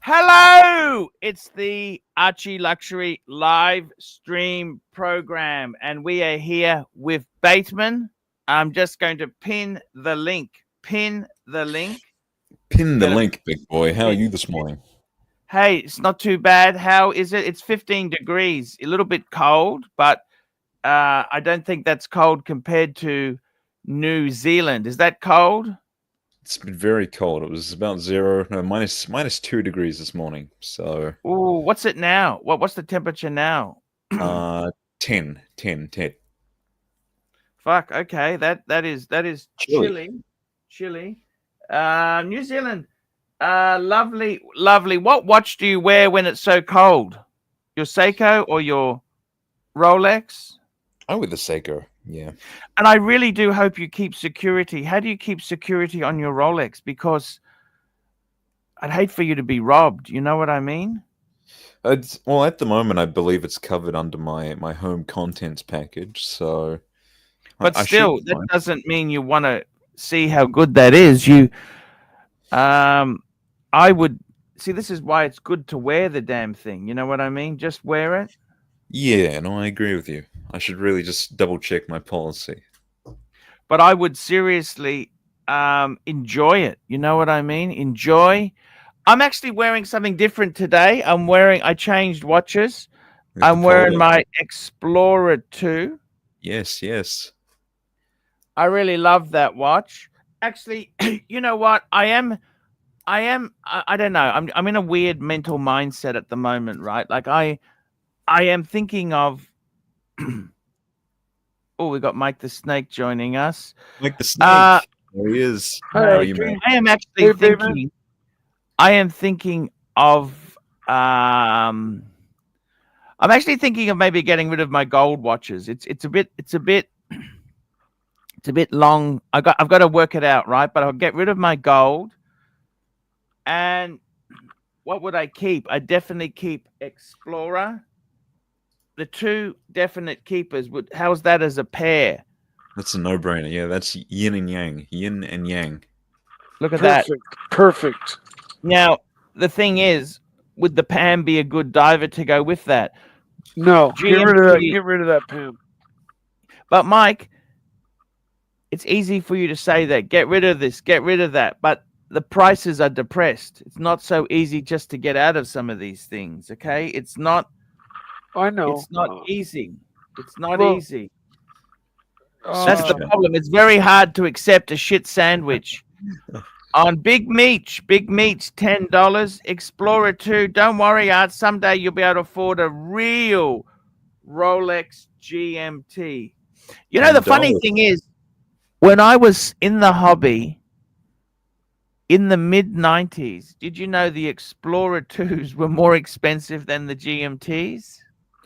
Hello! It's the Archie Luxury live stream program, and we are here with Bateman. I'm just going to pin the link. Pin the link, big boy. How are you this morning? Hey, it's not too bad. How is it? It's 15 degrees, a little bit cold, but I don't think that's cold compared to New Zealand. Is that cold? It's been very cold. It was about minus 2 degrees this morning. So, Ooh, what's it now? What's the temperature now? 10. Fuck. Okay, that is chilly. New Zealand. Lovely. What watch do you wear when it's so cold? Your Seiko or your Rolex? I wear the Seiko. Yeah. And I really do hope you keep security. How do you keep security on your Rolex? Because I'd hate for you to be robbed. You know what I mean? Well, at the moment, I believe it's covered under my home contents package. So, but still, that doesn't mean you want to see how good that is. I would see. This is why it's good to wear the damn thing. You know what I mean? Just wear it. Yeah, no, I agree with you. I should really just double check my policy. But I would seriously enjoy it. You know what I mean? Enjoy. I'm actually wearing something different today. I changed watches. I'm wearing my Explorer 2. Yes. I really love that watch. Actually, you know what? I don't know. I'm in a weird mental mindset at the moment, right? Like I am thinking of oh, we got Mike the Snake joining us. Mike the Snake. There he is. How are you, man? I am actually thinking. I am thinking of. I'm actually thinking of maybe getting rid of my gold watches. It's a bit long. I've got to work it out, right? But I'll get rid of my gold. And what would I keep? I definitely keep Explorer. The two definite keepers. How's that as a pair? That's a no-brainer. Yeah, that's yin and yang. Yin and yang. Look at that. Perfect. Now, the thing is, would the Pam be a good diver to go with that? No, get rid of that Pam. But Mike, it's easy for you to say that. Get rid of this, get rid of that. But the prices are depressed. It's not so easy just to get out of some of these things, okay? It's not. I know. It's not easy. It's not easy. That's the problem. It's very hard to accept a shit sandwich. On Big Meat, $10. Explorer 2. Don't worry, Art. Someday you'll be able to afford a real Rolex GMT. You know, the funny thing is, when I was in the hobby in the mid-90s, did you know the Explorer 2s were more expensive than the GMTs?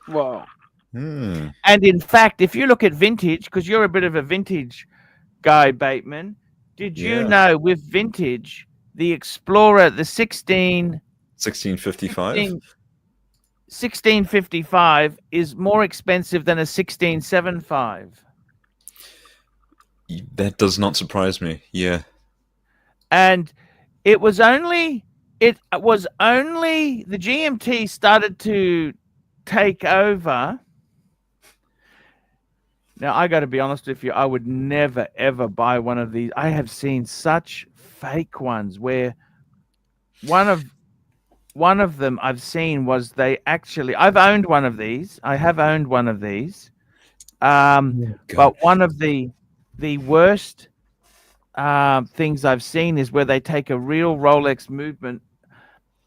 Wow. And in fact, if you look at vintage, because you're a bit of a vintage guy, Bateman, did you know with vintage, the Explorer, the 1655 is more expensive than a 1675? That does not surprise me. Yeah. And it was only the GMT started to take over. Now, I got to be honest with you, I would never, ever buy one of these. I have seen such fake ones where one of them I've seen was I've owned one of these. I have owned one of these. But one of the worst things I've seen is where they take a real Rolex movement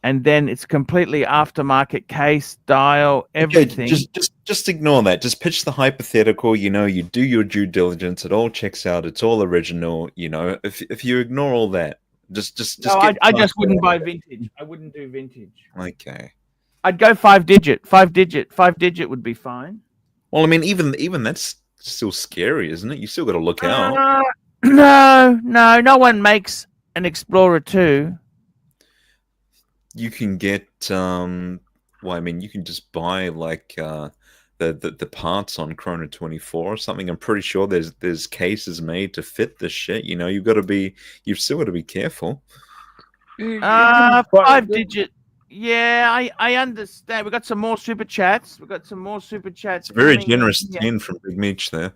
and then it's completely aftermarket case, dial, everything. Okay, just ignore that. Just pitch the hypothetical. You know, you do your due diligence. It all checks out. It's all original. You know, if you ignore all that, just. No, I just wouldn't buy vintage. I wouldn't do vintage. Okay. I'd go 5-digit. 5-digit would be fine. Well, I mean, even that's still scary, isn't it? You still got to look out. No one makes an Explorer 2. You can get you can just buy like the parts on Chrono 24 or something. I'm pretty sure there's cases made to fit this shit. You know, you've still got to be careful. 5-digit Yeah, I understand. We got some more super chats. We got some more super chats. It's a very coming in generous here. 10 from Big Meech there.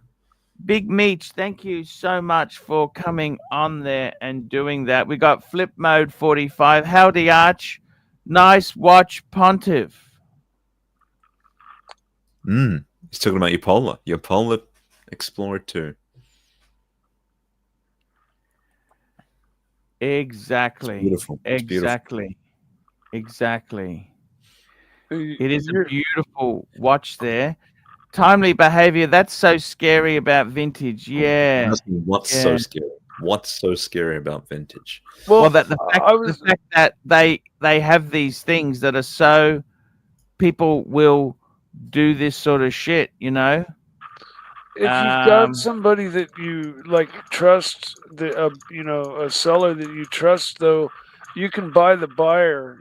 Big Meech, thank you so much for coming on there and doing that. We got Flip Mode 45. Howdy, Arch. Nice watch, Pontiff. He's talking about your Polar Explorer 2. Exactly. It's beautiful. It's exactly. Exactly. It is a beautiful watch there. Timely behavior. That's so scary about vintage. Yeah. What's so scary? What's so scary about vintage? Well, that the fact that they have these things that are so people will do this sort of shit, you know. If you've got somebody that you like trust, a seller that you trust, though, you can buy the buyer.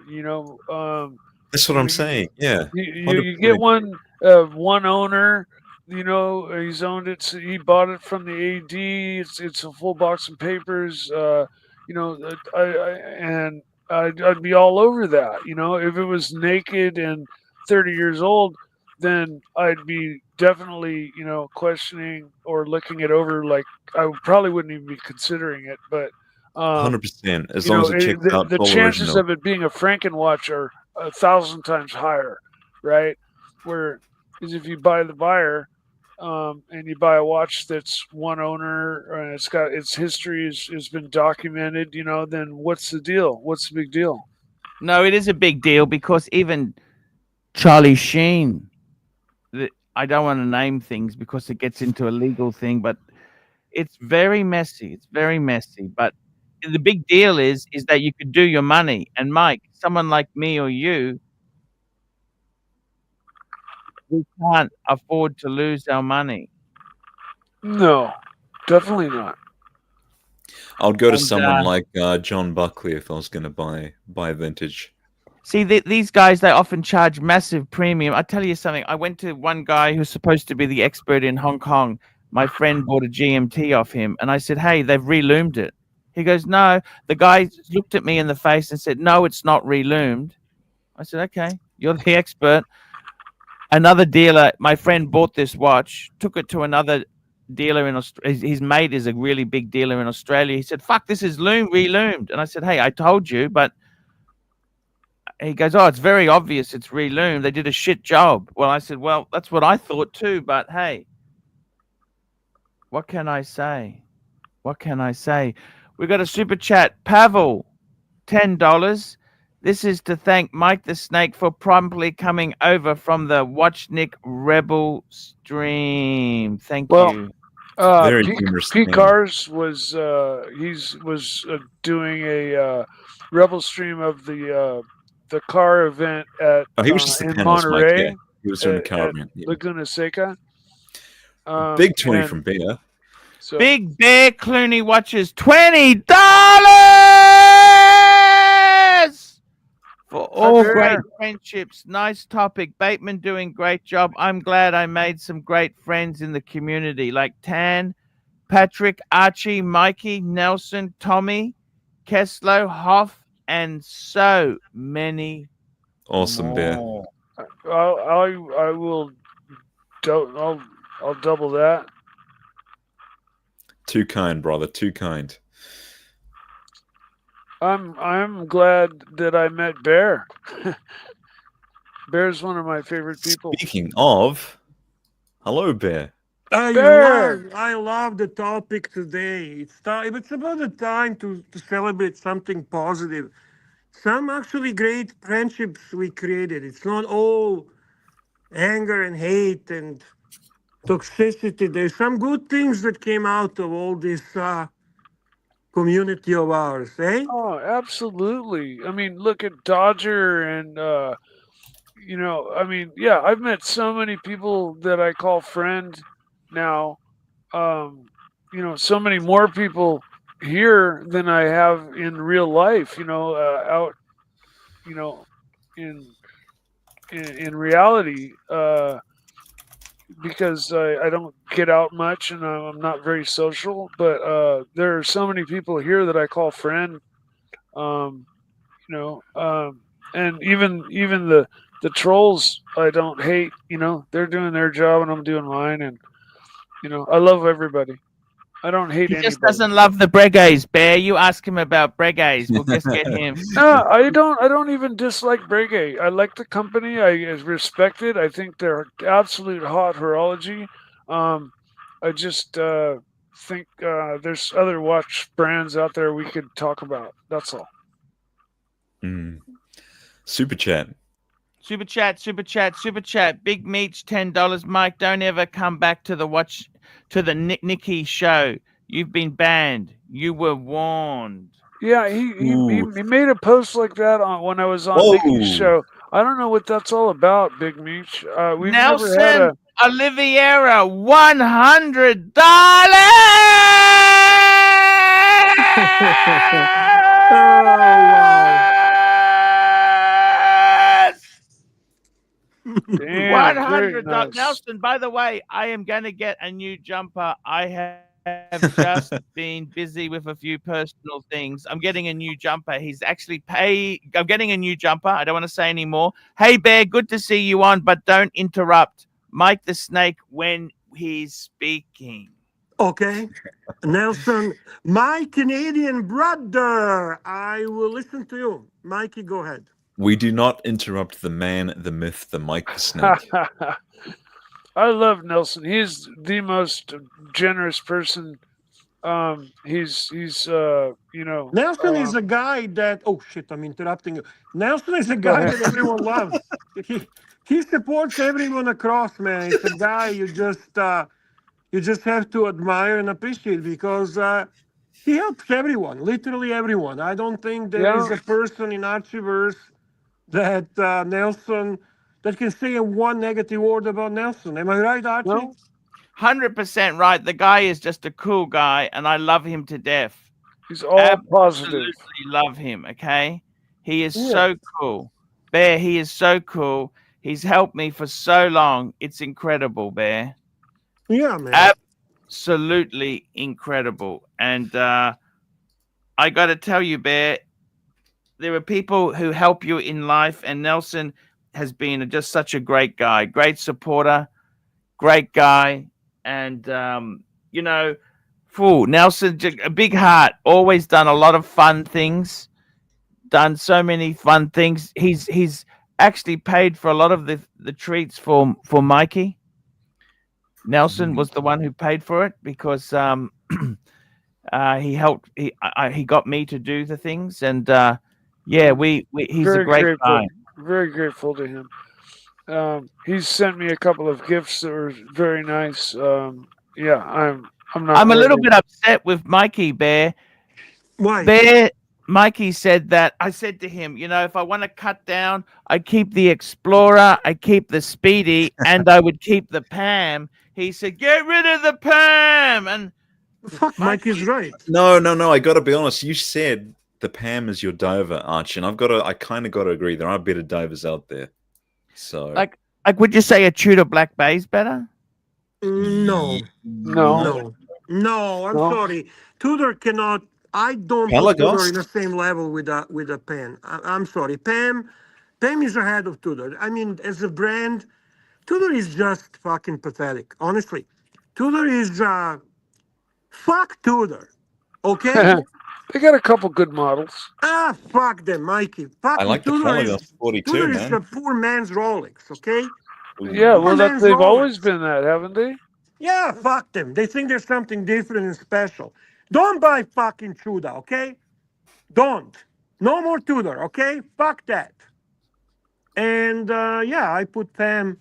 That's what I'm saying. Yeah, you get one owner. He's owned it. So he bought it from the AD. It's a full box of papers. I'd be all over that. If it was naked and 30 years old, then I'd be definitely, questioning or looking it over. Like I probably wouldn't even be considering it. But 100%. As long as it checks out the all chances original. of it being a Frankenwatch are 1,000 times higher, right? Whereas if you buy the buyer, and you buy a watch that's one owner and it's got its history has been documented, then what's the deal? What's the big deal? No, it is a big deal because even Charlie Sheen, I don't want to name things because it gets into a legal thing, but it's very messy. It's very messy. But the big deal is that you could do your money. And Mike, someone like me or you, we can't afford to lose our money. No, definitely not. I would go to someone like John Buckley if I was going to buy vintage. See, these guys, they often charge massive premium. I tell you something. I went to one guy who's supposed to be the expert in Hong Kong. My friend bought a GMT off him, and I said, hey, they've reloomed it. He goes, no. The guy looked at me in the face and said, no, it's not reloomed. I said, okay, you're the expert. Another dealer, my friend bought this watch, took it to another dealer in Australia. His mate is a really big dealer in Australia. He said, fuck, this is reloomed. And I said, hey, I told you, but he goes, oh, it's very obvious it's reloomed. They did a shit job. Well, I said, well, that's what I thought too, but hey, what can I say? What can I say? We got a super chat. Pavel, $10. This is to thank Mike the Snake for promptly coming over from the Watchnik Rebel stream. Thank you. Pete Cars was doing a Rebel stream of the car event at he was just in Monterey. Monterey. He was doing the car event. Yeah. Laguna Seca. Big 20 from Bear. So, Big Bear Clooney watches $20 for all great friendships. Nice topic. Bateman doing great job. I'm glad I made some great friends in the community like Tan, Patrick, Archie, Mikey, Nelson, Tommy, Keslow, Hoff, and so many awesome more. Bear. I will. I'll double that. Too kind, brother. Too kind. I'm glad that I met Bear. Bear's one of my favorite people. Speaking of, hello, Bear. Bear! I love the topic today. It's about the time to celebrate something positive. Some actually great friendships we created. It's not all anger and hate and toxicity. There's some good things that came out of all this community of ours, eh? Oh, absolutely. I mean, look at Dodger and I've met so many people that I call friend now. So many more people here than I have in real life, out, in reality, because I don't get out much and I'm not very social, but there are so many people here that I call friend. And even the trolls, I don't hate. They're doing their job and I'm doing mine, and I love everybody. I don't hate He just anybody. doesn't love the Breguets, Bear. You ask him about Breguets. We'll just get him. No, I don't. I don't even dislike Breguet. I like the company. I respect it. I think they're absolute hot horology. Um, I just think there's other watch brands out there we could talk about. That's all. Mm. Super chat. Super chat, super chat, super chat. Big Meech, $10. Mike, don't ever come back to the Nikki show. You've been banned. You were warned. Yeah, he made a post like that when I was on Nikki's show. I don't know what that's all about, Big Meech. We've never had Nelson Oliveira, $100. Oh, wow. Damn, $100. nice. Nelson, by the way, I am going to get a new jumper. I have just been busy with a few personal things. I'm getting a new jumper. He's actually paid. I'm getting a new jumper. I don't want to say any more. Hey, Bear, good to see you on, but don't interrupt Mike the Snake when he's speaking. Okay. Nelson, my Canadian brother, I will listen to you. Mikey, go ahead. We do not interrupt the man, the myth, the Mike the Snake. I love Nelson. He's the most generous person. He's Nelson is a guy that, oh shit, I'm interrupting you. Nelson is a guy that everyone loves. He supports everyone across, man. It's a guy you just have to admire and appreciate because he helps everyone, literally everyone. I don't think there is a person in Archieverse that Nelson that can say one negative word about Nelson. Am I right, Archie? No? 100% right. The guy is just a cool guy, and I love him to death. He's all positive. Absolutely love him. Okay, he is so cool. Bear, he is so cool. He's helped me for so long. It's incredible, Bear. Yeah, man. Absolutely incredible. And I got to tell you, Bear, there are people who help you in life, and Nelson has been just such a great guy, great supporter, great guy. And, Nelson, a big heart, always done a lot of fun things, done so many fun things. He's actually paid for a lot of the treats for Mikey. Nelson was the one who paid for it because he helped. He got me to do the things, and he's very a great grateful. guy. Very grateful to him. He's sent me a couple of gifts that were very nice. I'm not. I'm a little bit upset with Mikey, Bear. Why? Bear, Mikey said that I said to him, if I want to cut down, I keep the Explorer, I keep the Speedy, and I would keep the Pam. He said, get rid of the Pam. And fuck, Mikey's right. No. I got to be honest. You said the Pam is your diver, Archie, and I kind of got to agree. There are better divers out there. So, like, would you say a Tudor Black Bay is better? No. I'm sorry. Tudor cannot. I don't put Tudor in the same level with a Pam. I'm sorry. Pam is ahead of Tudor. I mean, as a brand, Tudor is just fucking pathetic. Honestly, Tudor is fuck Tudor. Okay. They got a couple good models. Fuck them, Mikey. Fuck I like the Polygon 42, Tudor man. is a poor man's Rolex. Okay. Yeah, well, they've always been that, haven't they? Yeah, fuck them. They think there's something different and special. Don't buy fucking Tudor, okay? Don't. No more Tudor, okay? Fuck that. And I put Pam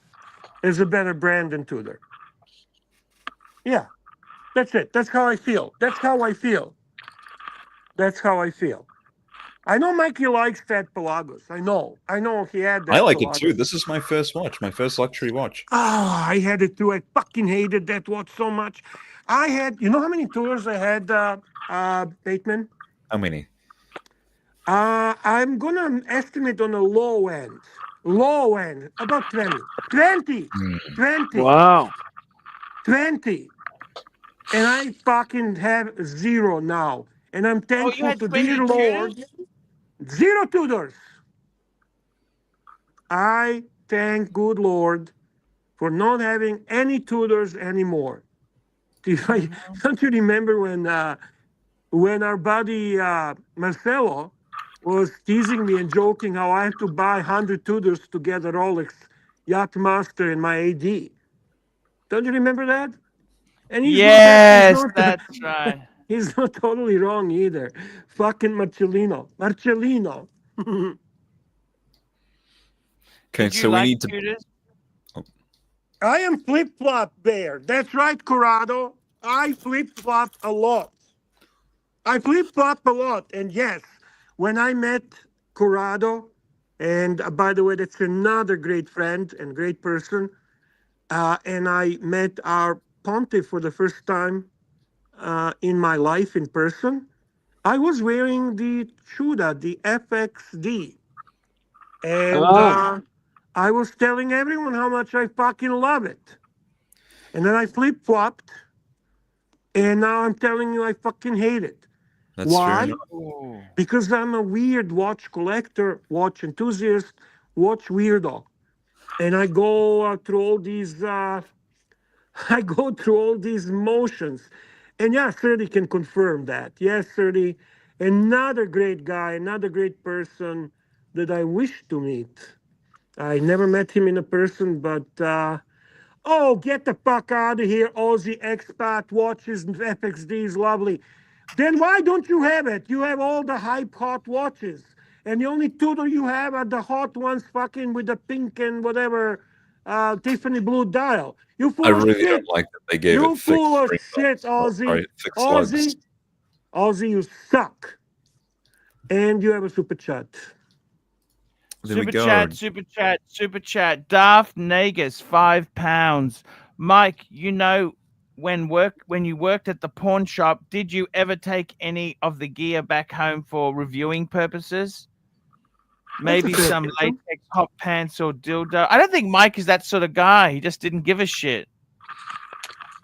as a better brand than Tudor. Yeah, that's it. That's how I feel. I know Mikey likes that Pelagos. I know he had that. I like Pelagos. it too. This is my first watch, my first luxury watch. Oh, I had it too. I fucking hated that watch so much. I had, you know how many Tudors I had, Bateman? How many? I'm gonna estimate on a low end, about 20. 20. Wow. 20. And I fucking have 0 now. And I'm thankful to dear Lord. 0 Tudors. I thank good Lord for not having any Tudors anymore. Don't you remember when our buddy Marcelo was teasing me and joking how I have to buy 100 Tudors to get a Rolex Yacht-Master in my AD? Don't you remember that? And he's not that. Yes, that's right. He's not totally wrong either. Fucking Marcellino. Marcellino. Okay, Did you so we like need to. Tudors? I am flip-flop bear. That's right, Corrado. I flip-flop a lot. I flip-flop a lot. And yes, when I met Corrado, and by the way, that's another great friend and great person, and I met our pontiff for the first time in my life in person, I was wearing the Tudor, the FXD. And I was telling everyone how much I fucking love it. And then I flip flopped, and now I'm telling you I fucking hate it. That's Why? fair enough. Ooh. Because I'm a weird watch collector, watch enthusiast, watch weirdo. And I go through all these I go through all these motions. And yeah, Serdi can confirm that. Yes, Serdi, another great guy, another great person that I wish to meet. I never met him in a person, but oh, get the fuck out of here, Aussie expat watches and FXDs, lovely. Then why don't you have it? You have all the hype hot watches. And the only two that you have are the hot ones fucking with the pink and whatever Tiffany blue dial. You I full of really shit. don't like that they gave You it thick full of string shit, belts. Oh, Aussie. sorry, thick slugs. Aussie. Aussie, you suck. And you have a super chat. There we Super go. chat, super chat, super chat. Daft Negus, £5. Mike, you know when you worked at the pawn shop, did you ever take any of the gear back home for reviewing purposes? Maybe fair some question. latex hot pants or dildo. I don't think Mike is that sort of guy. He just didn't give a shit.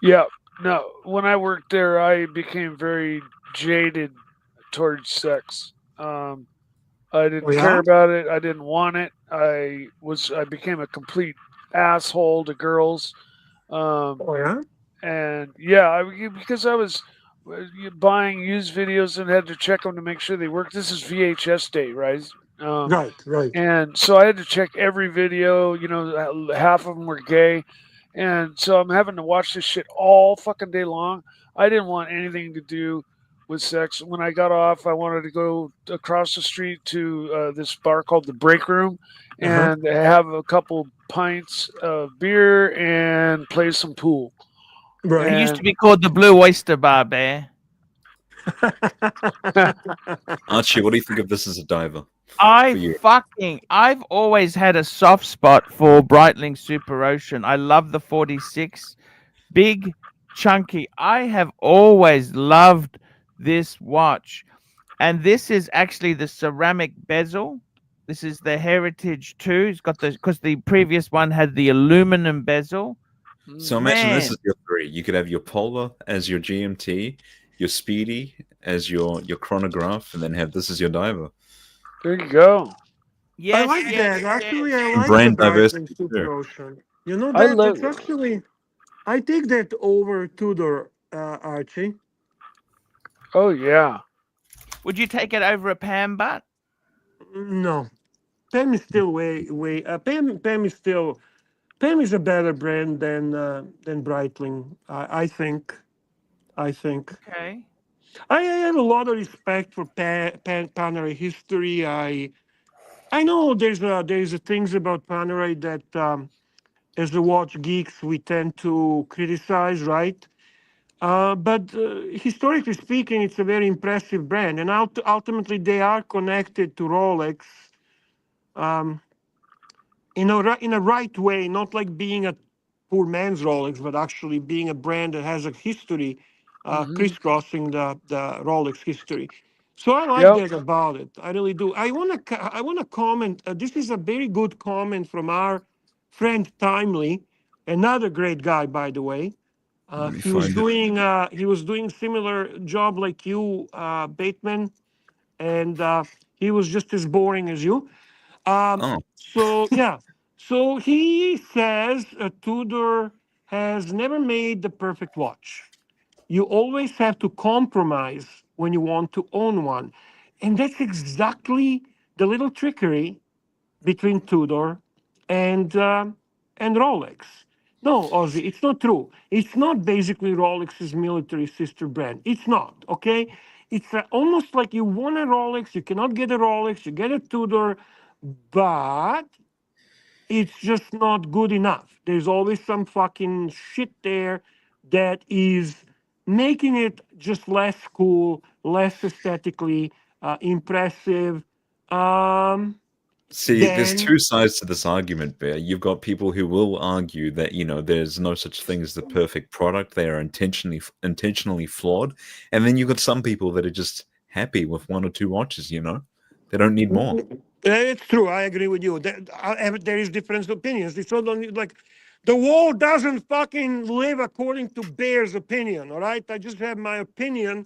Yeah, no. When I worked there, I became very jaded towards sex. I didn't Oh, yeah? care about it. I didn't want it. I became a complete asshole to girls. Oh, yeah? And yeah, because I was buying used videos and had to check them to make sure they worked. This is VHS day, right? Right. And so I had to check every video. You know, half of them were gay, and so I'm having to watch this shit all fucking day long. I didn't want anything to do with sex. When I got off, I wanted to go across the street to this bar called the Break Room Uh-huh. and have a couple pints of beer and play some pool. Right. It used to be called the Blue Oyster Bar, Bear. Archie, what do you think of this as a diver? I've always had a soft spot for Breitling Super Ocean. I love the 46. Big, chunky. I have always loved this watch. And this is actually the ceramic bezel. This is the Heritage 2. It's got because the previous one had the aluminum bezel. So imagine this Man. is your three. You could have your Polar as your GMT, your Speedy as your chronograph, and then have this as your diver. There you go. Yes, I like yes, that. Actually, yes. I like Brand the Breitling diversity, Super too. Ocean. You know I that? love That's actually, I take that over Tudor, Archie. Oh yeah. Would you take it over a Pam butt? No, Pam is still way. Pam is still. Pam is a better brand than Breitling. I think. I think. Okay. I have a lot of respect for Panerai history. I know there's a things about Panerai that as the watch geeks we tend to criticize, right? But historically speaking, it's a very impressive brand, and ultimately they are connected to Rolex in a right way, not like being a poor man's Rolex, but actually being a brand that has a history crisscrossing the Rolex history. So I like Yep. that about it. I really do. I wanna comment. This is a very good comment from our friend Timely, another great guy, by the way. Let me find it. He was doing similar job like you, Bateman, and he was just as boring as you. Oh, So yeah, so he says Tudor has never made the perfect watch. You always have to compromise when you want to own one, and that's exactly the little trickery between Tudor and Rolex. No, Ozzy, it's not true. It's not basically Rolex's military sister brand. It's not, okay? It's almost like you want a Rolex, you cannot get a Rolex, you get a Tudor, but it's just not good enough. There's always some fucking shit there that is making it just less cool, less aesthetically impressive. Um, see, there's then two sides to this argument, Bear. You've got people who will argue that there's no such thing as the perfect product; they are intentionally flawed, and then you've got some people that are just happy with one or two watches. They don't need more. it's true. I agree with you. There is different opinions. It's not only like the world doesn't fucking live according to Bear's opinion. All right, I just have my opinion,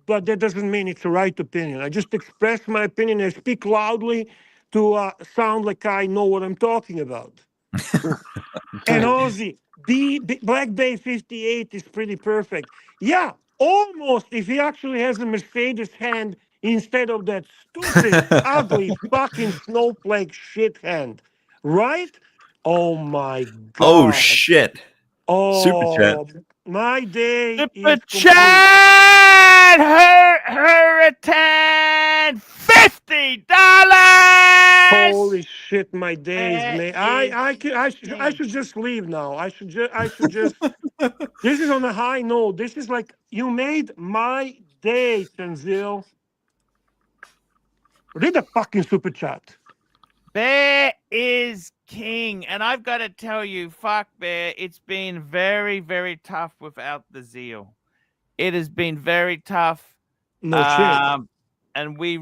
but that doesn't mean it's the right opinion. I just express my opinion. I speak loudly to sound like I know what I'm talking about. And Ozzy, Black Bay 58 is pretty perfect. Yeah, almost if he actually has a Mercedes hand instead of that stupid, ugly, fucking snowflake shit hand. Right? Oh my Oh God. shit! Super chat. Oh, my day Super is complete. chat Hurricane $50. Holy shit, my days, man. I should just leave now. I should just this is on a high note. This is like you made my day, Tanzil. Read the fucking super chat. Bear is king, and I've got to tell you, fuck Bear, it's been very, very tough without the zeal. It has been very tough. No shit. And we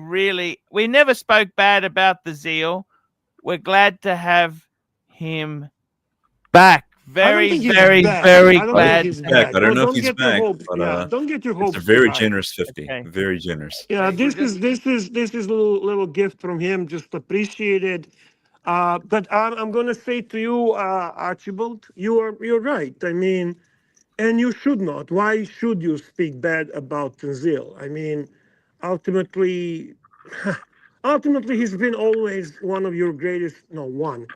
never spoke bad about the zeal. We're glad to have him back. Very, very, very I don't glad. think he's Back. back. I don't know if Don't he's get your back, hopes. but Yeah, don't get your hopes. it's a very too high. generous 50. Okay. Very generous. Yeah, Okay, this is a little gift from him. Just appreciate it. But I'm gonna say to you, Archibald, you're right. I mean, and you should not. Why should you speak bad about Tanzil? I mean, ultimately, ultimately, he's been always one of your greatest. No, one.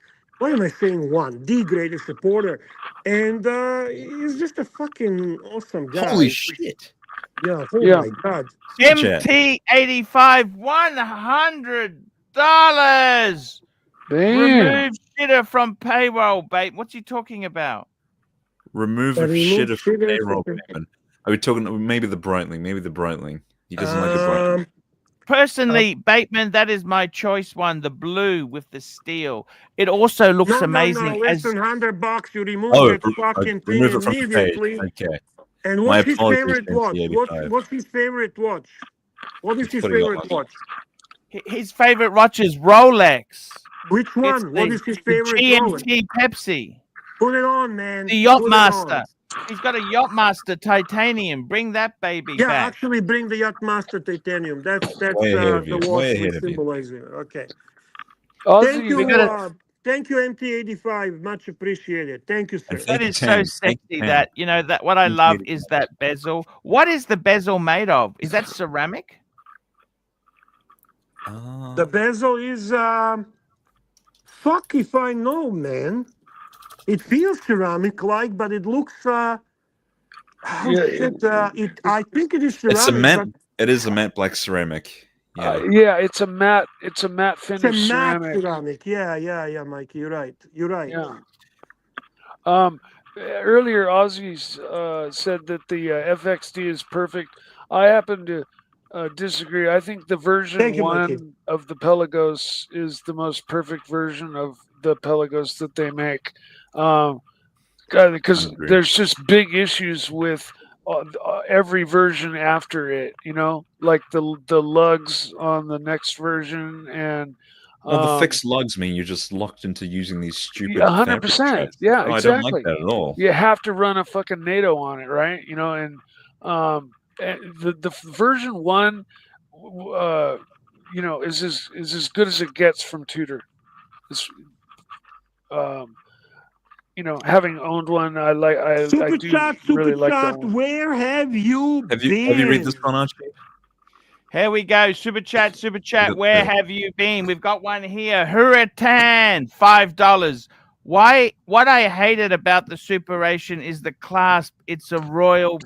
Why am I saying one? The greatest supporter, and he's just a fucking awesome guy. Holy shit! Yeah. Oh Yeah. my God. Super chat. MT85, $100. Damn. Remove shitter from payroll, babe. What's he talking about? Remove of shitter from payroll payment. Are we talking maybe the Breitling? Maybe the Breitling. He doesn't like the Breitling. Personally, Bateman, that is my choice one, the blue with the steel. It also looks amazing. No, listen, $100, you remove Oh, that fucking thing remove it from the page. immediately. Okay. And My what's his apologies, favorite watch? MT85. What's his favorite watch? What is He's his putting it favorite on. watch? His favorite watch is Rolex. Which one? What is his favorite Rolex? GMT Pepsi. Put it on, man. The Yacht-Master. He's got a Yacht-Master titanium. Bring that baby Yeah, back. actually bring the Yacht-Master titanium. That's Way ahead of the you. watch Way we ahead of you. symbolize it. Okay. Ozzy, Thank you, MT85. Much appreciated. Thank you, sir. And That thank you, is so Tam. Thank sexy you, Tam. that, that what I Thank love you. is that bezel. What is the bezel made of? Is that ceramic? The bezel is fuck if I know, man. It feels ceramic like, but it looks I think it is ceramic. It's a matte. It is a matte black ceramic. Yeah. it's a matte finish It's a matte ceramic. ceramic. Yeah, Mikey. You're right. Yeah. Earlier, Ozzy said that the FXD is perfect. I happen to disagree. I think the version one of the Pelagos is the most perfect version of the Pelagos that they make. Because there's just big issues with every version after it, like the lugs on the next version, and well, the fixed lugs mean you're just locked into using these stupid 100%. Yeah, exactly. I don't like that at all. You have to run a fucking NATO on it, right? And the version one is as good as it gets from Tudor. It's, um, having owned one, I Super do chat, super really like that chat. one. Where have you Have you been? read this one, Archie? Here we go. Super chat, super chat. got Where the- have you been? We've got one here. Hurratan, $5. Why? What I hated about the Superation is the clasp. It's a royal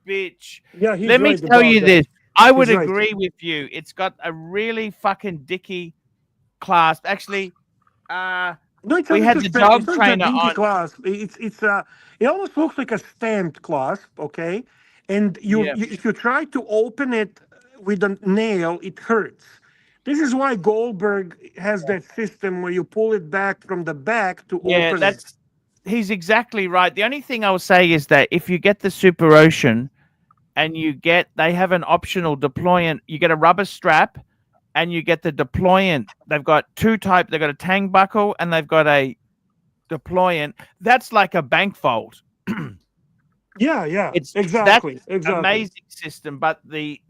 bitch. Yeah, he's Let me right tell about you that. this. I would He's right. agree with you. It's got a really fucking dicky clasp. Actually, No, it's we not had a the stamp- dog it's not trainer a dinky on. clasp. It almost looks like a stamped clasp, okay? And Yeah. if you try to open it with a nail, it hurts. This is why Goldberg has that system where you pull it back from the back to Yeah, open it. he's exactly right. The only thing I'll say is that if you get the Super Ocean and they have an optional deployant, you get a rubber strap and you get the deployant. They've got two types. They've got a tang buckle and they've got a deployant. That's like a bank fold. Yeah, It's exactly. amazing system. But the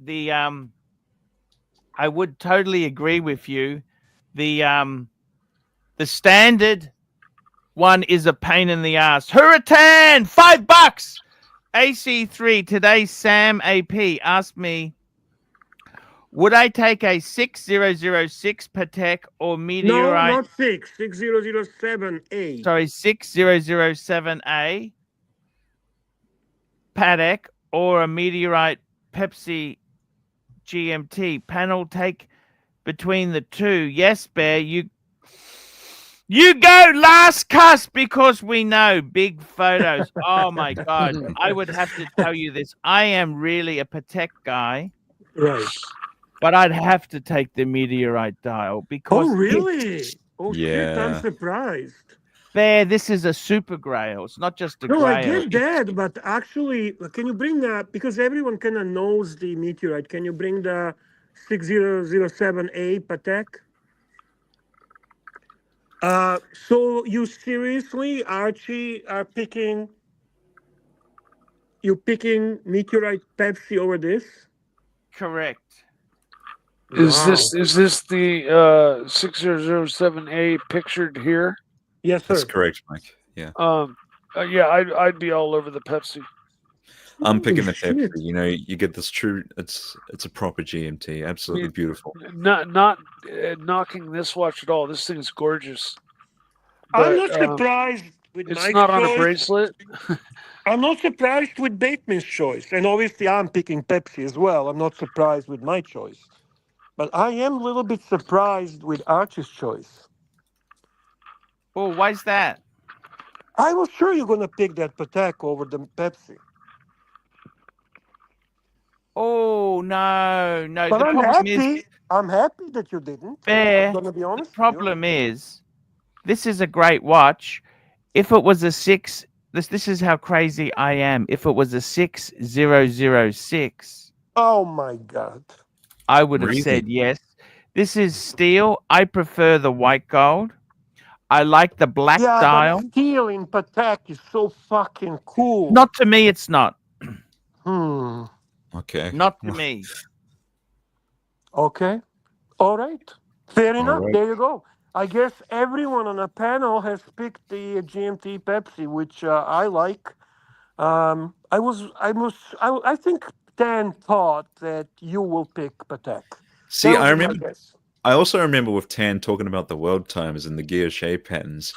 I would totally agree with you. The standard one is a pain in the ass. Hurricane, $5. AC3. Today, Sam AP asked me, would I take a 6006 Patek or No, Meteorite? not 6007A. Sorry, 6007A Patek or a Meteorite Pepsi GMT panel? Take between the two. Yes, Bear, you go last, cuss, because we know big photos. Oh my God. I would have to tell you this. I am really a Patek guy, Right. but I'd have to take the Meteorite dial because Oh, really? Oh, shit, I'm Yeah. surprised. Bear, this is a super grail. It's not just a No, I grail. get that, but actually, can you bring because everyone kind of knows the Meteorite, can you bring the 6007A Patek? So you seriously, Archie, are picking Meteorite Pepsi over this? Correct. Is Wow. this the 6007A pictured here? Yes, sir. That's correct, Mike. Yeah. Yeah, I'd be all over the Pepsi. I'm picking the Holy Pepsi. shit. You get this true. It's a proper GMT. Absolutely beautiful. Not knocking this watch at all. This thing's gorgeous. I'm But, not surprised with it's Mike's not on a choice. bracelet. I'm not surprised with Bateman's choice. And obviously, I'm picking Pepsi as well. I'm not surprised with my choice. But I am a little bit surprised with Archie's choice. Oh, why is that? I was sure you're going to pick that Patek over the Pepsi. Oh, no. But The I'm problem happy. is, I'm happy that you didn't. Bear, I'm going to be honest. the problem is, this is a great watch. If it was a this is how crazy I am. If it was a 6006, Oh my God. I would have Really? said yes. This is steel. I prefer the white gold. I like the black Yeah, dial. but steel in Patek is so fucking cool. Not to me, it's not. Okay. Not to me. Okay. All right. Fair enough. right. There you go. I guess everyone on the panel has picked the GMT Pepsi, which I like. I think Dan thought that you will pick Patek. See, That I would be my remember. guess. I also remember with Tan talking about the world times and the guilloche patterns.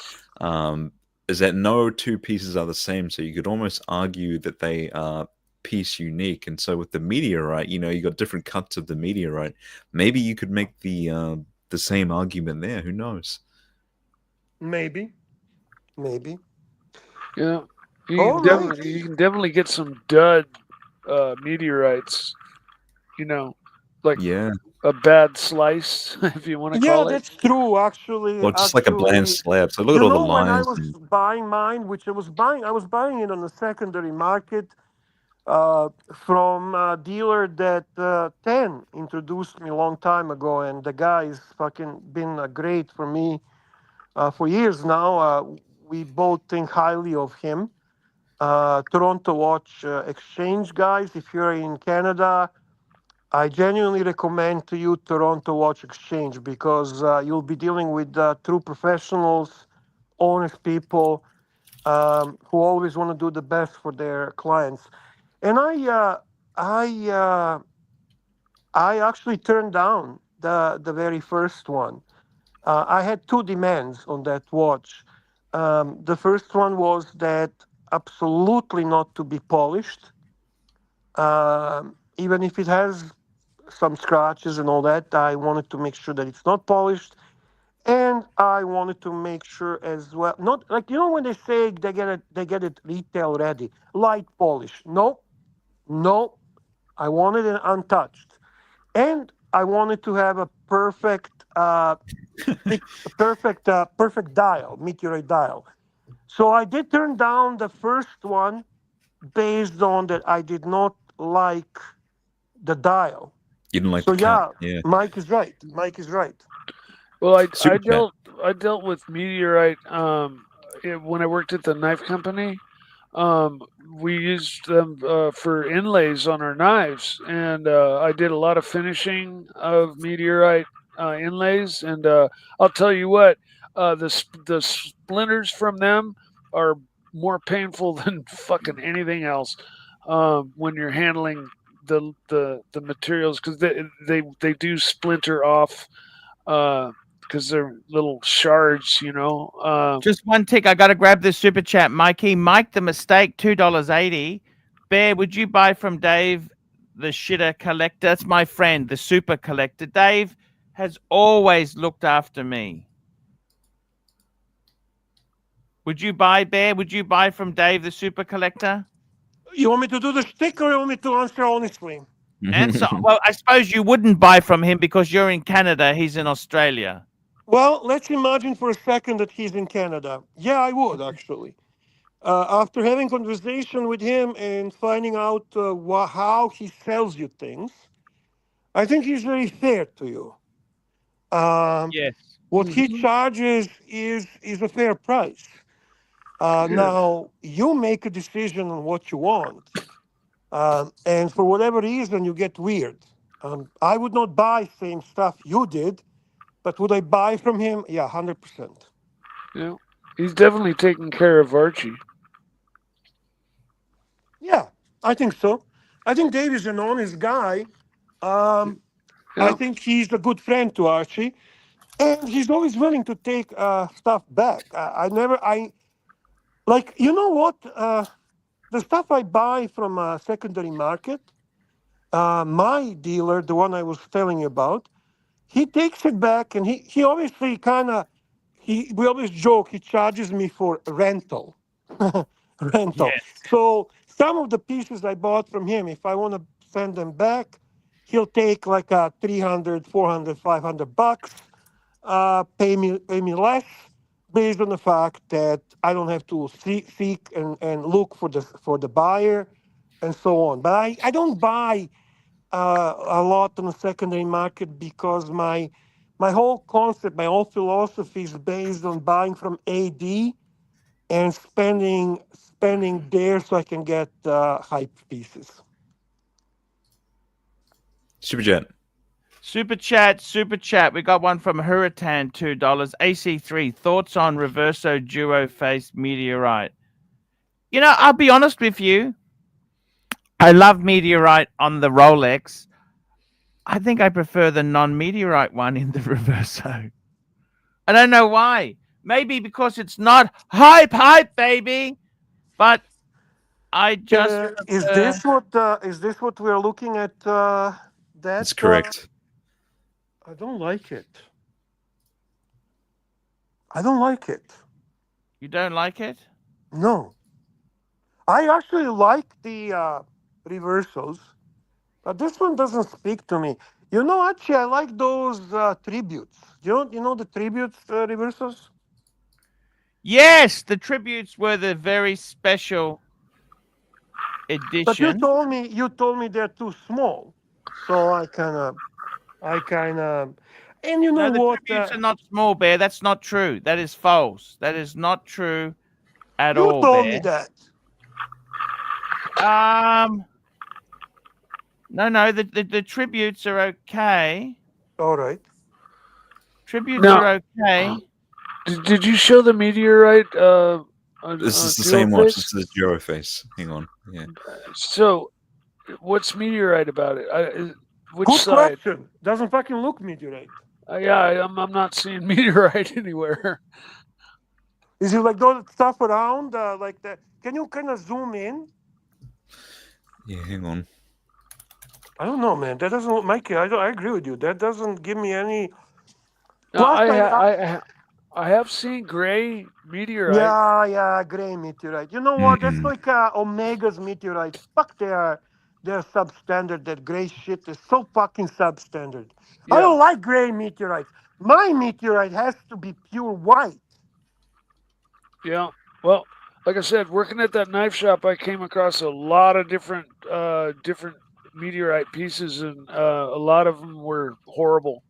Is that no two pieces are the same, so you could almost argue that they are piece unique. And so with the meteorite, you got different cuts of the meteorite. Maybe you could make the same argument there. Who knows? Maybe. Yeah, All right. you can definitely get some dud meteorites. Like Yeah. a bad slice, if you want to Yeah, call it. that's true. Actually, Or just like a bland slab. So look at all the when I lines. was buying mine, I was buying it on the secondary market from a dealer that Ten introduced me a long time ago, and the guy has fucking been great for me for years now. We both think highly of him. Toronto Watch Exchange guys, if you're in Canada, I genuinely recommend to you Toronto Watch Exchange because you'll be dealing with true professionals, honest people who always want to do the best for their clients. And I actually turned down the very first one. I had two demands on that watch. The first one was that absolutely not to be polished, even if it has some scratches and all that. I wanted to make sure that it's not polished, and I wanted to make sure as well. Not like when they say they get it retail ready, light polish. No, no, I wanted it untouched, and I wanted to have a perfect dial, meteorite dial. So I did turn down the first one based on that I did not like the dial. You didn't like So the cut. yeah, Yeah. Mike is right. Mike is right. Well, I Super chat. dealt with Meteorite when I worked at the knife company. We used them for inlays on our knives, and I did a lot of finishing of Meteorite inlays. And I'll tell you what, the splinters from them are more painful than fucking anything else when you're handling the materials because they do splinter off because they're little shards, Just one tick. I got to grab this super chat, Mikey. Mike, the mistake, $2.80. Bear, would you buy from Dave, the shitter collector? That's my friend, the super collector. Dave has always looked after me. Would you buy, Bear? Would you buy from Dave, the super collector? You want me to do the shtick or you want me to answer honestly? Answer. Well, I suppose you wouldn't buy from him because you're in Canada. He's in Australia. Well, let's imagine for a second that he's in Canada. Yeah, I would actually. After having conversation with him and finding out how he sells you things, I think he's very fair to you. Yes. What he charges is a fair price. Now you make a decision on what you want, and for whatever reason you get weird. I would not buy same stuff you did, but would I buy from him? Yeah, 100%. Yeah, he's definitely taking care of Archie. Yeah, I think so. I think Dave is an honest guy. I Yeah. think he's a good friend to Archie, and he's always willing to take stuff back. I like, you know what? The stuff I buy from a secondary market, my dealer, the one I was telling you about, he takes it back, and he obviously kind of we always joke he charges me for rental, rental. Yes. So some of the pieces I bought from him, if I want to send them back, he'll take like a 300, 400, 500 bucks, pay me less, based on the fact that I don't have to seek and look for the buyer, and so on. But I don't buy a lot on the secondary market because my whole concept, my whole philosophy is based on buying from AD and spending there so I can get hype pieces. Super chat. Super chat. We got one from Hurricane, $2. AC3, thoughts on Reverso Duo Face Meteorite? I'll be honest with you. I love Meteorite on the Rolex. I think I prefer the non-Meteorite one in the Reverso. I don't know why. Maybe because it's not hype, baby. But I just is this what we're looking at? That's correct. I don't like it. I don't like it. You don't like it? No. I actually like the reversals, but this one doesn't speak to me. Actually, I like those tributes. You know the tributes reversals? Yes, the tributes were the very special edition. But you told me they're too small, so I kind of, and you know No, the what? tributes are not small, Bear. That's not true. That is false. That is not true at You all, told Bear. me that. No, the tributes are okay. All right. Tributes Now, are okay. did you show the meteorite This is the jewel same watch. face? This is the Euro face. Hang on. Yeah. So, what's meteorite about it? Which Good side? question. Doesn't fucking look meteorite. Yeah, I'm not seeing meteorite anywhere. Is it like those stuff around like that? Can you kind of zoom in? Yeah. Hang on. I don't know, man. That doesn't look, Mikey. I agree with you. That doesn't give me any. Now, Plus, I have seen gray meteorite. yeah, gray meteorite. You know what? That's Mm-mm. like Omega's meteorite. Fuck, they're substandard. That gray shit is so fucking substandard. I Yeah, don't like gray meteorites. My meteorite has to be pure white. yeah. Well, like I said, working at that knife shop, I came across a lot of different meteorite pieces, and a lot of them were horrible.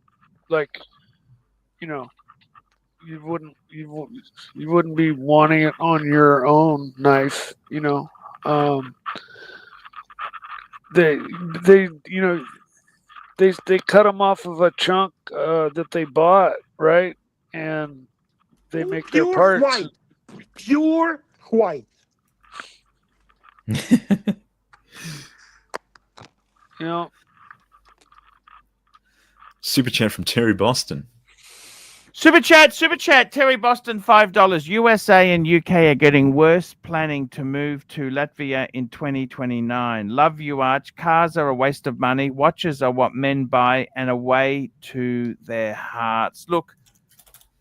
Like, you know, you wouldn't be wanting it on your own knife. Um, they they cut them off of a chunk that they bought, right, and they make their Pure parts. white. Pure white. You know, Super chat from Terry Boston. Super chat. Terry Boston, $5. USA and UK are getting worse. Planning to move to Latvia in 2029. Love you, Arch. Cars are a waste of money. Watches are what men buy and a way to their hearts. Look,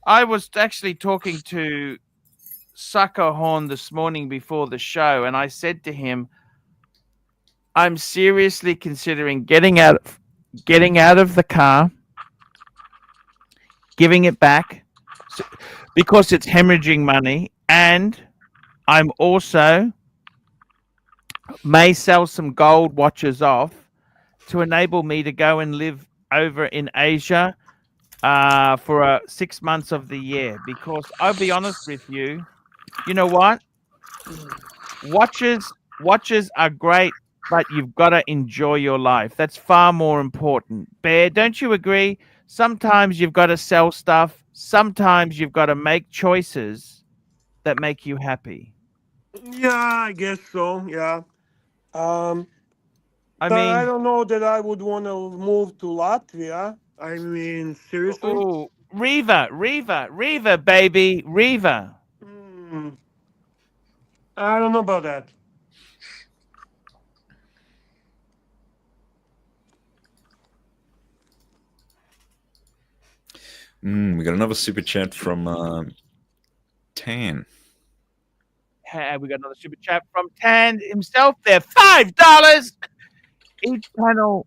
I was actually talking to Sucker Horn this morning before the show, and I said to him, I'm seriously considering getting out of the car, giving it back because it's hemorrhaging money, and I'm also may sell some gold watches off to enable me to go and live over in Asia for 6 months of the year. Because I'll be honest with you, you know what? Watches are great, but you've got to enjoy your life. That's far more important. Bear, don't you agree? Sometimes you've got to sell stuff. Sometimes you've got to make choices that make you happy. Yeah, I guess so. Yeah. I But I mean, don't know that I would want to move to Latvia. I mean, seriously? oh, Riva, baby, Riva. Hmm. I don't know about that. We got another super chat from Tan. We got another super chat from Tan himself there. $5. Each panel,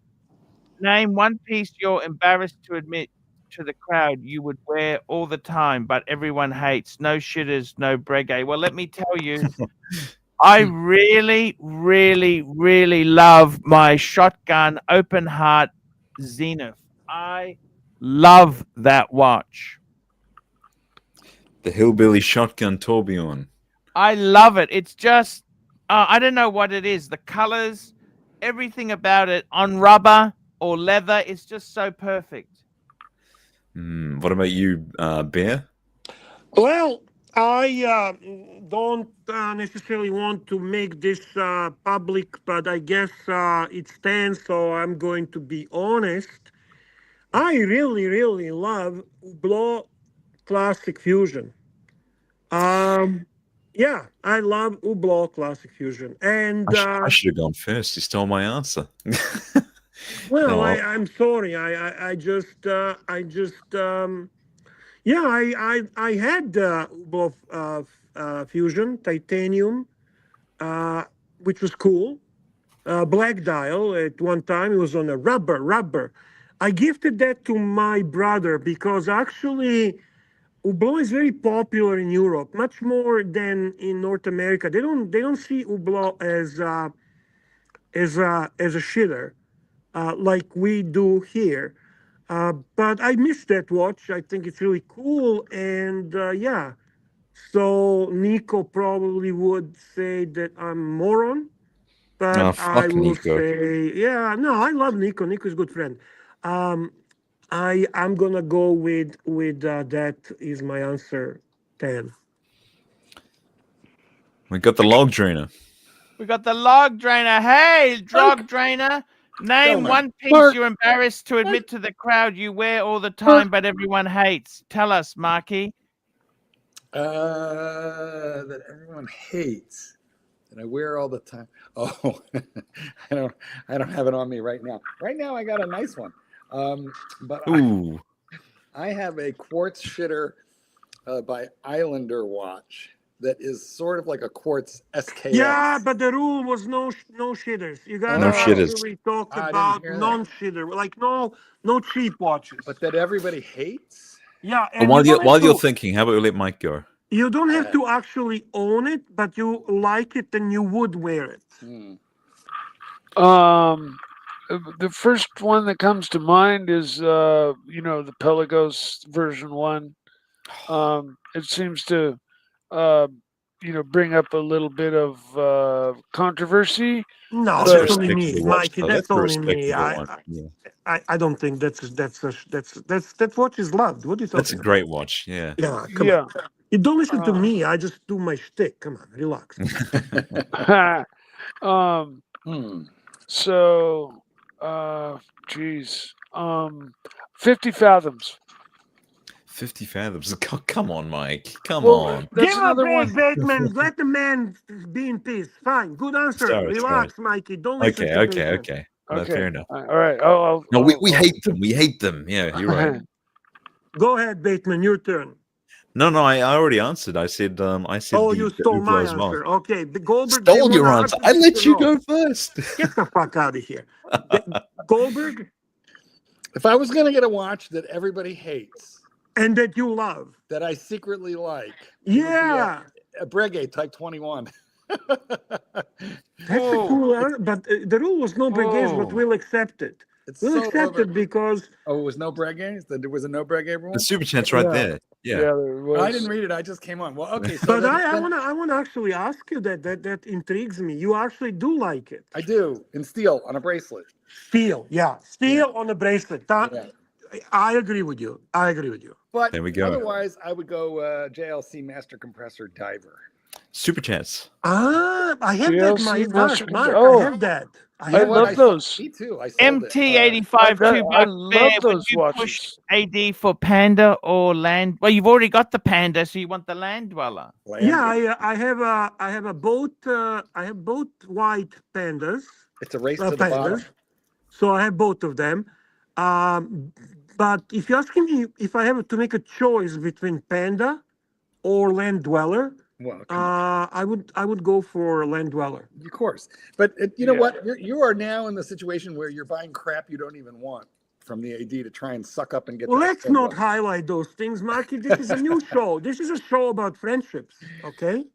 name one piece you're embarrassed to admit to the crowd you would wear all the time, but everyone hates. No shitters, no Breguet. Well, let me tell you, I really, really, really love my shotgun open heart Zenith. I love that watch. The Hillbilly Shotgun Tourbillon. I love it. It's just, I don't know what it is. The colors, everything about it on rubber or leather, it's just so perfect. What about you, Bear? Well, I don't necessarily want to make this public, but I guess it stands, so I'm going to be honest. I really, really love Hublot Classic Fusion. Yeah, I love Hublot Classic Fusion. And, I should have gone first. You stole my answer. well, Oh, I'm sorry. Yeah, I had Hublot Fusion Titanium, which was cool. Black dial at one time. It was on a rubber. I gifted that to my brother because actually Hublot is very popular in Europe, much more than in North America. They don't see Hublot as a shitter like we do here. But I miss that watch. I think it's really cool, and yeah. So Nico probably would say that I'm a moron, but I fuck will Nico. say, yeah, no, I love Nico. Nico's a good friend. I'm gonna go with that is my answer. 10. We got the log drainer. We got the log drainer. Hey, log drainer. Name Go, one piece Mark. you're embarrassed to admit to the crowd you wear all the time, but everyone hates. Tell us, Marky. That everyone hates that I wear all the time. Oh, I don't have it on me right now. Right now, I got a nice one. But Ooh. I have a quartz shitter by Islander watch that is sort of like a quartz SKS. Yeah, but the rule was no shitters. You gotta No shitters. actually talk I didn't about hear that. non-shitter, like no cheap watches. But that everybody hates. Yeah, And and while you don't have you're to- thinking, how about we let Mike go? you don't have to actually own it, but you like it and you would wear it. The first one that comes to mind is the Pelagos version 1. It seems to bring up a little bit of controversy. No, That's a that's only me, respectable watch, Mikey. though. That's a only me. respectable one. Yeah. I don't think that watch is loved. What are you talking That's a great watch. Yeah. Yeah, come Yeah. on. You don't listen to me. I just do my shtick. Come on, relax. So, geez, 50 fathoms. 50 fathoms. Come on, Mike. Come Well, on. that's Give him another a break, one. Bateman. Let the man be in peace. Fine, good answer. Sorry, Relax, Mikey. Don't listen Okay, to okay, Bateman. okay. No, Okay. fair enough. All right. Oh, No, we hate them. We hate them. Yeah, you're right. Go ahead, Bateman. Your turn. No, I already answered. I said Oh, you stole my as well. answer. Okay, the Goldberg. Stole your answer. I let you go first. Get the fuck out of here, Goldberg. If I was going to get a watch that everybody hates And that you love. that I secretly like, Yeah. a Breguet Type 21. That's a cool answer. But the rule was no Breguets, but we'll accept it. It's We'll so accept over. it because Oh, it was no Breguets? There was a no Breguet rule? The super chat's right Yeah. there. Yeah. there was. I didn't read it. I just came on. Well, okay. So but then, I then wanna actually ask you that intrigues me. You actually do like it. I do in steel on a bracelet. Steel, yeah. Steel on the bracelet. Yeah. I agree with you. But There we go. otherwise, I would go JLC Master Compressor Diver. Super chats. I have that. TLC Mark, Master Mark, Oh. I have that. I love those. Me too. I sold it. MT85 I $2 love bear. Would those you watches. push AD for Panda or Land? Well, you've already got the Panda, so you want the Land Dweller. Yeah, I have a both. I have both white pandas. It's a race to the bottom. Pandas. So I have both of them. But if you're asking me if I have to make a choice between Panda or Land Dweller, Well, I would go for Land Dweller. of course. But you know what? You are now in the situation where you're buying crap you don't even want from the AD to try and suck up and get. Well, that let's stuff not up. highlight those things, Marky. This is a new show. This is a show about friendships. Okay.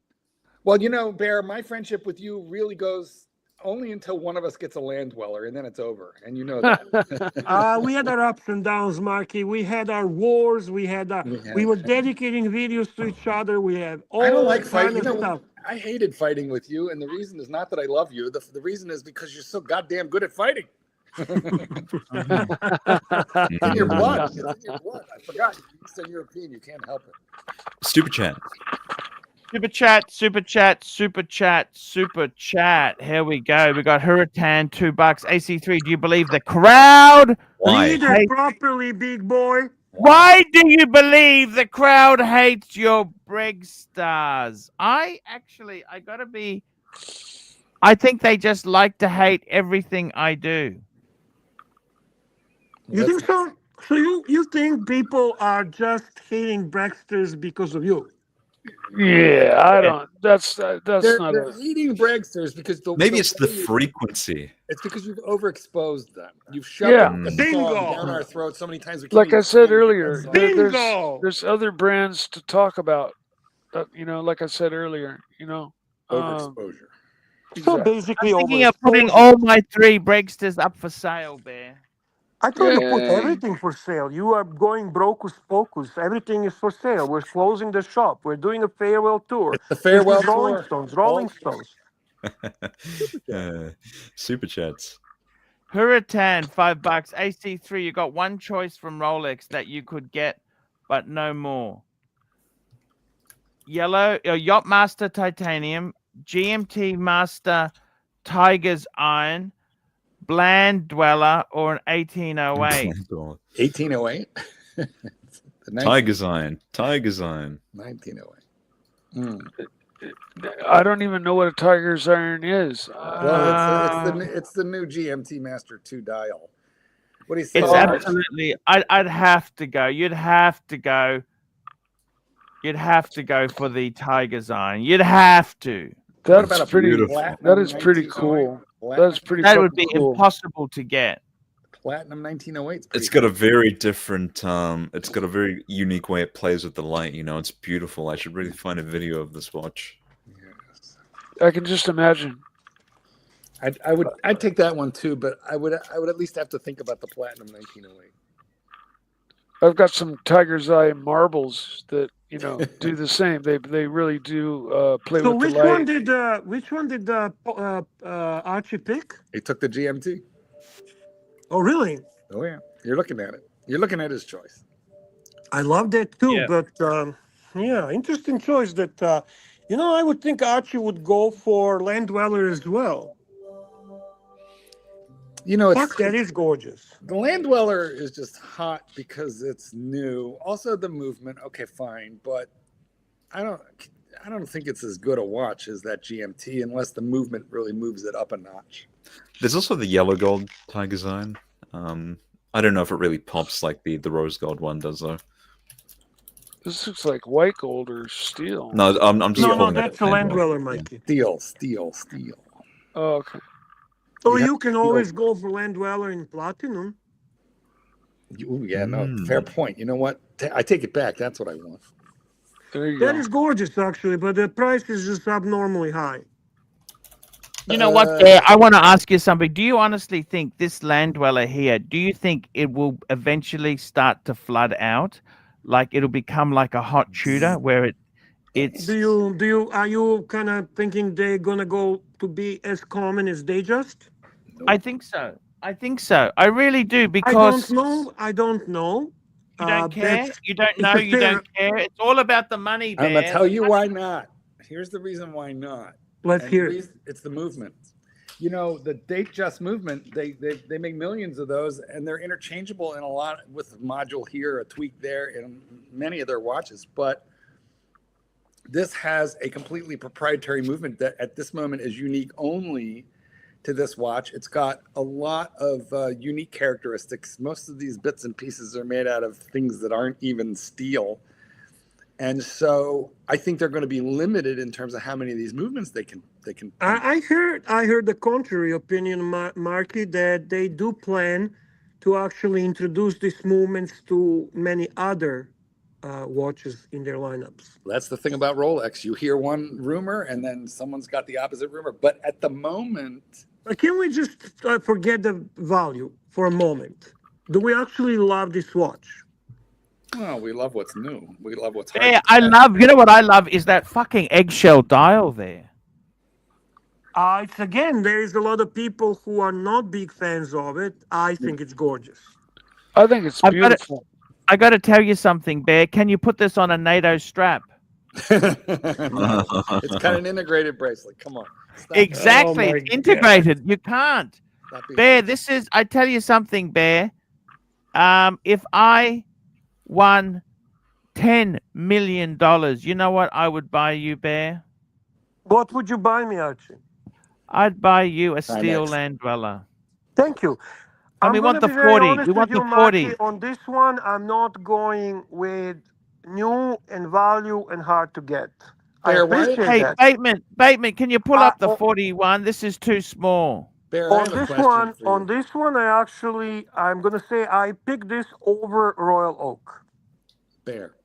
Well, Bear, my friendship with you really goes only until one of us gets a Land Dweller, and then it's over. And you know that. We had our ups and downs, Marky. We had our wars. We were dedicating videos to each other. We have all I don't like kind fighting. of stuff. I hated fighting with you, and the reason is not that I love you. The reason is because you're so goddamn good at fighting. It's in your blood. It's in your blood. I forgot. You're Eastern European. You can't help it. Super chat. Super chat, super chat, super chat, super chat. Here we go. We got Hurricane, $2. AC3, do you believe the crowd? Why? Lead it properly, big boy. Why do you believe the crowd hates your Breg stars? I think they just like to hate everything I do. You think so? So you think people are just hating Brexters because of you? Yeah, I don't. That's They're not. eating Bragsters because Maybe it's the frequency. It's because you've overexposed them. You've shoved the Bingo. song down our throats so many times. We can't Like I even said stand earlier, that song. Bingo. there's other brands to talk about. Like I said earlier, Overexposure. So exactly. basically, I'm thinking of putting overexposure. all my 3 Bregsters up for sale, Bear. I thought you put Yay. everything for sale. You are going brocus pocus. Everything is for sale. We're closing the shop. We're doing a farewell tour. The farewell This is Rolling tour. Stones. Rolling Stones. Super chats. Hurricane, $5. AC3, you got one choice from Rolex that you could get, but no more. Yellow, Yacht-Master Titanium, GMT Master Tiger's Iron, Bland Dweller, or an 1808. 1808. Tiger's Iron. Tiger's Iron. 1908. I don't even know what a tiger's iron is. Well, it's the new GMT Master II dial. What do you say? It's absolutely. I'd have to go. You'd have to go. You'd have to go for the Tiger's Iron. You'd have to. That's pretty. beautiful. That is pretty cool. That's pretty. That would be cool. impossible to get. Platinum 1908. It's got a very different. It's got a very unique way it plays with the light. You know, it's beautiful. I should really find a video of this watch. Yes. I can just imagine. I'd take that one too, but I would at least have to think about the Platinum 1908. I've got some tiger's eye marbles that do the same. They really do play So with which the light. which one did Archie pick? He took the GMT. Oh, really? Oh yeah, you're looking at it. You're looking at his choice. I love that too, Yeah. but yeah, interesting choice. That I would think Archie would go for Land Dweller as well. It's That is gorgeous. the Land Dweller is just hot because it's new. Also, the movement. Okay, fine, but I don't think it's as good a watch as that GMT unless the movement really moves it up a notch. There's also the yellow gold Tiger's Iron. I don't know if it really pops like the rose gold one does though. This looks like white gold or steel. No, I'm just No, calling it that's a Land Dweller, Mikey. Steel. Oh, okay. Or Yeah, you can always go for Land Dweller in platinum. Fair point. You know what? I take it back. That's what I want. There you That go. is gorgeous, actually, but the price is just abnormally high. You know what? Bear? I want to ask you something. Do you honestly think this Land Dweller here? Do you think it will eventually start to flood out, like it'll become like a hot Tudor, where it's? Are you kind of thinking they're gonna go to be as common as they just? I think so. I really do, because I don't know. you don't care. that's- You don't it's know. a You fair- don't care. It's all about the money, I'm Bear. gonna tell you why not. Here's the reason why not. Let's And hear the it. reason- It's the movement. The date just movement. They make millions of those, and they're interchangeable in a lot with a module here, a tweak there, in many of their watches. But this has a completely proprietary movement that at this moment is unique only to this watch. It's got a lot of unique characteristics. Most of these bits and pieces are made out of things that aren't even steel. And so I think they're going to be limited in terms of how many of these movements they can. I heard the contrary opinion, Marky, that they do plan to actually introduce these movements to many other watches in their lineups. That's the thing about Rolex. You hear one rumor, and then someone's got the opposite rumor. But at the moment, Can we just forget the value for a moment? Do we actually love this watch? well, we love what's new. We love what's Yeah, hard. you know what I love is that fucking eggshell dial there. It's again, there is a lot of people who are not big fans of it. I think it's gorgeous. I think it's I've got it. beautiful. I got to tell you something, Bear. Can you put this on a NATO strap? No, it's kind of an integrated bracelet. Come on. Stop Exactly. Oh my It's integrated. You can't. Stop being- Bear, I tell you something, Bear. If I won $10 million, you know what I would buy you, Bear? What would you buy me, Archie? I'd buy you a steel next. Land Dweller. Thank you. And we I'm want gonna the be very 40. honest We with want you, the Marky. 40. On this one, I'm not going with new and value and hard to get. I Bear, why- appreciate Hey, that. Bateman, can you pull up the oh. 41? This is too small. Bear, I On have a this question one, for you. on this one, I'm gonna say I picked this over Royal Oak. Bear,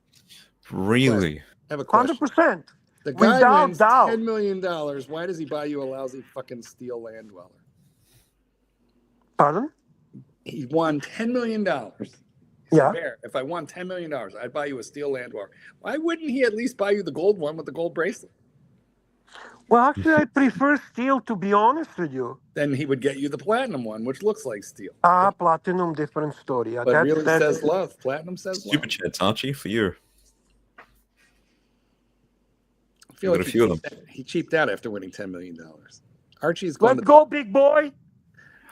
Really? I have a question. 100%. The guy Without wins doubt. $10 million. Why does he buy you a lousy fucking steel Land Dweller? Pardon? He won $10 million. He said, Yeah. Bear, if I won $10 million, I'd buy you a steel Land Dweller. Why wouldn't he at least buy you the gold one with the gold bracelet? Well, actually, I prefer steel, to be honest with you. Then he would get you the platinum one, which looks like steel. Platinum, different story. But really says love. Platinum says Super love. chats, Archie, for you. I feel like he cheaped out after winning $10 million. Archie's going Let's go, big boy.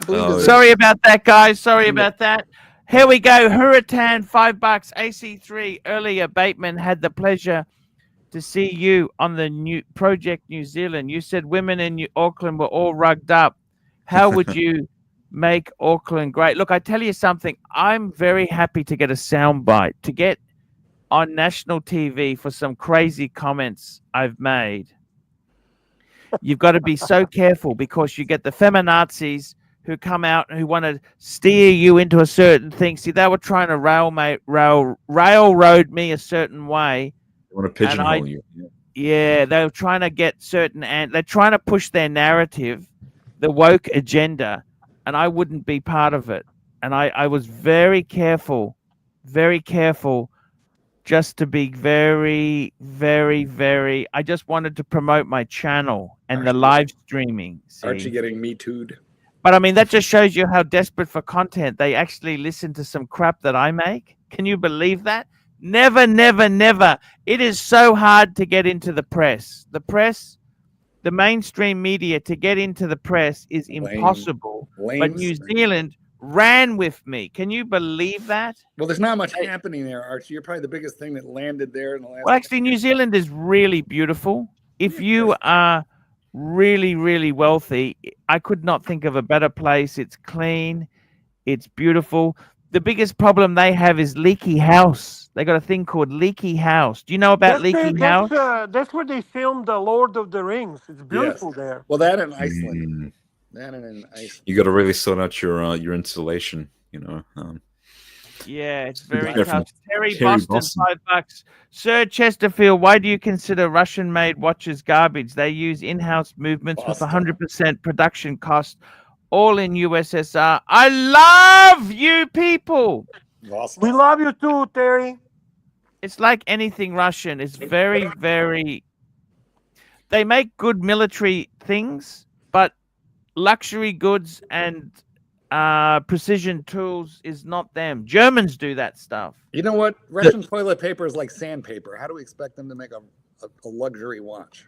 Sorry about that, guys. Sorry about that. Here we go. Hurricane, $5. AC3. Earlier, Bateman had the pleasure to see you on the new Project New Zealand. You said women in Auckland were all rugged up. How would you make Auckland great? Look, I tell you something. I'm very happy to get a soundbite, to get on national TV for some crazy comments I've made. You've got to be so careful because you get the feminazis who come out and who want to steer you into a certain thing. See, they were trying to railroad me a certain way. They want to pigeonhole you. Yeah, they're trying to get certain, and they're trying to push their narrative, the woke agenda, and I wouldn't be part of it. And I was very careful, just to be very, very, very. I just wanted to promote my channel and the live streaming. See? Archie getting me too'd. But I mean, that just shows you how desperate for content. They actually listen to some crap that I make. Can you believe that? Never, never, never. It is so hard to get into the press. The mainstream media, to get into the press is impossible. But New Zealand ran with me. Can you believe that? Well, there's not much happening there, Archie. You're probably the biggest thing that landed there in the last. Well, actually, New Zealand is really beautiful. If you are really, really wealthy, I could not think of a better place. It's clean. It's beautiful. The biggest problem they have is leaky house. They got a thing called leaky house. Do you know about leaky house? That's where they filmed The Lord of the Rings. It's beautiful there. Well, that in Iceland. That in Iceland. You got to really sort out your insulation. You know. Yeah, it's very tough. Terry Boston, $5. Sir Chesterfield, why do you consider Russian-made watches garbage? They use in-house movements with 100% production cost, all in USSR. I love you people. Awesome. We love you too, Terry. It's like anything Russian. It's very, very. They make good military things, but luxury goods and precision tools is not them. Germans do that stuff. You know what? Russian toilet paper is like sandpaper. How do we expect them to make a luxury watch?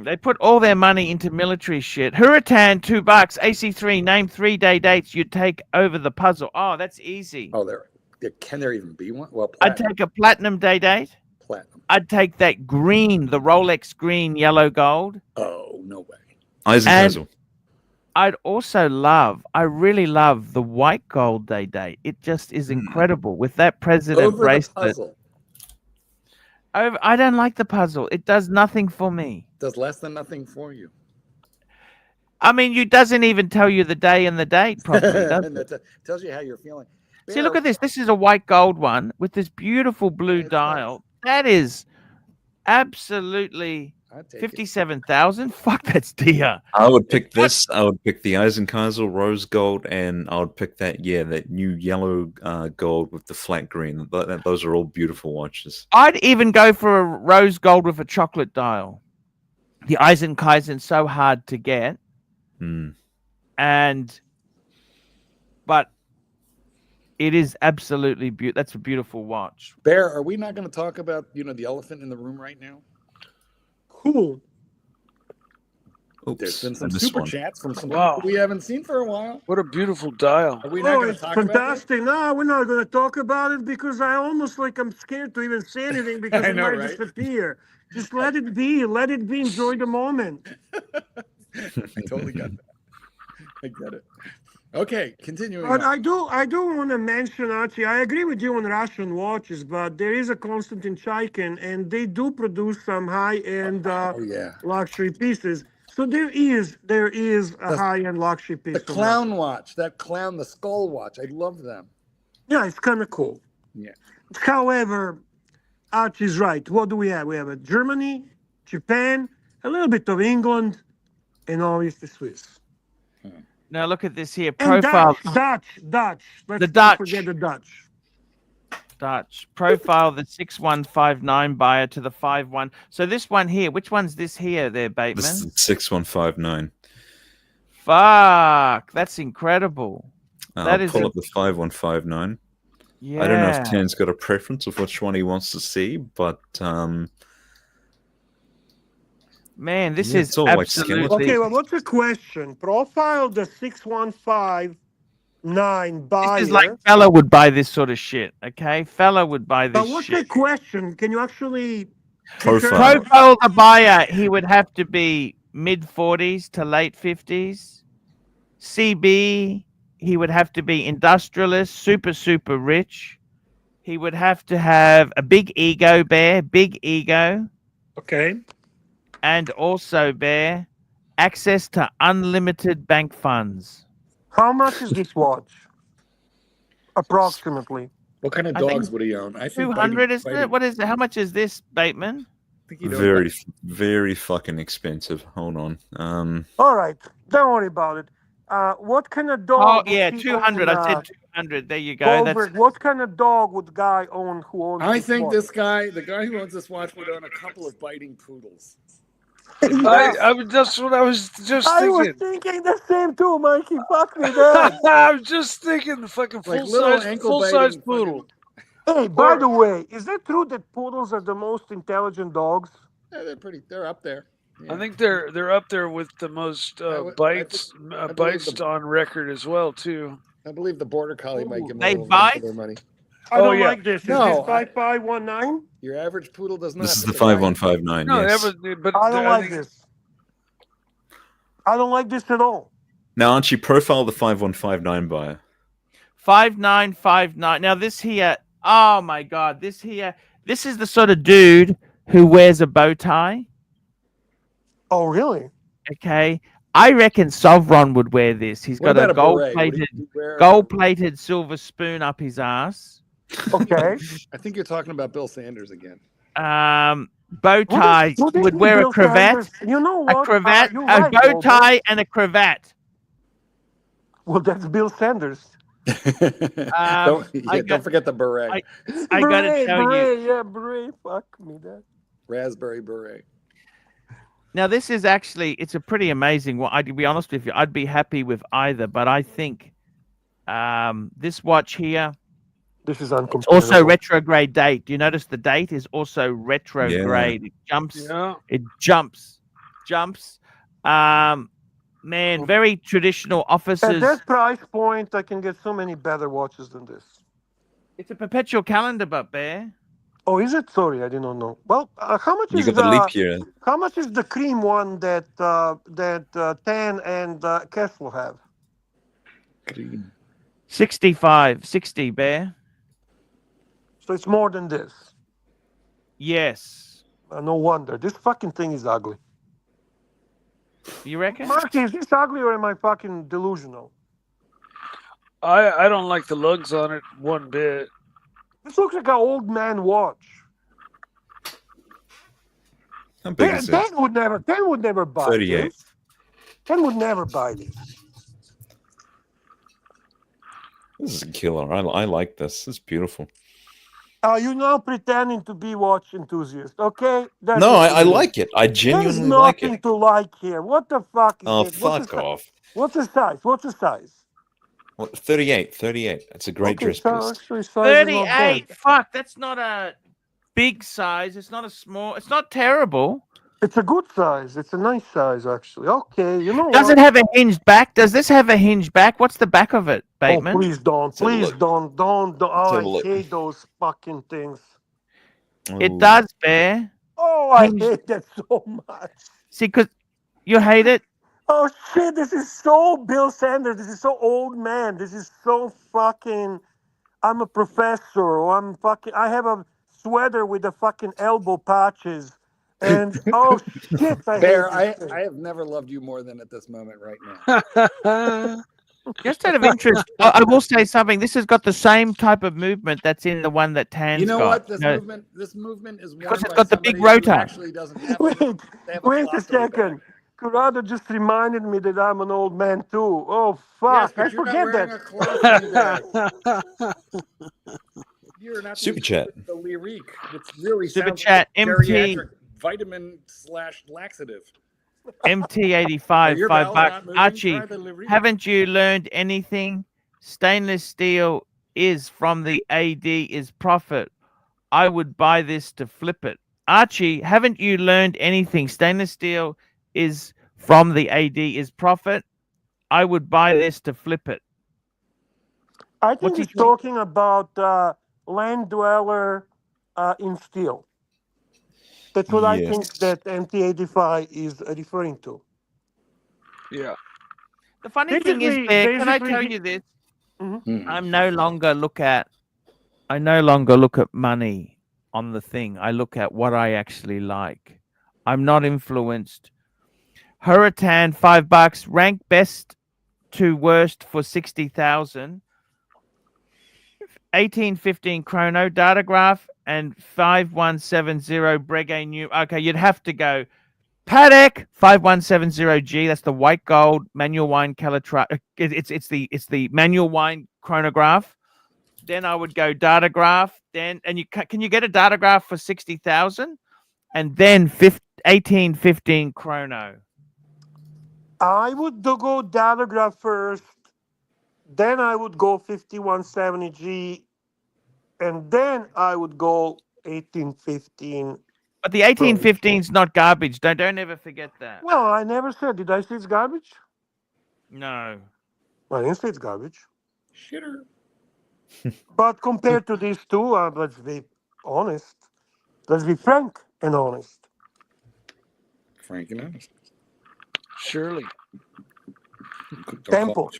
They put all their money into military shit. Hurricane, $2. AC3, name 3-day dates you'd take over the puzzle. Oh, that's easy. Oh, can there even be one? Well, I'd take a platinum day date. Platinum. I'd take that green, the Rolex green, yellow, gold. Oh, no way. Eisenhuser. I'd also I really love the white gold day date. It just is incredible with that president bracelet. I don't like the puzzle. It does nothing for me. Does less than nothing for you. I mean, it doesn't even tell you the day and the date properly, does it? Tells you how you're feeling. See, look at this. This is a white gold one with this beautiful blue dial. That is absolutely 57,000. Fuck, that's dear. I would pick this. I would pick the Eisenkaiser rose gold, and I would pick that new yellow gold with the flat green. Those are all beautiful watches. I'd even go for a rose gold with a chocolate dial. The Eisenkaiser's so hard to get, but it is absolutely beautiful. That's a beautiful watch. Bear, are we not going to talk about the elephant in the room right now? Cool. There's been some super chats from some people we haven't seen for a while. What a beautiful dial. Are we not going to talk fantastic. No, we're not going to talk about it because I'm scared to even say anything because it might disappear. Just let it be. Let it be. Enjoy the moment. I totally got that. I get it. Okay, continuing. But I do want to mention, Archie, I agree with you on Russian watches, but there is a Konstantin Chaikin, and they do produce some high-end luxury pieces. So there is a high-end luxury piece. The clown watch, the skull watch, I love them. Yeah, it's kind of cool. Yeah. However, Archie's right. What do we have? We have Germany, Japan, a little bit of England, and obviously Swiss. Now look at this here. Profile. Dutch. Let's the Dutch. forget the Dutch. Dutch. Profile the 6159 buyer to the 51. So this one here, which one's this here there, Bateman? This is 6159. Fuck, that's incredible. That is pull up the 5159. Yeah. I don't know if Tan's got a preference of which one he wants to see, but man, this yeah, is it's all like absolutely Okay, well, what's the question? Profile the 6159 buyer. This is like fella would buy this sort of shit, okay? Fella would buy this But what's shit. the question? Can you actually Profile. Profile the buyer, he would have to be mid-40s to late 50s. CB, he would have to be industrialist, super, super rich. He would have to have a big ego, Bear, big ego. Okay. And also, Bear, access to unlimited bank funds. How much is this watch? Approximately. What kind of I think dogs would he own? I think 200, isn't it? What is it? How much is this, Bateman? I think he'd own Very, like- very fucking expensive. Hold on. All right. Don't worry about it. What kind of dog? Oh, would yeah, he 200. own, I said 200. There you go. Goldberg, what kind of dog would guy own who owns I this think watch? this guy, the guy who owns this watch, would own a couple of biting poodles. That's what I was just I was thinking. thinking the same too, Mikey. Fuck me, man. I'm just thinking the fucking Like little ankle full size biting poodle. Hey, by the way, is it true that poodles are the most intelligent dogs? Yeah, they're up there. Yeah. I think they're up there with the most bites believe on record as well too. I believe the border collie might give them They a little run for bite? their money. I Oh, don't yeah. like this. Is No, this I- 5519? Your average poodle does not. This is but the they bite. 5159. No, Yes. but I don't like think- this. I don't like this at all. Now, Archie, profile the 5159 buyer. 5959. Now, this here, oh my God, this here, this is the sort of dude who wears a bow tie. Oh, really? Okay. I reckon Sovron would wear this. He's What got about a beret? Would he wear- gold-plated silver spoon up his ass. Okay. I think you're talking about Bill Sanders again. Bow tie, What is would wear a Bill cravat, Sanders? You know what? a cravat, you're a right, bow Goldberg. tie, and a cravat. Well, that's Bill Sanders. Don't forget the beret. I gotta Beret, tell you. beret, yeah, beret. Fuck me, that. Raspberry beret. Now, this is actually, it's a pretty amazing one. I'd be honest with you, I'd be happy with either, but I think this watch here, This is it's uncomparable. also retrograde date. Do you notice the date is also retrograde? It jumps. Yeah. It jumps. Man, very traditional At offices. that price point, I can get so many better watches than this. It's a perpetual calendar, but Bear. Oh, is it? Sorry, I did not know. Well, how much You is got the leap year. How much is the cream one that Tan and Kessler have? 60, Bear. So it's more than this. Yes. No wonder. This fucking thing is ugly. You reckon? Marky, is this ugly or am I fucking delusional? I don't like the lugs on it one bit. This looks like an old man watch. How big is it? Tan would never buy 38. this. Tan would never buy this. This is a killer. I like this. It's beautiful. Are you now pretending to be watch enthusiast? Okay. That's No, what I you do. like it. I There's genuinely like nothing it. to like here. What the fuck is Oh, it? What's fuck the, off. What's the size? What's the size? What, 38. It's a great dress so piece. actually size is not bad. 38. Fuck, that's not a big size. It's not a small. It's not terrible. It's a good size. It's a nice size, actually. Okay, you know Does what? it have a hinged back? Does this have a hinged back? What's the back of it, Oh, Bateman? please don't. Let's have a Please look. don't. Oh, have a I look. hate those fucking things. It Ooh. does, Bear. Oh, I Hinged- hate that so much. See, because you hate it. Oh shit, this is so Bill Sanders. This is so old man. This is so fucking I'm a professor or I have a sweater with the fucking elbow patches. And oh shit, I Bear, hate this thing. I have never loved you more than at this moment right now. Just out of interest, I will say something. This has got the same type of movement that's in the one that Tan's You know got. what? You know, This movement is Because worn it's by got the big somebody who rotor. actually doesn't have Wait, they have wait a philosophy second. back. Corrado just reminded me that I'm an old man too. Oh Yes, fuck, but I you're not forget wearing that. a clothing bag. You're not Super chat. the lyrique, which really Super sounds chat, like a MT. geriatric vitamin / laxative. MT85, Your $5. bowels not moving? Archie, Try the lyrique. haven't you learned anything? Stainless steel is from the AD is profit. I would buy this to flip it. Archie, haven't you learned anything? Stainless steel is from the AD is profit. I would buy this to flip it. I think What's he he's saying? talking about land dweller in steel. That's what I think Yes. that MT85 is referring to. Yeah. The funny thing is, Basically, Bear, can I basically tell he- you this? Mhm. I no longer look at money on the thing. I look at what I actually like. I'm not influenced. Hurricane, $5. Rank best to worst for 60,000. 1815 Chrono Datograph and 5170 Breguet New. Okay, you'd have to go Patek 5170G. That's the white gold manual wine calitrate. It's the manual wine chronograph. Then I would go Datograph. Then and you can you get a Datograph for 60,000, and then 1815 Chrono. I would go Datograph first, then I would go 5170G, and then I would go 1815. But the 1815 is not garbage. Don't ever forget that. Well, I never said. Did I say it's garbage? No. I didn't say it's garbage. Shitter. But compared to these two, let's be honest. Let's be frank and honest. Frank and honest. Surely. Tempo.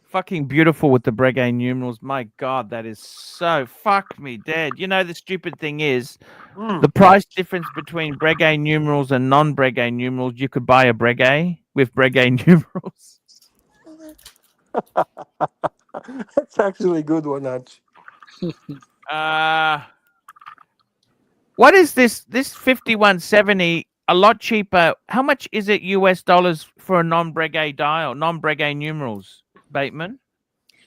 Fucking beautiful with the Breguet numerals. My God, that is so fuck me dead. You know, the stupid thing is the price difference between Breguet numerals and non-Breguet numerals. You could buy a Breguet with Breguet numerals. That's actually a good one, Archie. What is this? This 5170 a lot cheaper. How much is it US dollars for a non-Breguet dial, non-Breguet numerals, Bateman?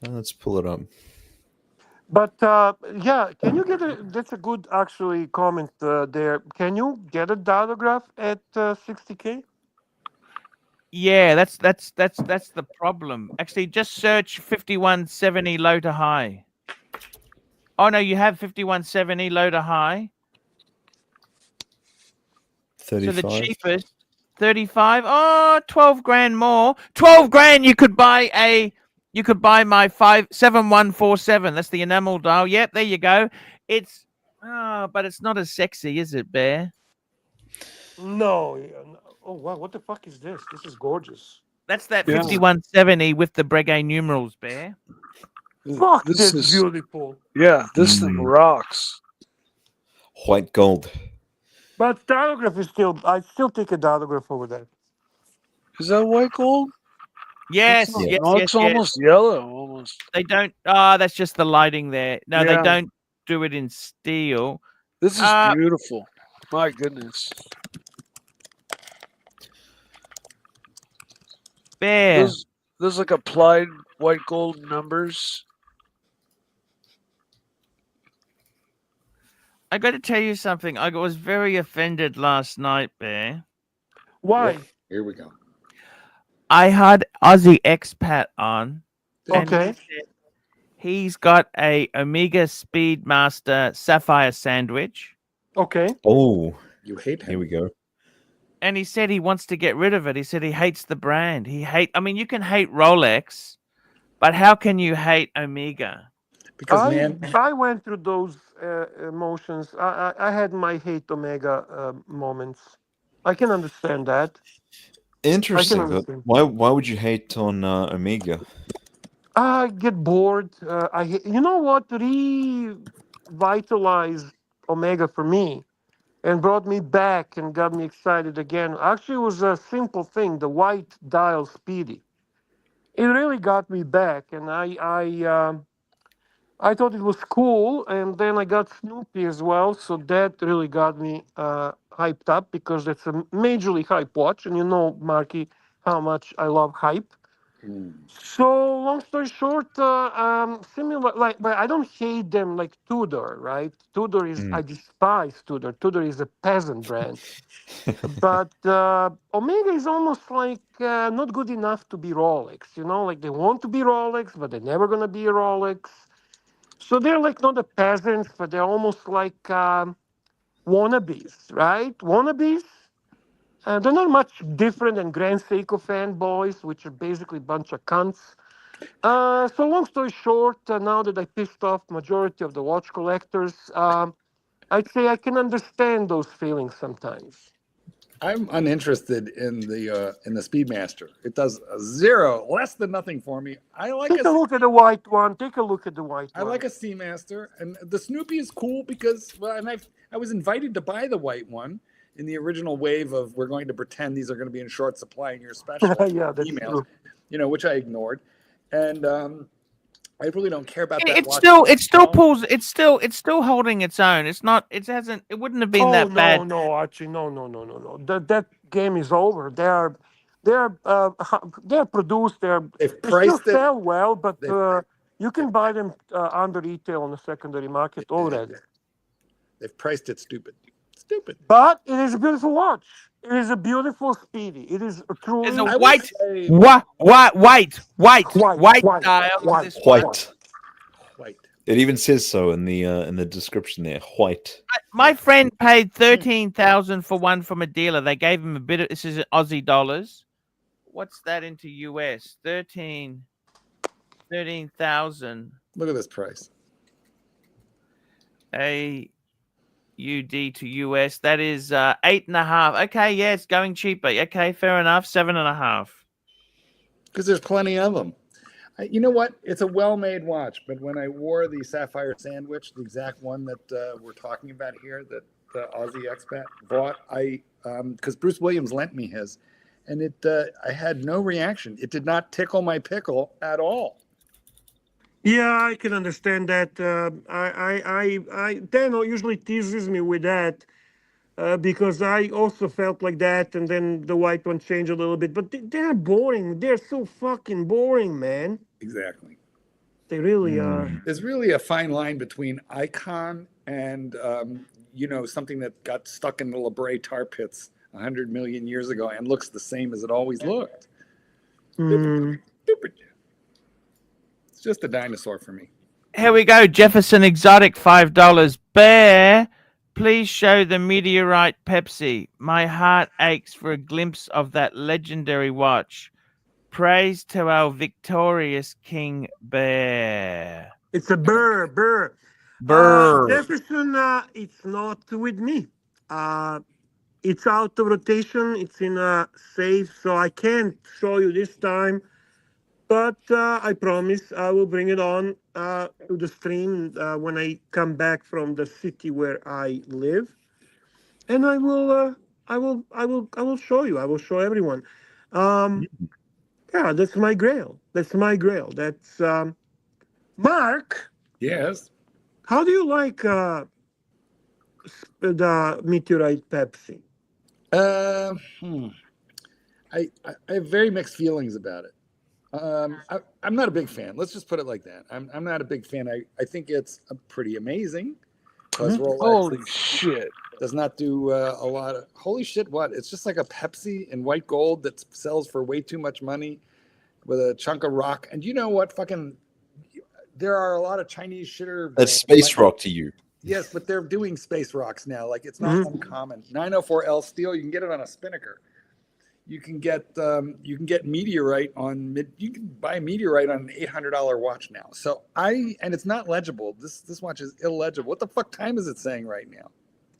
Let's pull it up. But yeah, can you get a? That's a good actually comment there. Can you get a Datograph at 60K? Yeah, that's the problem. Actually, just search 5170 low to high. Oh no, you have 5170 low to high. 35. So the cheapest, 35. Oh, 12 grand more. 12 grand. You could buy my 7147. That's the enamel dial. Yep, there you go. It's but it's not as sexy, is it, Bear? No. Oh wow, what the fuck is this? This is gorgeous. That's that Yeah. 5170 with the Breguet numerals, Bear. Fuck, This that's is beautiful. yeah. This thing rocks. White gold. But Datograph is still. I still take a Datograph over there. Is that white gold? Yes, It's not- yes, no, yes, it's yes. almost yellow. Almost. They don't. That's just the lighting there. No, they Yeah. don't do it in steel. This is beautiful. My goodness. Bear. Those like applied white gold numbers. I got to tell you something. I was very offended last night, Bear. Why? Here we go. I had Aussie expat on. And Okay. he said he's got a Omega Speedmaster Sapphire sandwich. Okay. Oh, You hate here him. we go. And he said he wants to get rid of it. He said he hates the brand. I mean, you can hate Rolex, but how can you hate Omega? Because man, I went through those emotions. I had my hate Omega moments. I can understand that. Interesting. But understand. why would you hate on Omega? I get bored. You know what revitalized Omega for me and brought me back and got me excited again. Actually, it was a simple thing: the white dial Speedy. It really got me back, and I thought it was cool. And then I got Snoopy as well, so that really got me hyped up because it's a majorly hype watch, and you know, Marky, how much I love hype. So long story short, similar like, but I don't hate them like Tudor, right? Tudor is I despise Tudor. Tudor is a peasant brand, but Omega is almost like not good enough to be Rolex. You know, like they want to be Rolex, but they're never gonna be a Rolex. So they're like not the peasants, but they're almost like wannabes, right? Wannabes. They're not much different than Grand Seiko fanboys, which are basically a bunch of cunts. So long story short, now that I pissed off majority of the watch collectors, I'd say I can understand those feelings sometimes. I'm uninterested in the Speedmaster. It does zero, less than nothing for me. I like Take a look at the white one. Take a look at the white I one. like a Seamaster, and the Snoopy is cool because and I was invited to buy the white one in the original wave of we're going to pretend these are going to be in short supply in your special Yeah, that's emails, true. which I ignored, and I really don't care about that. It's still holding its own. It wouldn't have been Oh that bad. no, Archie, no. That game is over. They're produced. They still priced it. sell well, but you can buy them under retail on the secondary market already. They've priced it stupid. But it is a beautiful watch. It is a beautiful Speedy. It is truly. It's a white dial. White. It even says so in the description there. White. My friend paid 13,000 for one from a dealer. They gave him a bit of. This is Aussie dollars. What's that into US? 13,000. Look at this price. AUD to US. That is 8.5. Okay, yeah, it's going cheaper. Okay, fair enough. 7.5. Because there's plenty of them. You know what? It's a well-made watch, but when I wore the Sapphire Sandwich, the exact one that we're talking about here, that the Aussie expat bought, because Bruce Williams lent me his, and I had no reaction. It did not tickle my pickle at all. Yeah, I can understand that. Dano usually teases me with that because I also felt like that, and then the white one changed a little bit. But they're boring. They're so fucking boring, man. Exactly. They really are. There's really a fine line between icon and something that got stuck in the La Brea tar pits 100 million years ago and looks the same as it always looked. Stupid. It's just a dinosaur for me. Here we go. Jefferson Exotic, $5. Bear, please show the Meteorite Pepsi. My heart aches for a glimpse of that legendary watch. Praise to our victorious King Bear. It's a burr. Jefferson, it's not with me. It's out of rotation. It's in a safe, so I can't show you this time. But I promise I will bring it on to the stream when I come back from the city where I live, and I will show you. I will show everyone. Yeah, that's my grail. That's Mark. Yes. How do you like the Meteorite Pepsi? I have very mixed feelings about it. I'm not a big fan. Let's just put it like that. I'm not a big fan. I think it's pretty amazing because Rolex Holy shit does not do a lot of holy shit. What? It's just like a Pepsi in white gold that sells for way too much money with a chunk of rock. And you know what? There are a lot of Chinese shitter. That's space rock to you. Yes, but they're doing space rocks now. Like it's not uncommon. 904L steel. You can get it on a spinnaker. You can get Meteorite on you can buy Meteorite on an $800 watch now. So and it's not legible. This watch is illegible. What the fuck time is it saying right now?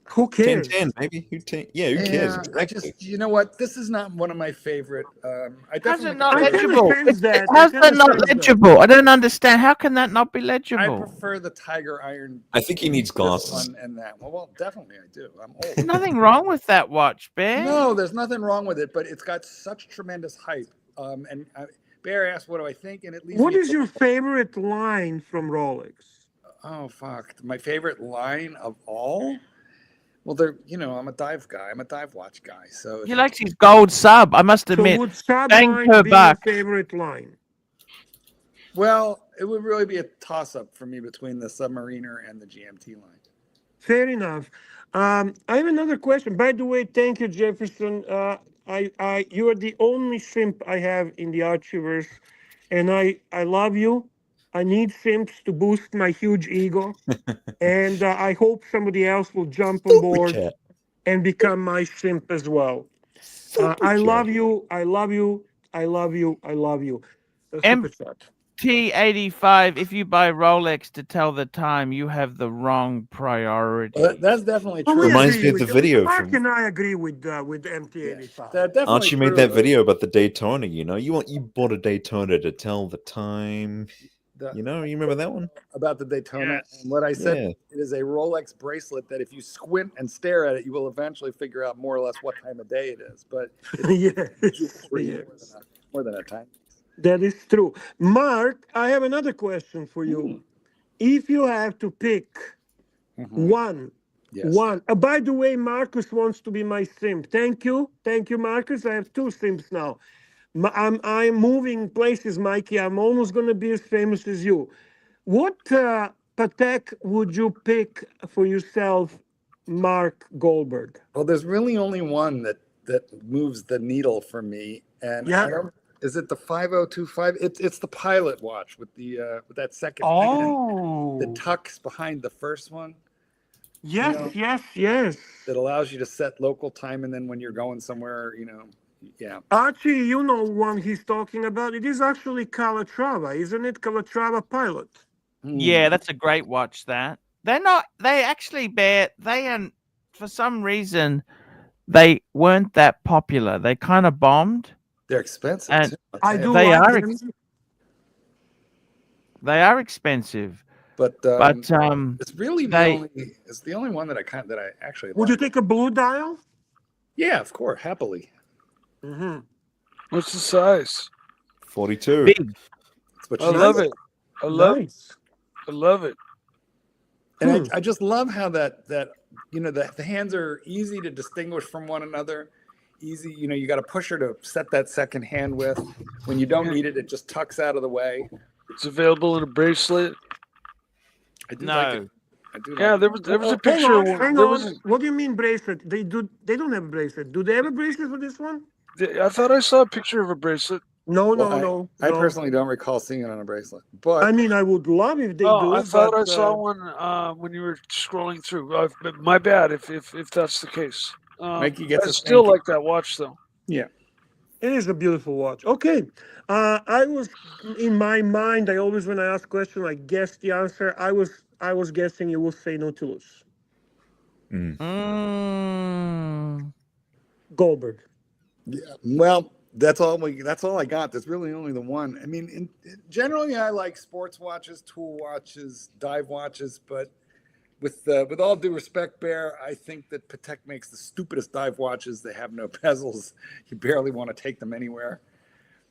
Who cares? 10, maybe. Who cares? Exactly. You know what? This is not one of my favorite. How's it not legible? How's that not legible? I don't understand. How can that not be legible? I prefer the Tiger Iron. I think he needs glasses. One and that one. Well, definitely I do. I'm old. There's nothing wrong with that watch, Bear. No, there's nothing wrong with it, but it's got such tremendous hype. And Bear asked, "What do I think?" And at least. What is your favorite line from Rolex? Oh fuck! My favorite line of all. Well, I'm a dive guy. I'm a dive watch guy. So he likes his gold sub. I must admit. So would sub thank line her be back. your favorite line? Well, it would really be a toss-up for me between the Submariner and the GMT line. Fair enough. I have another question. By the way, thank you, Jefferson. You are the only simp I have in the Archieverse, and I love you. I need simps to boost my huge ego, and I hope somebody else will jump on board Chat. and become my simp as well. I love you. I love you. I love you. I love you. Em- Super chat. T85, if you buy Rolex to tell the time, you have the wrong priority. Well, that's definitely Oh, true. we Reminds agree me of with the you. video Mark from- and I agree with MT85. That definitely Archie made true. that video about the Daytona. You bought a Daytona to tell the time. You remember that one? About the Daytona. Yes. And what I said, Yeah. it is a Rolex bracelet that if you squint and stare at it, you will eventually figure out more or less what time of day it is. But it's Yes, yes. more than a time. That is true. Mark, I have another question for you. If you have to pick one, Yes. By the way, Marcus wants to be my simp. Thank you, Marcus. I have 2 simps now. I'm moving places, Mikey. I'm almost going to be as famous as you. What Patek would you pick for yourself, Mark Goldberg? Well, there's really only one that moves the needle for me, and Yeah. I don't. Is it the 5025? It's the Pilot watch with the with that second that tucks behind the first one. Yes, yes. That allows you to set local time, and then when you're going somewhere, yeah. Archie, you know one he's talking about. It is actually Calatrava, isn't it? Calatrava Pilot. Yeah, that's a great watch. That they actually for some reason they weren't that popular. They kind of bombed. They're expensive. And too, I do They like are them. They are expensive, but it's really the only one that I actually Would like. you take a blue dial? Yeah, of course, happily. Mm-hmm. What's the size? 42. big. That's what I she love said. it. I love it. Nice. I love it. And I just love how that the hands are easy to distinguish from one another. Easy, you got to push her to set that second hand with. When you don't need it, it just tucks out of the way. It's available in a bracelet. I do No. like it. I do. Yeah, like there was a picture. Hang There on. was. What do you mean bracelet? They don't have a bracelet. Do they have a bracelet for this one? I thought I saw a picture of a bracelet. No, Well, no. I personally don't recall seeing it on a bracelet, but I mean, I would love if they do. I thought but, I saw one when you were scrolling through. My bad if that's the case. Mikey gets I a still spanking. like that watch though. yeah. It is a beautiful watch. Okay. I was in my mind, I always when I ask questions, I guess the answer. I was guessing you will say Nautilus. Goldberg. Yeah. Well, that's all I got. There's really only the one. I mean, generally, I like sports watches, tool watches, dive watches, but with all due respect, Bear, I think that Patek makes the stupidest dive watches. They have no bezels. You barely want to take them anywhere.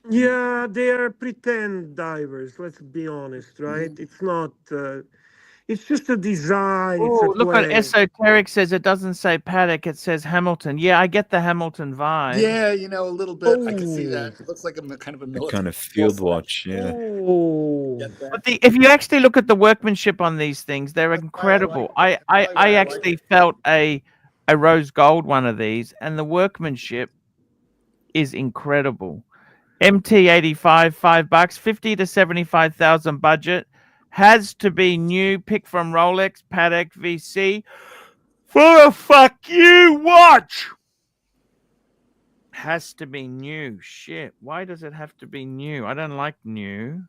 Yeah, they are pretend divers. Let's be honest, right? It's not. It's just a design. It's a Oh, look what play. Esoteric says. It doesn't say Patek. It says Hamilton. Yeah, I get the Hamilton vibe. Yeah, a little bit. I can see that. It looks like a kind of a military. Kind of field watch, yeah. Oh. Get that? But if you actually look at the workmanship on these things, they're That's why I incredible. like it. That's why I I like actually it. felt a rose gold one of these, and the workmanship is incredible. MT85, $5, 50 to 75,000 budget. Has to be new. Pick from Rolex, Patek VC. For a fuck you watch. Has to be new. Shit. Why does it have to be new? I don't like new.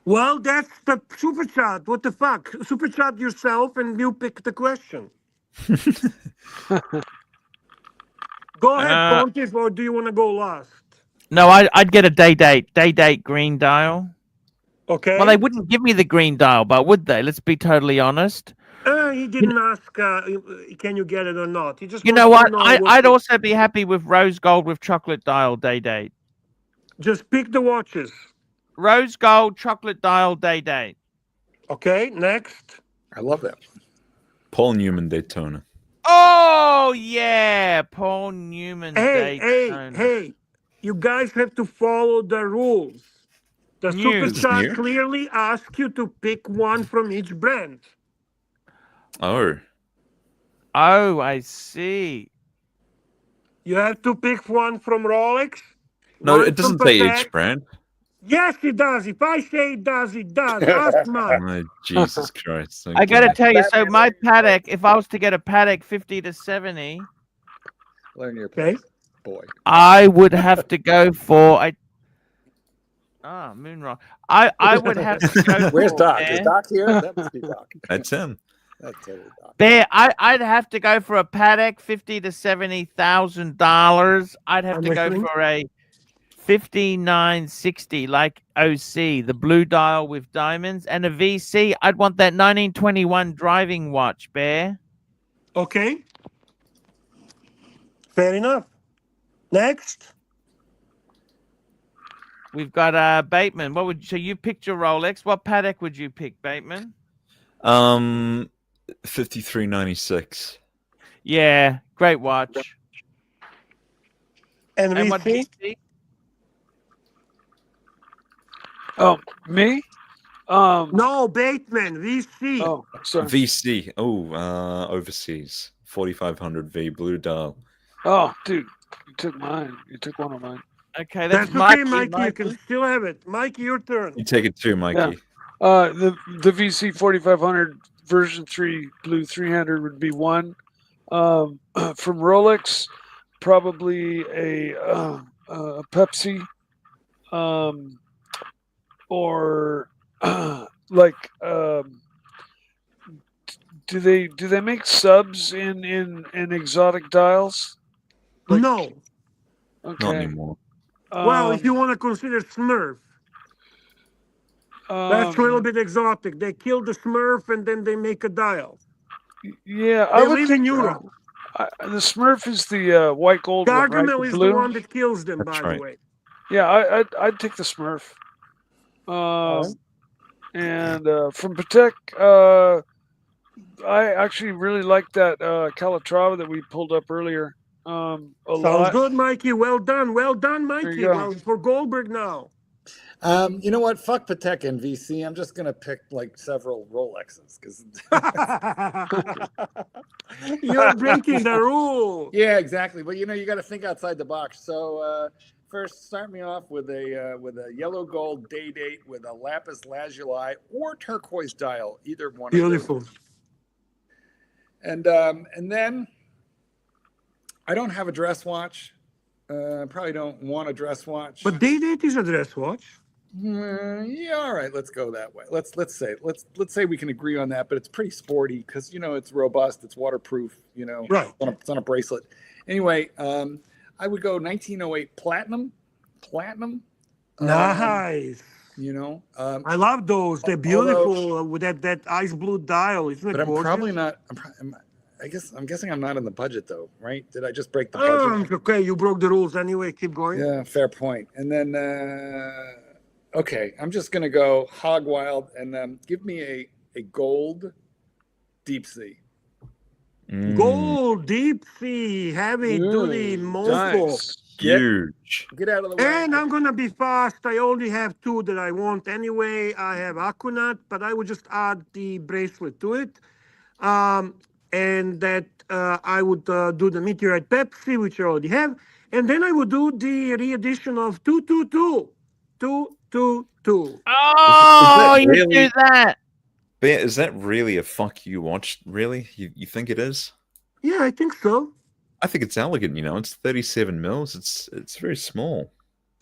Well, that's the super chat. What the fuck? Super chat yourself, and you pick the question. Go ahead, Pontiff, or do you want to go last? No, I'd get a day date green dial. Okay. Well, they wouldn't give me the green dial, but would they? Let's be totally honest. He didn't ask, can you get it or not? He just You know wants what? to know I'd also be happy with rose gold with chocolate dial day date. Just pick the watches. Rose gold, chocolate dial day date. Okay, next. I love that. Paul Newman Daytona. Oh yeah, Paul Newman Hey, Daytona. you guys have to follow the rules. The New. superstar New? clearly asks you to pick one from each brand. Oh, Oh, I see. You have to pick one from Rolex. no, one it doesn't from say Patek. each brand. Yes, it does. If I say it does, it does. Ask Mike. Oh, Jesus Christ. I got to Okay. tell you, so Batman my Ring. Patek, if I was to get a Patek 50 to 70, Learn your Okay. place, boy. I would have to go for moon rock. I would have to go Where's for Doc? Is Bear. Doc here? That must be Doc. That's him. That's totally Doc. Bear, I'd have to go for a Patek 50 to $70,000. I'd have to go Listening. for a 5960 like OC, the blue dial with diamonds, and a VC. I'd want that 1921 driving watch, Bear. Okay. Fair enough. Next. We've got Bateman. So you picked your Rolex. What Patek would you pick, Bateman? 5396. Yeah, great watch. And And what VC. VC? Oh, me? No, Bateman. VC. Oh, sorry. VC. Oh, overseas. 4500 V blue dial. Oh, dude, you took mine. You took one of mine. Okay, That's that's okay, Mikey. You Mikey. can still have it. Mikey, your turn. You take it too, Mikey. The VC 4500 version 3 blue 300 would be one. From Rolex, probably a Pepsi, or do they make subs in exotic dials? Like- No. Not Okay. anymore. Well, if you want to consider Smurf, that's a little bit exotic. They kill the Smurf and then they make a dial. Yeah, They I would live in think Europe. the Smurf is the white gold one, right? Gargamel The is the blue? one that kills them, That's by right. the way. Yeah, I'd take the Smurf. And from Patek, I actually really like that Calatrava that we pulled up earlier. A Sounds lot. good, Mikey. Well done, There Mikey. you go. Well, for Goldberg now. You know what? Fuck Patek and VC. I'm just gonna pick like several Rolexes because. You're breaking the rule. Yeah, exactly. But you know, you got to think outside the box. So first, start me off with a yellow gold day date with a lapis lazuli or turquoise dial, either one. Beautiful. Of those. And then I don't have a dress watch. Probably don't want a dress watch. But day date is a dress watch. Yeah, all right. Let's go that way. Let's say we can agree on that. But it's pretty sporty because you know it's robust, it's waterproof. You know, Right. It's on a bracelet. Anyway, I would go 1908 platinum. Nice. You know, I love those. They're beautiful with that ice blue dial. Isn't it but I'm gorgeous? probably not. I'm guessing I'm not in the budget though, right? Did I just break the Oh, budget? it's okay. You broke the rules anyway. Keep going. Yeah, fair point. And then, okay, I'm just gonna go hog wild and give me a gold deep sea. Gold, deep sea, heavy duty, mofo. Nice. Huge. Get out of the way. And I'm gonna be fast. I only have two that I want anyway. I have Aquanaut, but I would just add the bracelet to it. And that I would do the Meteorite Pepsi, which I already have. And then I would do the re-edition of 222. 222. Oh, you really- do that. Bear, is that really a fuck you watch? Really? You think it is? Yeah, I think so. I think it's elegant, you know. It's 37 mils. It's very small.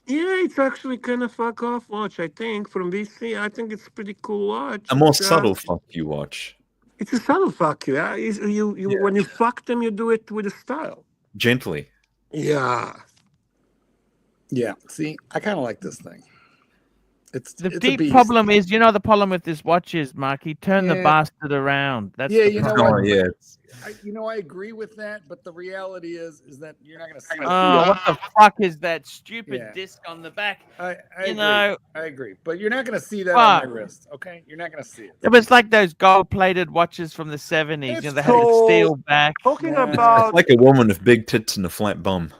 Yeah, it's actually kind of fuck off watch, I think, from VC. I think it's a pretty cool watch. A more It's, subtle fuck you watch. It's a subtle fuck you. Yeah? Yeah. When you fuck them, you do it with a style. Gently. Yeah. Yeah. See, I kind of like this thing. It's The it's a deep beast. problem is, the problem with this watch is, Marky, turn the Yeah. bastard around. That's Yeah, the you know problem. what? Oh yeah. I agree with that, but the reality is that you're not going to see. Oh, what the fuck is that stupid Yeah. disc on the back? I You agree. know, I agree, but you're not going to see that on Fuck. my wrist. Okay, you're not going to see it. it was like those gold-plated watches from the 70s. It's They had the so- steel back. Talking Yeah. about Like a woman with big tits and a flat bum.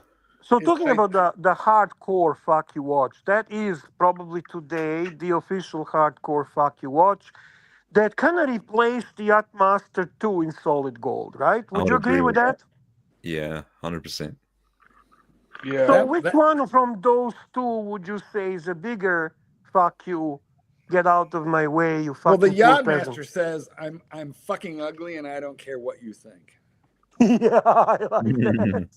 So talking about the hardcore fuck you watch, that is probably today the official hardcore fuck you watch that kind of replaced the Yacht-Master II in solid gold, right? I Would would you agree agree with with that? Yeah, 100%. Yeah. So which one from those two would you say is a bigger fuck you, get out of my way, you Well, the fucking poor peasant? Yacht-Master says, I'm fucking ugly and I don't care what you think. Yeah, I like that.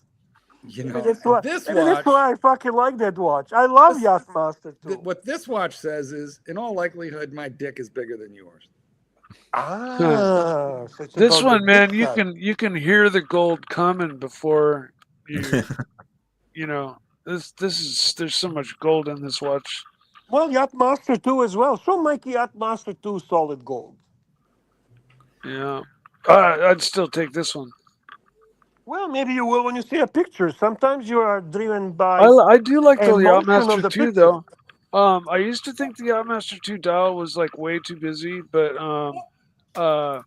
You Maybe know, that's why, this maybe that's watch, why I fucking like that watch. I love This- Yacht-Master too. what this watch says is, in all likelihood, my dick is bigger than yours. Ah, so it's This about the one, man, dick size. you can hear the gold coming before you you know. This is there's so much gold in this watch. Well, Yacht-Master 2 as well. Show Mikey Yacht-Master 2 solid gold. Yeah. I'd still take this one. Well, maybe you will when you see a picture. Sometimes you are driven by I do like the emotion Yacht-Master of the 2 picture. though. I used to think the Yacht-Master 2 dial was like way too busy, but I've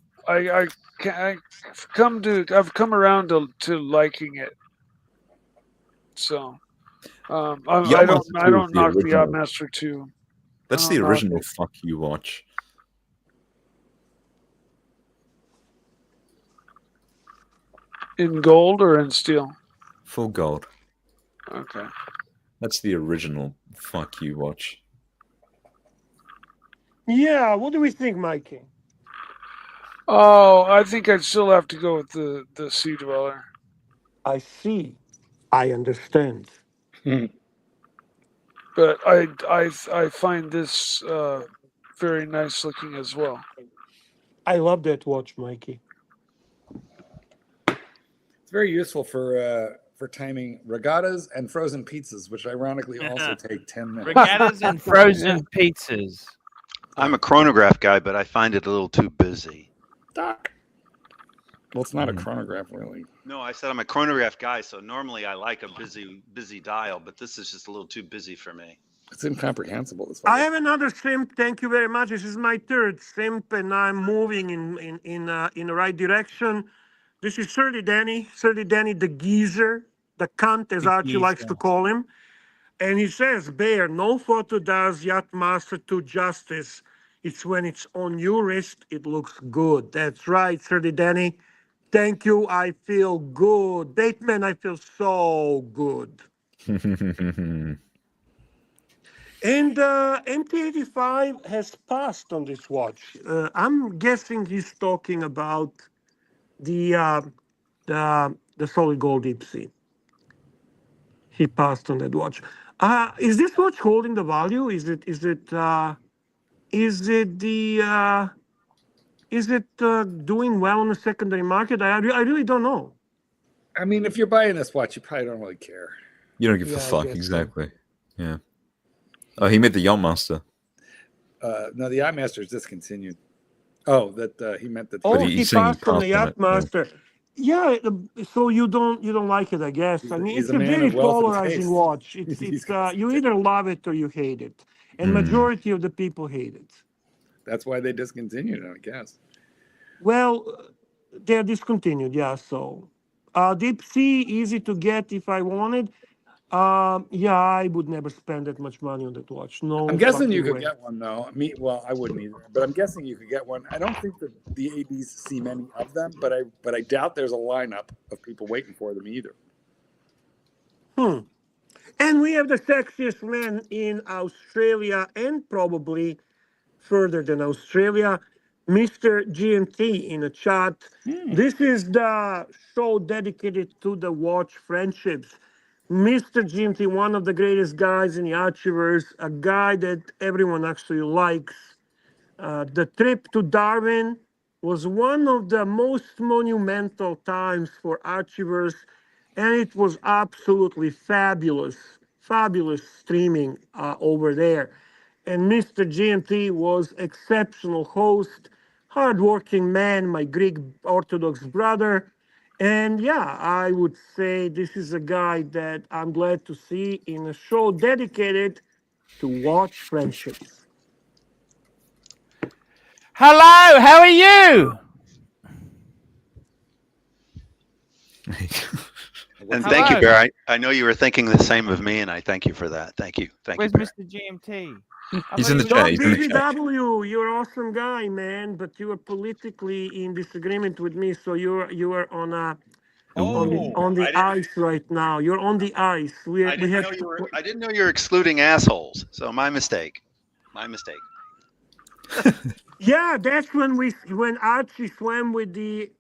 come around to liking it. So I Yacht-Master 2 is don't the knock the original. Yacht-Master 2. That's I the don't knock original it. fuck you watch. In gold or in steel? Full gold. Okay. That's the original fuck you watch. Yeah, what do we think, Mikey? Oh, I think I'd still have to go with the Sea Dweller. I see. I understand. But I find this very nice looking as well. I love that watch, Mikey. It's very useful for timing regattas and frozen pizzas, which ironically also take 10 minutes. Regattas and frozen pizzas. I'm a chronograph guy, but I find it a little too busy. Doc. Well, it's not a chronograph, really. No, I said I'm a chronograph guy, so normally I like a busy dial, but this is just a little too busy for me. It's incomprehensible. This I have another simp. Thank you very much. This is my third simp, and I'm moving in the right direction. This is Surly Danny the geezer, the cunt, as Archie likes to call him. And he says, Bear, no photo does Yacht-Master 2 justice. It's when it's on your wrist, it looks good. That's right, Surly Danny. Thank you. I feel good. Bateman, I feel so good. And MT85 has passed on this watch. I'm guessing he's talking about the solid gold deep sea. He passed on that watch. Is this watch holding the value? Is it doing well on the secondary market? I really don't know. I mean, if you're buying this watch, you probably don't really care. You don't give a I fuck, guess so. exactly. Yeah. Oh, he made the Yacht-Master. No, the Yacht-Master is discontinued. Oh, that he meant that. Oh, But he he's saying he passed on the passed on it, yeah. Yacht-Master. Yeah, so you don't like it, I guess. I mean, He's it's a a man very of wealth and polarizing taste. watch. He's It's got you either love it or you hate it, and majority of the people hate it. That's why they discontinued it, I guess. Well, they're discontinued, yeah. So, deep sea, easy to get if I wanted. Yeah, I would never spend that much money on that watch. No, I'm guessing you fucking could way. get one though. Well, I wouldn't either, but I'm guessing you could get one. I don't think that the ABs see many of them, but I doubt there's a lineup of people waiting for them either. And we have the sexiest man in Australia and probably further than Australia, Mr. GMT in the chat. This is the show dedicated to the watch friendships. Mr. GMT, one of the greatest guys in the Archieverse, a guy that everyone actually likes. The trip to Darwin was one of the most monumental times for Archieverse, and it was absolutely fabulous streaming over there. And Mr. GMT was exceptional host, hardworking man, my Greek Orthodox brother. And yeah, I would say this is a guy that I'm glad to see in a show dedicated to watch friendships. Hello, how are you? And Hello. thank you, Bear. I know you were thinking the same of me, and I thank you for that. Thank you. Thank Where's you, Bear. Mr. GMT? He's in the I chat. No, He's in the chat. BBW, you're an awesome guy, man. But you are politically in disagreement with me, so you are on the ice right now. You're on the ice. I didn't know you were excluding assholes. So my mistake. My mistake. Yeah, that's when Archie swam with the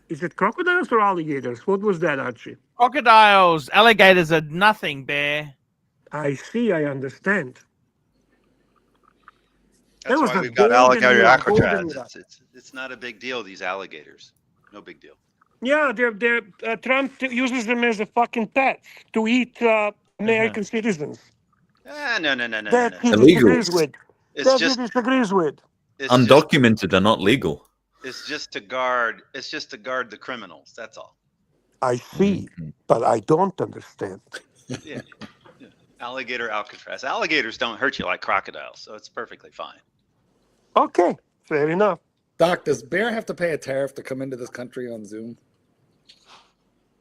is it crocodiles or alligators? What was that, Archie? Crocodiles, alligators are nothing, Bear. I see, I understand. That's was why a we've got golden alligator era, Alcatraz. It's not a big deal. These alligators, no big deal. Yeah, they're Trump uses them as a fucking pet to eat American citizens. No. That he Illegal. disagrees with. It's That just he disagrees with. Undocumented are not legal. It's just to guard. It's just to guard the criminals. That's all. I see, but I don't understand. Yeah. Alligator Alcatraz. Alligators don't hurt you like crocodiles, so it's perfectly fine. Okay, fair enough. Doc, does Bear have to pay a tariff to come into this country on Zoom?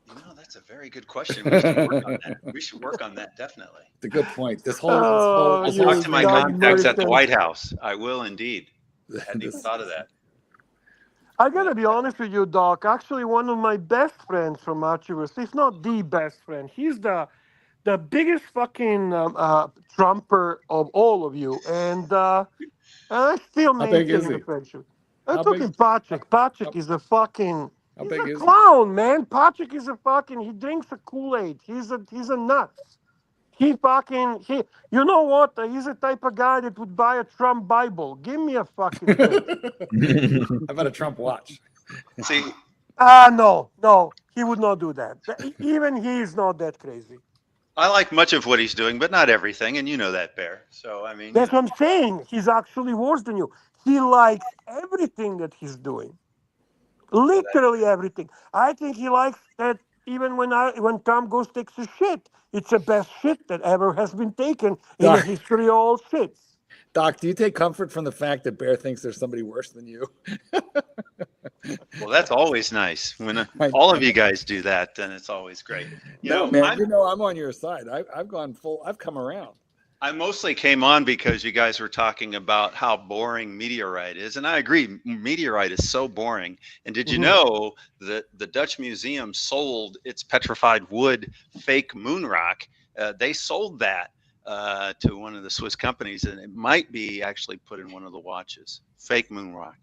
You know, that's a very good question. We should work on that, definitely. It's a good point. I'll talk to my contacts at the White House. I will indeed. I hadn't even thought of that. I gotta be honest with you, Doc. Actually, one of my best friends from Archivist, if not the best friend, he's the biggest fucking Trumper of all of you, and I still maintain the friendship. I'm talking Patek. Patek is a fucking. He's a clown, man. Patek is a fucking. He drinks a Kool-Aid. He's a nut. You know what? He's the type of guy that would buy a Trump Bible. Give me a fucking thing. How about a Trump watch? See? No. He would not do that. Even he is not that crazy. I like much of what he's doing, but not everything, and you know that, Bear. So, I mean... That's what I'm saying. He's actually worse than you. He likes everything that he's doing. Literally everything. I think he likes that even when Tom goes takes a shit, it's the best shit that ever has been taken in the history of all shits. Doc, do you take comfort from the fact that Bear thinks there's somebody worse than you? Well, that's always nice. When all of you guys do that, then it's always great. Man, I'm on your side. I've gone full. I've come around. I mostly came on because you guys were talking about how boring Meteorite is, and I agree. Meteorite is so boring. And did you know that the Dutch Museum sold its petrified wood fake moon rock? They sold that to one of the Swiss companies, and it might be actually put in one of the watches. Fake moon rock.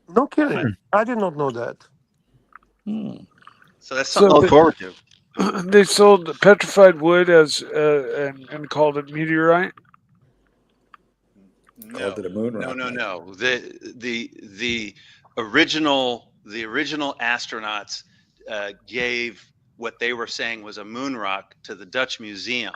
No kidding. I did not know that. So that's something to look forward to. They sold petrified wood as and called it meteorite. Called it a moon rock. No. The original astronauts gave what they were saying was a moon rock to the Dutch Museum,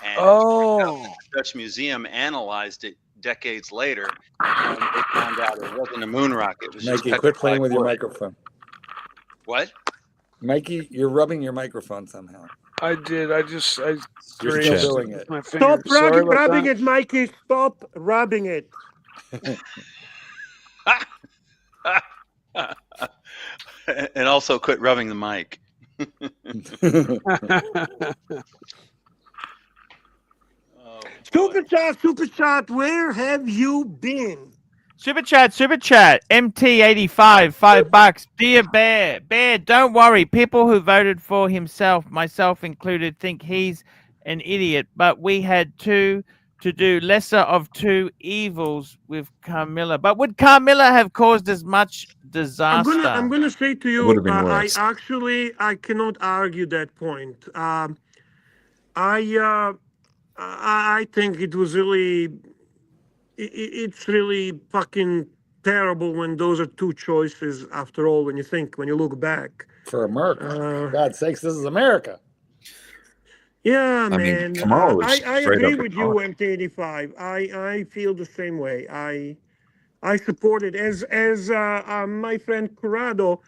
and the Dutch Museum analyzed it decades later, and they found out it wasn't a moon rock. It was Mikey, just quit playing with wood. your microphone. What? Mikey, you're rubbing your microphone somehow. I did. You're still doing it. My Stop finger. rubbing it, Mikey. Stop rubbing it. And also quit rubbing the mic. Super chat, where have you been? Super chat, MT85, $5. Dear Bear, don't worry. People who voted for himself, myself included, think he's an idiot. But we had to do lesser of two evils with Carmilla. But would Carmilla have caused as much disaster? I'm gonna say to you, I cannot argue that point. I think it was really. It's really fucking terrible when those are two choices. After all, when you look back. For America, for God's sakes, this is America. Yeah, man. I agree with you, MT85. I feel the same way. I support it as my friend Corrado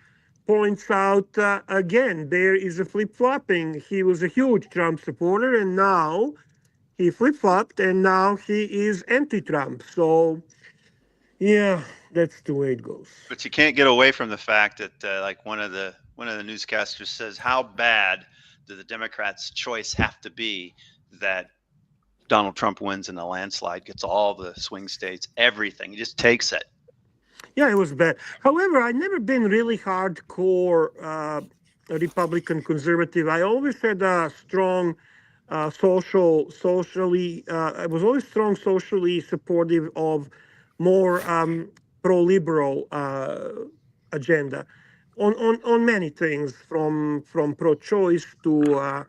points out again. There is a flip-flopping. He was a huge Trump supporter, and now. He flip-flopped, and now he is anti-Trump. So, yeah, that's the way it goes. But you can't get away from the fact that, like one of the one of the newscasters says, how bad do the Democrats' choice have to be that Donald Trump wins in a landslide, gets all the swing states, everything. He just takes it. Yeah, it was bad. However, I've never been really hardcore Republican conservative. I always had a strong socially. I was always strong socially supportive of more pro-liberal agenda on many things, from pro-choice to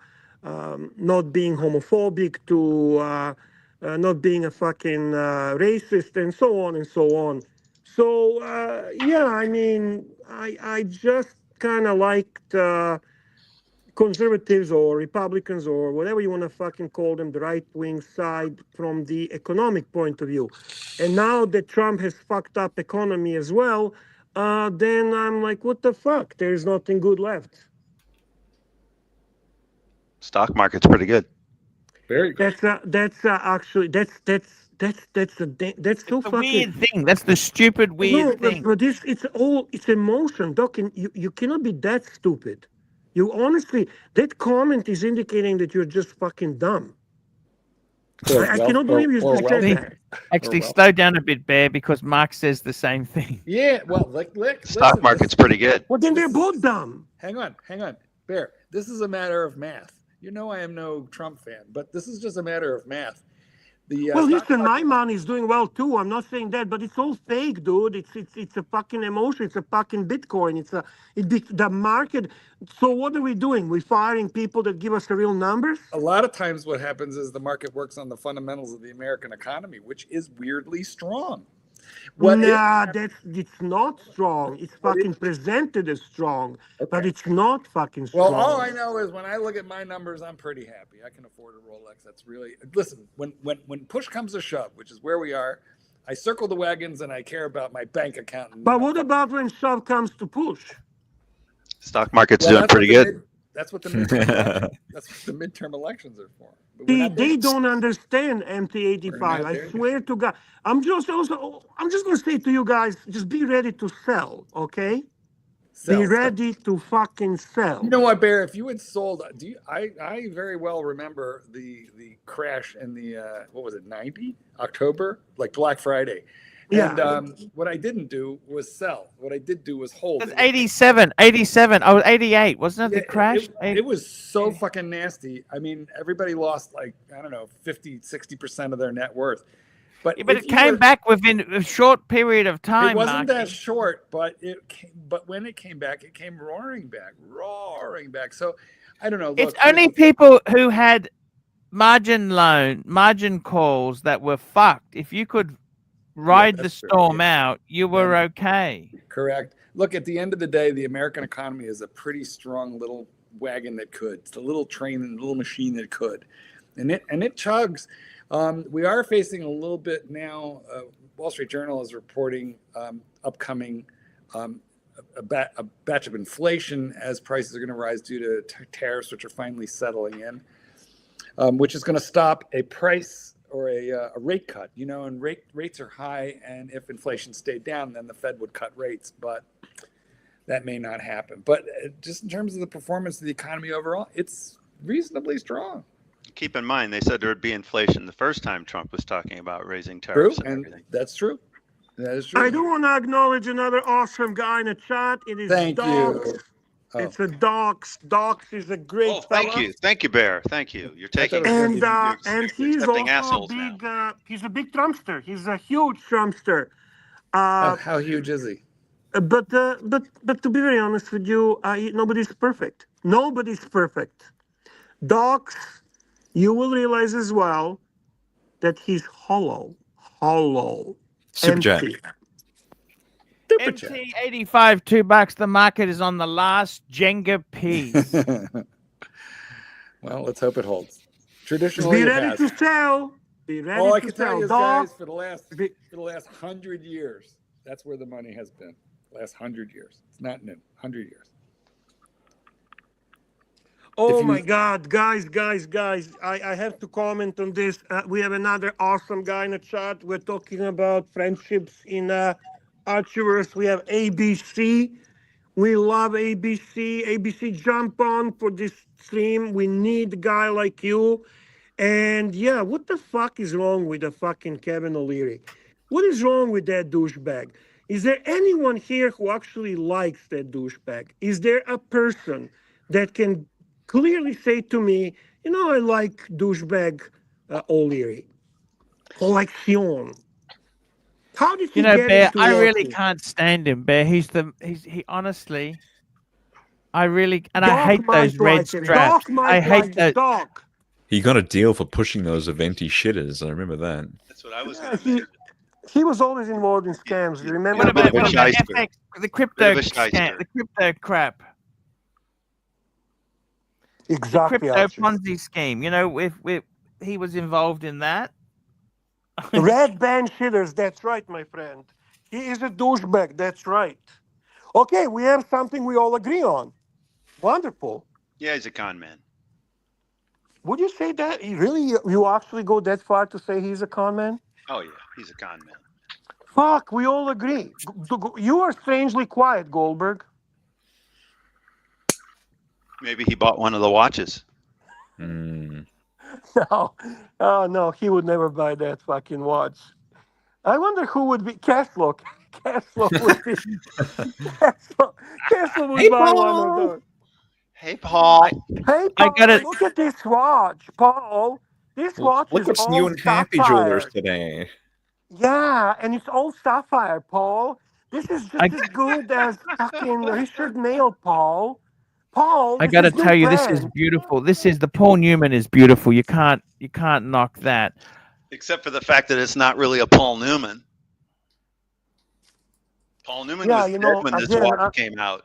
not being homophobic to not being a fucking racist and so on and so on. So yeah, I mean, I just kind of liked conservatives or Republicans or whatever you want to fucking call them, the right wing side from the economic point of view. And now that Trump has fucked up economy as well, then I'm like, what the fuck? There's nothing good left. Stock market's pretty good. Very good. That's actually that's so It's the fucking weird thing. That's the stupid weird thing. But it's emotion, Doc. And you cannot be that stupid. You honestly, that comment is indicating that you're just fucking dumb. I cannot believe you just said that. Actually, slow down a bit, Bear, because Mark says the same thing. Yeah, well, Stock market's pretty good. Well, then they're both dumb. Hang on, Bear. This is a matter of math. You know I am no Trump fan, but this is just a matter of math. Well, listen, my money is doing well too. I'm not saying that, but it's all fake, dude. It's a fucking emotion. It's a fucking Bitcoin. The market. So what are we doing? We're firing people that give us the real numbers? A lot of times what happens is the market works on the fundamentals of the American economy, which is weirdly strong. It's not strong. It's fucking presented as strong, but it's not fucking strong. Well, all I know is when I look at my numbers, I'm pretty happy. I can afford a Rolex. That's really, listen, when push comes to shove, which is where we are, I circle the wagons and I care about my bank account. But what about when shove comes to push? Stock market's doing pretty good. That's what the midterm elections are for. They don't understand MT85. I swear to God. I'm just going to say to you guys, just be ready to sell, okay? Be ready to fucking sell. You know what, Bear? If you had sold, I very well remember the crash in the what was it, 90 October, like Black Friday. Yeah. And what I didn't do was sell. What I did do was hold. It was 87. I was 88. Wasn't it the crash? It was so fucking nasty. I mean, everybody lost like, I don't know, 50, 60% of their net worth. But it came back within a short period of time. It wasn't that short, but when it came back, it came roaring back. So I don't know. Look, it's only people who had margin calls that were fucked. If you could ride the storm out, you were okay. Correct. Look, at the end of the day, the American economy is a pretty strong little wagon that could. It's a little train and a little machine that could. And it chugs. We are facing a little bit now. Wall Street Journal is reporting upcoming a batch of inflation as prices are going to rise due to tariffs, which are finally settling in, which is going to stop a price or a rate cut, and rates are high, and if inflation stayed down, then the Fed would cut rates, but that may not happen. But just in terms of the performance of the economy overall, it's reasonably strong. Keep in mind, they said there would be inflation the first time Trump was talking about raising tariffs. True, and that's true. That is true. I do want to acknowledge another awesome guy in the chat. It is Thank Docs. you. Oh. It's a Docs. Docs is a great fella. Thank you, Bear. Thank you. You're taking and he's accepting also a big. He's a big Trumpster. He's a huge Trumpster. How huge is he? But to be very honest with you, nobody's perfect. Nobody's perfect. Docs, you will realize as well that he's hollow. Super chat. MT85, $2. The market is on the last Jenga piece. Well, let's hope it holds. Traditionally, be ready to sell. Be ready all I to can sell. tell you is, guys, for the last 100 years, that's where the money has been. Last 100 years. It's not new. 100 years. Oh my God, guys! I have to comment on this. We have another awesome guy in the chat. We're talking about friendships in Archieverse. We have ABC. We love ABC. ABC, jump on for this stream. We need a guy like you. And yeah, what the fuck is wrong with the fucking Kevin O'Leary? What is wrong with that douchebag? Is there anyone here who actually likes that douchebag? Is there a person that can clearly say to me, you know, I like douchebag O'Leary? Collection. How did he You know, get Bear, into I really watches? can't stand him, Bear. He honestly, I really, and I Doc hate those might red like it. straps. Doc might I hate like those. it. Doc. He got a deal for pushing those Aventi shitters. I remember that. That's what I was Yeah, going to mention. he was always involved in scams. You remember What bit about, of a what about shyster. FX, the Bit crypto of a scam, shyster. the crypto crap, exactly? crypto Archie. Ponzi scheme? You know, if he was involved in that. Red band shitters. That's right, my friend. He is a douchebag. That's right. Okay, we have something we all agree on. Wonderful. Yeah, he's a con man. Would you say that? You actually go that far to say he's a con man? Oh yeah, he's a con man. Fuck, we all agree. You are strangely quiet, Goldberg. Maybe he bought one of the watches. Mm. No, oh no, he would never buy that fucking watch. I wonder who would be Caslow. Caslow would be. Caslow would Hey, buy one Paul. of those. Hey, Paul. Hey, I Paul, gotta- look at this watch, Paul. This watch Look is what's all new and happy jewelers sapphire. today. Yeah, and it's all sapphire, Paul. This is just as good as fucking Richard Mille, Paul. Paul, I this got to is your tell you, this is brand. beautiful. This is the Paul Newman is beautiful. You can't knock that. Except for the fact that it's not really a Paul Newman. Paul Newman Yeah, was you dead know, when this again, watch came out.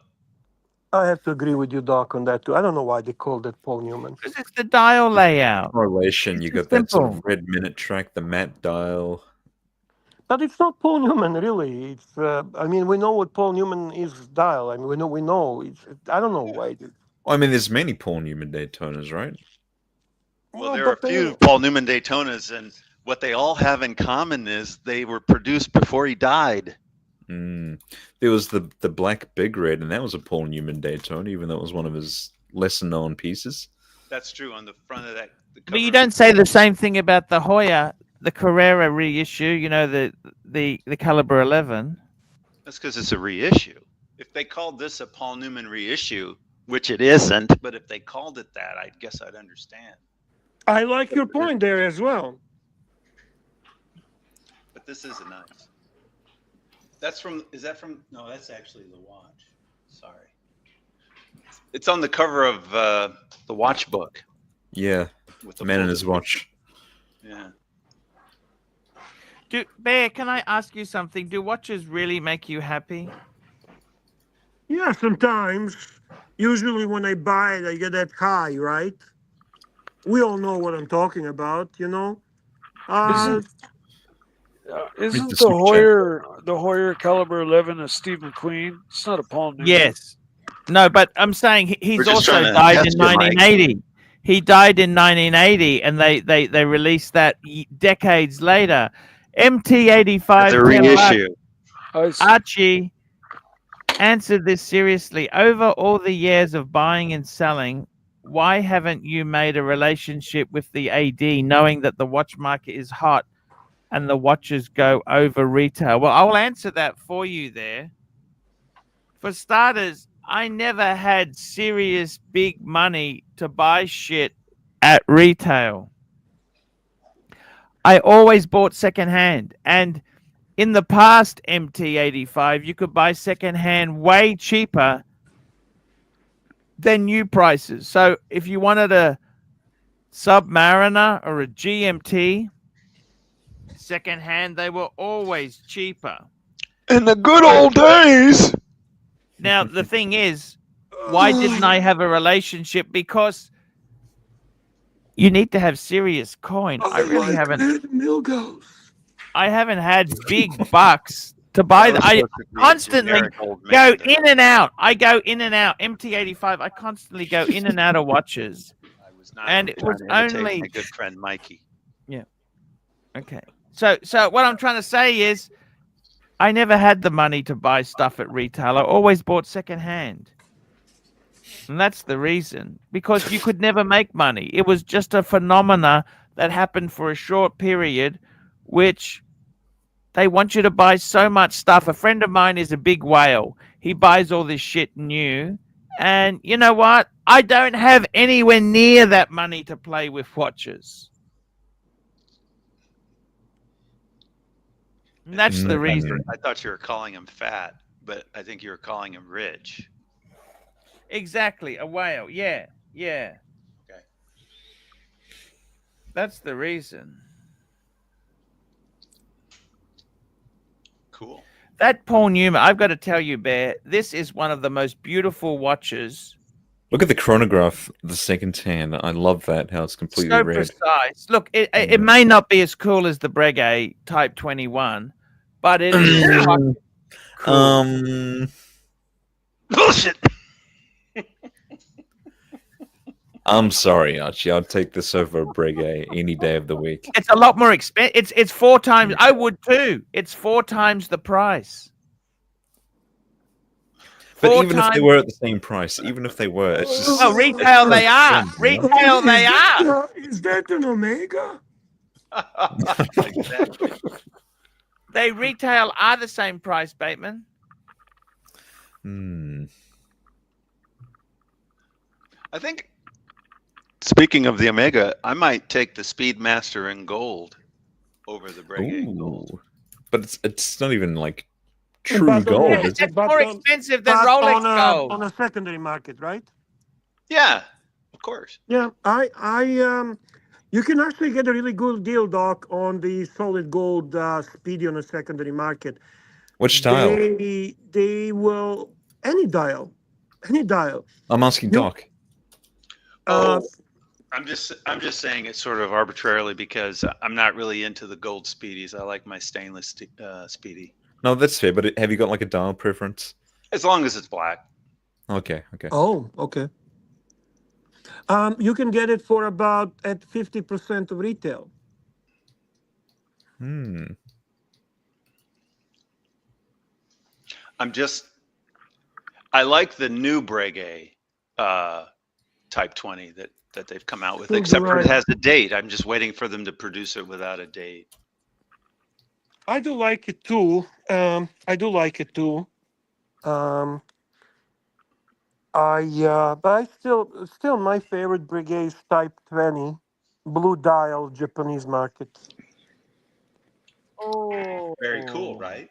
I have to agree with you, Doc, on that too. I don't know why they called it Paul Newman. Because it's the dial layout. Correlation, you It's got that sort of simple. red minute track, the matte dial. But it's not Paul Newman, really. It's, I mean, we know what Paul Newman is dial. I mean, we know. I don't know why. Well, I mean, there's many Paul Newman Daytonas, right? Well, there are but a few Paul Newman Daytonas, and what they all have in common is they were produced before he died. Mm. There was the black big red, and that was a Paul Newman Daytona, even though it was one of his lesser known pieces. That's true on the front of that. But you don't say the same thing about the Hoya, the Carrera reissue. You know, the caliber 11. That's because it's a reissue. If they called this a Paul Newman reissue, which it isn't, but if they called it that, I guess I'd understand. I like your point there as well. But this is a nice. That's from. Is that from? No, that's actually the watch. Sorry. It's on the cover of the watch book. Yeah, With the man in his watch. Yeah. Bear, can I ask you something? Do watches really make you happy? Yeah, sometimes. Usually when I buy it, I get that high, right? We all know what I'm talking about, you know? Isn't the the Hoyer caliber 11 a Steve McQueen? It's not a Paul Newman. Yes. No, but I'm saying he's We're just also trying to died in test your mic. 1980. He died in 1980, and they released that decades later. MT85. The reissue. Archie, answer this seriously. Over all the years of buying and selling, why haven't you made a relationship with the AD, knowing that the watch market is hot and the watches go over retail? Well, I'll answer that for you there. For starters, I never had serious big money to buy shit at retail. I always bought secondhand. And in the past MT85, you could buy secondhand way cheaper than new prices. So if you wanted a Submariner or a GMT secondhand, they were always cheaper. In the good old days. Now, the thing is, why didn't I have a relationship? Because you need to have serious coin. I really haven't. I haven't had big bucks to buy them. I constantly go in and out. I go in and out. MT85. I constantly go in and out of watches. And it was only my good friend Mikey. Okay. So what I'm trying to say is, I never had the money to buy stuff at retail. I always bought secondhand. And that's the reason. Because you could never make money. It was just a phenomena that happened for a short period, which they want you to buy so much stuff. A friend of mine is a big whale. He buys all this shit new. And you know what? I don't have anywhere near that money to play with watches. And that's the reason. I thought you were calling him fat, but I think you were calling him rich. Exactly, a whale. Yeah, yeah. Okay. That's the reason. Cool. That Paul Newman, I've got to tell you, Bear, this is one of the most beautiful watches. Look at the chronograph, the second hand. I love that, how it's completely So red. precise. Look, it may not be as cool as the Breguet Type 21, but it is fucking cool. Bullshit. I'm sorry, Archie. I'll take this over a Breguet any day of the week. It's a lot more expensive. It's 4 times. I would too. It's 4 times the price. But 4 even if they times- were at the same price, even if they were, it's just... Oh, retail they are. Retail they are. Is that an Omega? Exactly. They retail are the same price, Bateman. I think, speaking of the Omega, I might take the Speedmaster in gold over the Breguet in gold. But it's not even like But true on- gold. yeah, Is it? It's But more on- expensive than But Rolex gold. on a secondary market, right? Yeah, of course. Yeah, you can actually get a really good deal, Doc, on the solid gold Speedy on a secondary market. Which style? They will any dial. I'm asking Doc. I'm just saying it sort of arbitrarily because I'm not really into the gold Speedies. I like my stainless Speedy. No, that's fair, but have you got like a dial preference? As long as it's black. Okay. Oh, okay. You can get it for about at 50% of retail. I like the new Breguet Type 20 that they've come out with, Still except for it right. has a date. I'm just waiting for them to produce it without a date. I do like it too. But I still my favorite Breguet is Type 20, blue dial Japanese market. Oh, Very cool, right?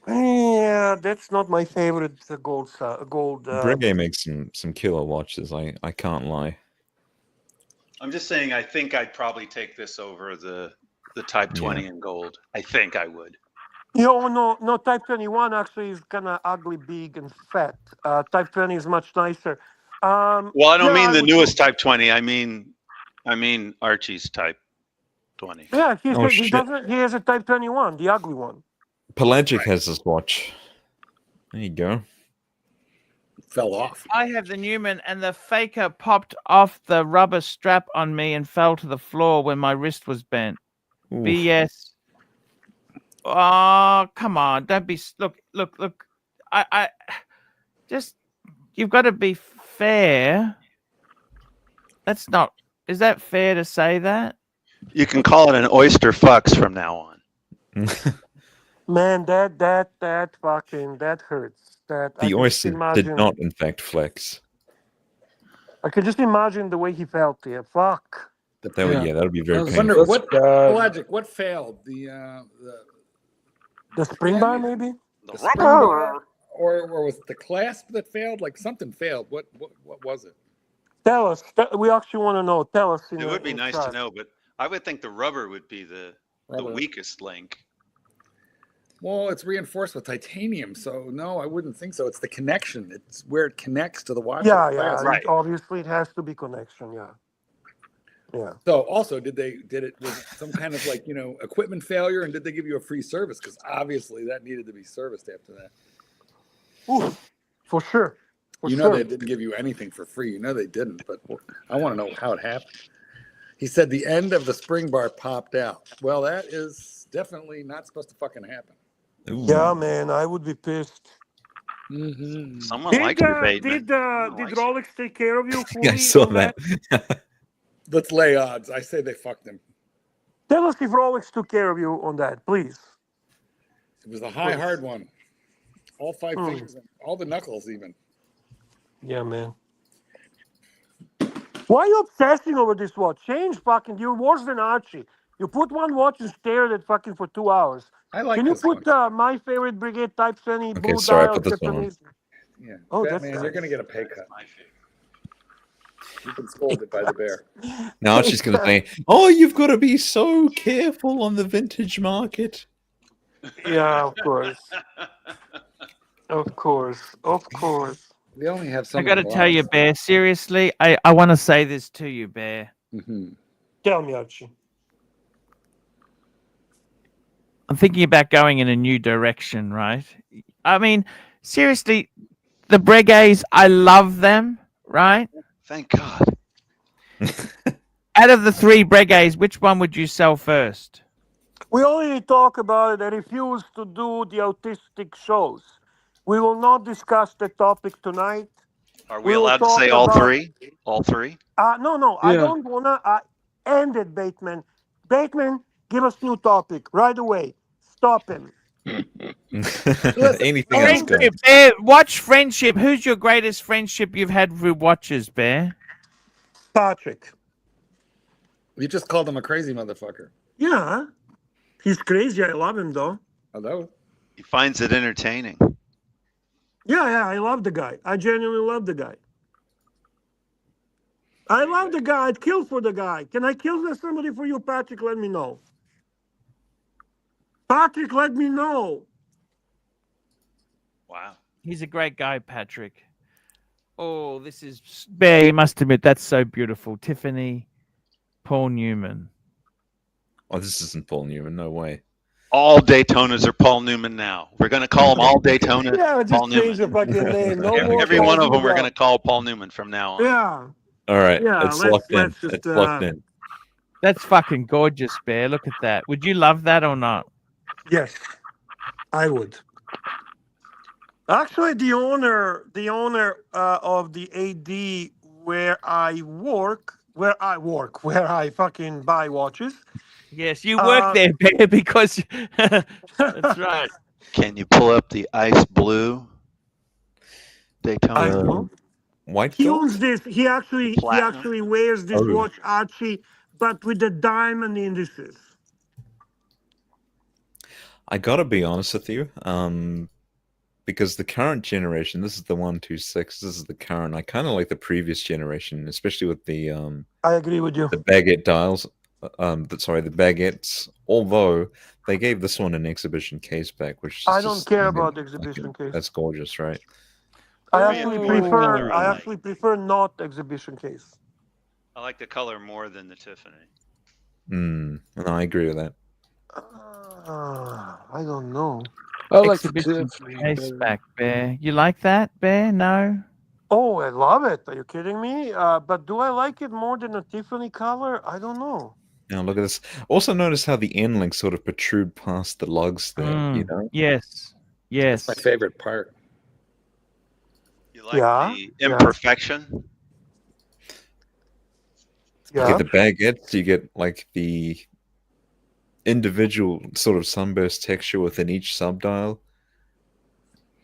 Yeah, that's not my favorite gold. Breguet makes some killer watches. I can't lie. I'm just saying I think I'd probably take this over the Type 20 in gold. I think I would. No, Type 21 actually is kind of ugly, big, and fat. Type 20 is much nicer. Well, I don't mean the would newest go- Type 20. I mean Archie's Type 20. Yeah, he shit. doesn't. He has a Type 21, the ugly one. Pelagic has this watch. There you go. Fell off. I have the Newman, and the faker popped off the rubber strap on me and fell to the floor when my wrist was bent. Oof. BS. Oh, come on. Don't be... Look. I just... You've got to be fair. That's not... Is that fair to say that? You can call it an oyster fucks from now on. Man, that fucking hurts. That I The can just oyster did imagine- not, in fact, flex. I can just imagine the way he felt here. Fuck. That would be I very was painful. wondering what Pelagic, what failed? The spring bar, maybe. The spring bar, or was it the clasp that failed? Like something failed. What was it? Tell us. We actually want to know. Tell us. It would be nice to know, but I would think the rubber would be the Rubber. weakest link. Well, it's reinforced with titanium, so no, I wouldn't think so. It's the connection. It's where it connects to the watch. Yeah. Right. Obviously, it has to be connection. Yeah. So also, was it some kind of like, equipment failure, and did they give you a free service? Because obviously that needed to be serviced after that. Ooh, for sure. They didn't give you anything for free. They didn't, but I want to know how it happened. He said the end of the spring bar popped out. Well, that is definitely not supposed to fucking happen. Ooh. Yeah, man, I would be pissed. Mm-hmm. Someone likes your Bateman. Did Rolex take care of you fully? I saw on that. Let's lay odds. I say they fucked him. Tell us if Rolex took care of you on that, please. It was the high hard one. All 5 Hmm. fingers, all the knuckles even. Yeah, man. Why are you obsessing over this watch? Change fucking. You're worse than Archie. You put one watch and stare at it fucking for 2 hours. I like Can you this put one. my favorite Breguet Type 20 blue sorry, I dial put this one on. Japanese? Yeah. Oh, that's Batman, you're nice. going to get a pay cut. You've been scolded by the bear. Now she's going to say, "Oh, you've got to be so careful on the vintage market." Yeah, of course. Of course. Of course. We only have so I got to many tell you, lives. Bear, seriously, I want to say this to you, Bear. Mhm. Tell me, Archie. I'm thinking about going in a new direction, right? I mean, seriously, the Breguets, I love them, right? Thank God. Out of the 3 Breguets, which one would you sell first? We already talked about it. I refuse to do the autistic shows. We will not discuss the topic tonight. Are We we will allowed to talk say all about- 3? All 3? No. I Yeah. don't wanna end it, Bateman. Bateman, give us new topic right away. Stop him. Anything else goes. Bear, watch friendship. Who's your greatest friendship you've had with watches, Bear? Patrick. You just called him a crazy motherfucker. Yeah. He's crazy. I love him though. Hello? He finds it entertaining. Yeah, I love the guy. I genuinely love the guy. I love the guy. I'd kill for the guy. Can I kill somebody for you, Patrick? Let me know. Patrick, let me know. Wow. He's a great guy, Patrick. Oh, this is Bear. You must admit that's so beautiful. Tiffany, Paul Newman. Oh, this isn't Paul Newman. No way. All Daytonas are Paul Newman now. We're going to call them all Daytona Yeah, Paul just change the Newman. fucking name. No Every, more every one of Paul them we're going Newman. to call Paul Newman from now on. Yeah. All right, Yeah, it's let's- locked in. let's just, It's locked in. That's fucking gorgeous, Bear. Look at that. Would you love that or not? Yes, I would. Actually, the owner of the AD where I fucking buy watches. Yes, you work there, Bear, because that's right. Can you pull up the ice blue Daytona? I know. White He gold? owns this. He Platinum? actually wears this Oh. watch, Archie, but with the diamond indices. I gotta be honest with you, because the current generation, this is the 126. This is the current. I kind of like the previous generation, especially with the I agree with you. baguette dials. The baguettes. Although they gave this one an exhibition case back, which is I don't just, care I mean, about the exhibition case. That's gorgeous, right? I Oh, actually yeah. prefer. Oh. I actually prefer not exhibition case. I like the color more than the Tiffany. No, I agree with that. I don't know. I like the Exhibition Tiffany case better. back, Bear. You like that, Bear? No? Oh, I love it. Are you kidding me? But do I like it more than a Tiffany color? I don't know. Now look at this. Also notice how the end links sort of protrude past the lugs there. You know. Yes. Yes. That's my favorite part. You like Yeah, the yeah. imperfection? You Yeah. get the baguettes. You get like the individual sort of sunburst texture within each subdial.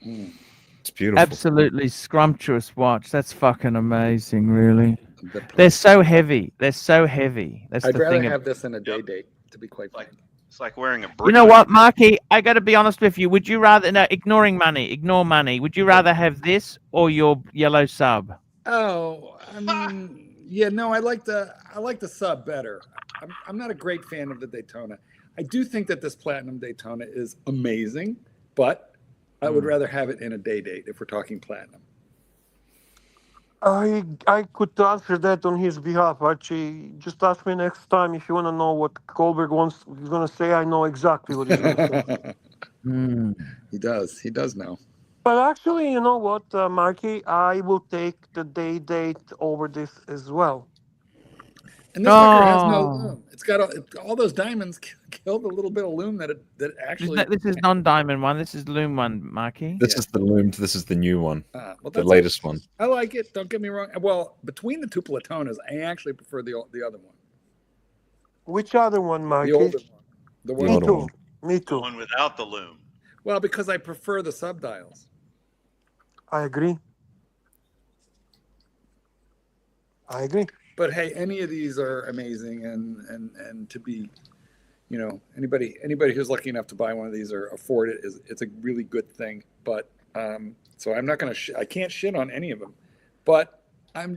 Mm. It's beautiful. Absolutely scrumptious watch. That's fucking amazing, really. The- They're so heavy. They're so heavy. That's I'd the rather thing. have this in a day date, to be quite frank. It's like wearing a You know Breguet. what, Marky? I got to be honest with you. Would you rather, no, ignore money. Would you rather have this or your yellow sub? Oh, I mean, yeah, no, I like the sub better. I'm not a great fan of the Daytona. I do think that this platinum Daytona is amazing, but I would rather have it in a day date if we're talking platinum. I could answer that on his behalf, Archie. Just ask me next time if you want to know what Goldberg wants. He's going to say, I know exactly what he's going to say. He does know. But actually, you know what, Marky? I will take the day date over this as well. And this sucker has no Oh. lume. It's got all those diamonds killed a little bit of lume that actually. This is non-diamond one. This is lume one, Marky. This is the loomed. This is the new one, Well, the that's latest one. I like it. Don't get me wrong. Well, between the two Platonas, I actually prefer the other one. Which other one, Mikey? The older one. The The one. Me older too. one. Me The too. one without the loom. Well, because I prefer the subdials. I agree. I agree. But hey, any of these are amazing, and to be, anybody who's lucky enough to buy one of these or afford it it's a really good thing. But so I'm not gonna I can't shit on any of them, but I'm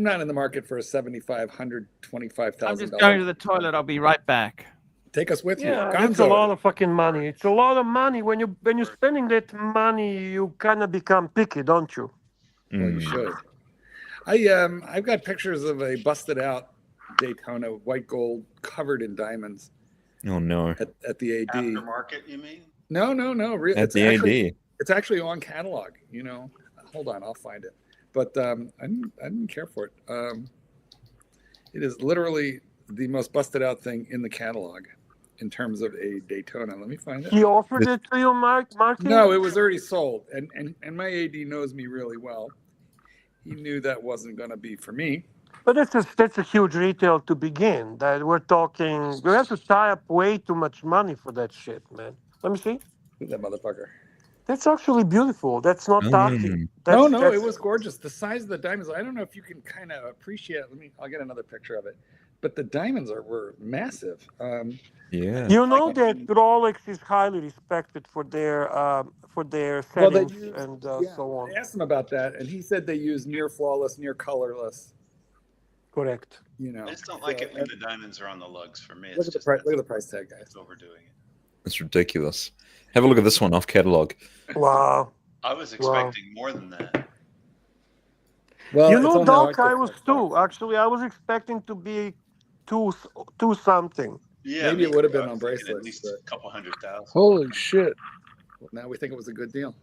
not in the market for a $7,500, $25,000. I'm just going to the toilet. I'll be right back. Take us with Yeah, you. that's a lot of fucking money. It's a lot of money. When you're spending that money, you kind of become picky, don't you? Well, you should. I've got pictures of a busted out Daytona, white gold, covered in diamonds. Oh no! At the AD. Aftermarket, you mean? No. At the AD. It's actually on catalog. Hold on, I'll find it. But I didn't care for it. It is literally the most busted out thing in the catalog in terms of a Daytona. Let me find it. He offered it to you, Marky? No, it was already sold, and my AD knows me really well. He knew that wasn't going to be for me. But that's a huge retail to begin. That we're talking. You have to tie up way too much money for that shit, man. Let me see. Look at that motherfucker. That's actually beautiful. That's not tacky. No, it was gorgeous. The size of the diamonds. I don't know if you can kind of appreciate it. I'll get another picture of it. But the diamonds were massive. Yeah. You know that Rolex is highly respected for their settings and so on. I asked him about that, and he said they use near flawless, near colorless. Correct. I just don't like it when the diamonds are on the lugs. For me, Look at the price. Look at the price tag, guys. It's overdoing it. It's ridiculous. Have a look at this one off catalog. Wow. I was expecting more than that. Well, Doc, I was too. Actually, I was expecting to be two something. Yeah, maybe it would have been I on was thinking bracelets. At least a couple $100,000. Holy shit! Well, now we think it was a good deal.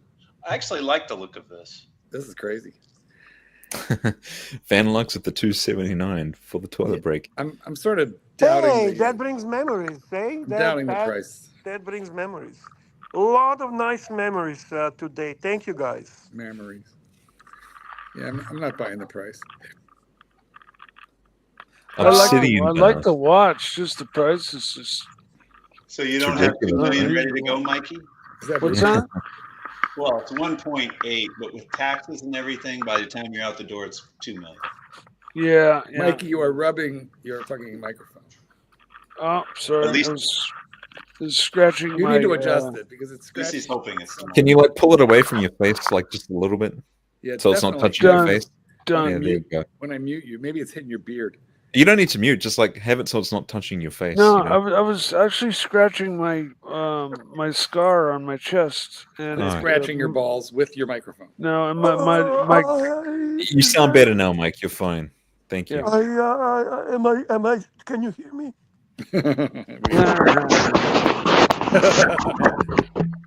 I actually like the look of this. This is crazy. Van Lux at the 279 for the toilet break. I'm sort of doubting. Hey, that brings memories, eh? Doubting the price. That brings memories. A lot of nice memories today. Thank you, guys. Memories. Yeah, I'm not buying the price. I like the watch. Just the price is just. So you don't have $2 million ready to go, Mikey? What's that? Well, it's 1.8, but with taxes and everything, by the time you're out the door, it's $2 million. Yeah. Mikey, you are rubbing your fucking microphone. Oh, sorry. At least- I was scratching. You need to adjust it because it's At least scratching. he's hoping it's not. Can you pull it away from your face just a little bit, Yeah, so it's not definitely. touching your face? Done. Yeah, there you go. When I mute you, maybe it's hitting your beard. You don't need to mute. Just have it so it's not touching your face. No, I was actually scratching my my scar on my chest and Alright. Scratching your balls with your microphone. No, and my You sound better now, Mike. You're fine. Thank you. Am I? Can you hear me?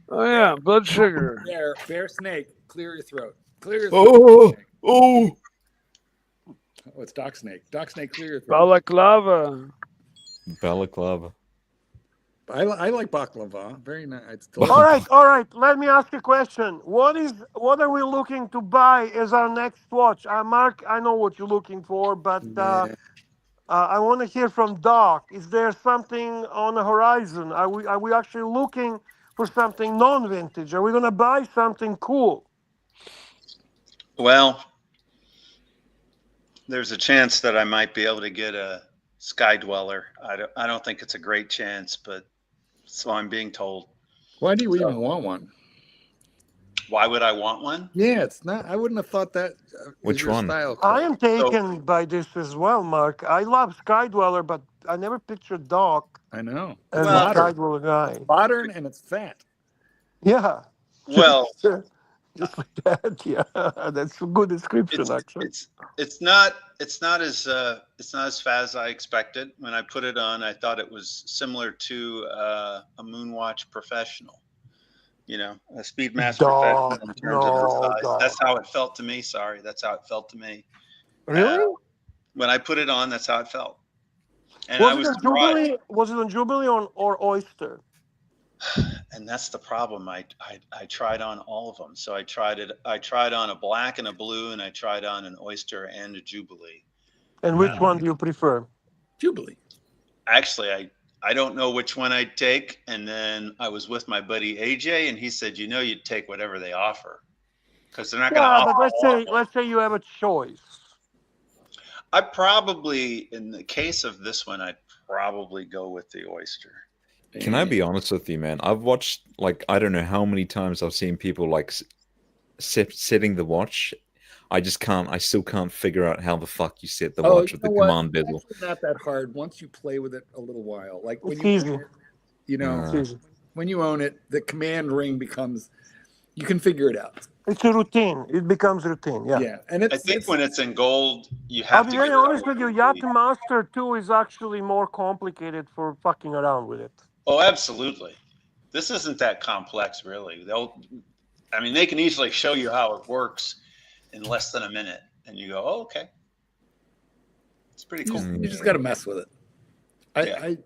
oh yeah, blood sugar. Bear snake, clear your throat. Clear your throat. Oh. Oh, it's Doc Snake. Doc Snake, clear your throat. Balaclava. Balaclava. I like baklava. Very nice. All right. Let me ask you a question. What are we looking to buy as our next watch? Mark, I know what you're looking for, but I want to hear from Doc. Is there something on the horizon? Are we actually looking for something non-vintage? Are we going to buy something cool? Well, there's a chance that I might be able to get a Sky Dweller. I don't think it's a great chance, but so I'm being told. Why do you even want one? Why would I want one? Yeah, it's not. I wouldn't have thought that. Which one? I am taken by this as well, Mark. I love Sky Dweller, but I never pictured Doc I know. as a Sky Dweller guy. Modern and it's fat. Yeah. Well, just like that. Yeah, that's a good description, actually. It's not as fast as I expected. When I put it on, I thought it was similar to a Moonwatch Professional. A Speedmaster Professional in terms of the size. That's how it felt to me. Sorry, that's how it felt to me. Really? When I put it on, that's how it felt. And I Was was it on surprised. Jubilee? Was it on Jubilee or Oyster? And that's the problem. I tried on all of them. So I tried on a black and a blue, and I tried on an Oyster and a Jubilee. And which one do you prefer? Jubilee. Actually, I don't know which one I'd take. And then I was with my buddy AJ, and he said, you'd take whatever they offer, because they're not going to Yeah, offer. but let's say you have a choice. I probably, in the case of this one, I'd probably go with the Oyster. Can I be honest with you, man? I've watched, like, I don't know how many times I've seen people, like, setting the watch. I still can't figure out how the fuck you set the watch with the command bezel. It's not that hard once you play with it a little while. Like when It's you easy. own it, you know, It's easy. when you own it, the command ring becomes, you can figure it out. It's a routine. It becomes routine. Yeah. Yeah. And I think when it's in gold, you I'll have be to very get it honest out with you. with Yacht-Master II is actually more complicated for fucking around with it. Oh, absolutely. This isn't that complex, really. They can easily show you how it works in less than a minute, and you go, "Oh, okay." It's pretty cool. You just got to mess with it. I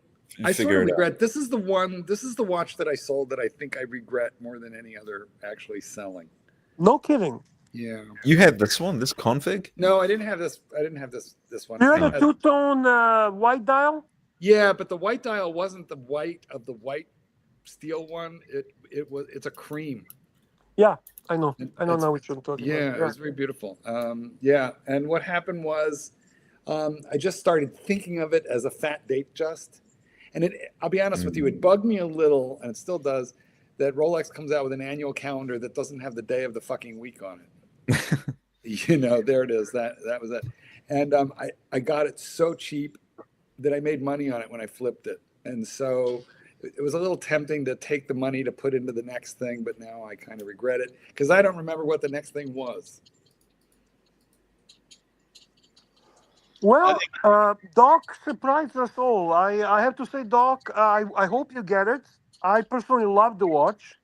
sort of regret. This is the watch that I sold that I think I regret more than any other actually selling. No kidding. Yeah. You had this one, this config? No, I didn't have this. I didn't have this one. You had a two-tone white dial? Yeah, but the white dial wasn't the white of the white steel one. It's a cream. Yeah, I know. I don't know which you're talking about. Yeah, it was very beautiful. Yeah, and what happened was I just started thinking of it as a fat date just. And I'll be honest with you, it bugged me a little, and it still does, that Rolex comes out with an annual calendar that doesn't have the day of the fucking week on it. There it is. That was it. And I got it so cheap that I made money on it when I flipped it. And so it was a little tempting to take the money to put into the next thing, but now I kind of regret it because I don't remember what the next thing was. Well, Doc surprised us all. I have to say, Doc, I hope you get it. I personally love the watch.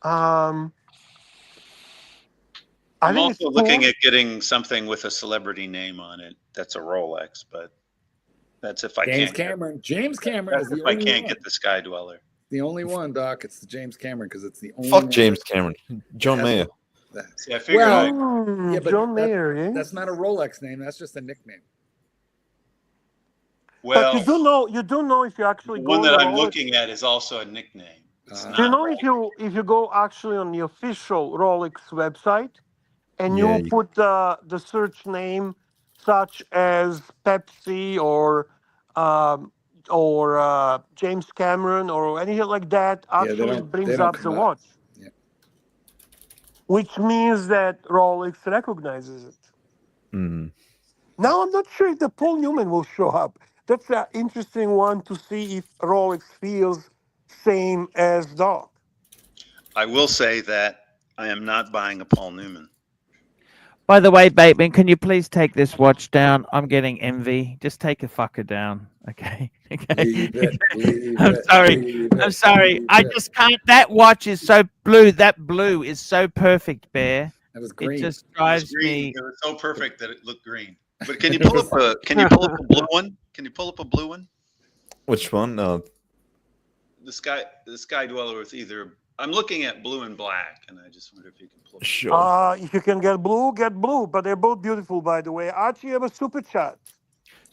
I'm also looking at getting something with a celebrity name on it. That's a Rolex, but that's if I can't. James Cameron is the if I can't get the Sky Dweller. The only one, Doc. It's the James Cameron because it's the only. Fuck James Cameron. John Mayer. See, I figured John Mayer. Eh? That's not a Rolex name. That's just a nickname. Well, but you do know if you actually the go. One that I'm looking at is also a nickname. Do you know if you go actually on the official Rolex website and you put the search name such as Pepsi or James Cameron or anything like that, actually brings up the watch. Yeah. Which means that Rolex recognizes it. Mm-hmm. Now I'm not sure if the Paul Newman will show up. That's an interesting one to see if Rolex feels same as Doc. I will say that I am not buying a Paul Newman. By the way, Bateman, can you please take this watch down? I'm getting envy. Just take a fucker down, okay? I'm sorry. I just can't. That watch is so blue. That blue is so perfect, Bear. That was green. It just drives me. It was so perfect that it looked green. But can you pull up a blue one? Can you pull up a blue one? Which one? The Sky Dweller with either. I'm looking at blue and black, and I just wonder if you can pull it. Sure. If you can get blue, but they're both beautiful, by the way. Archie, you have a super chat.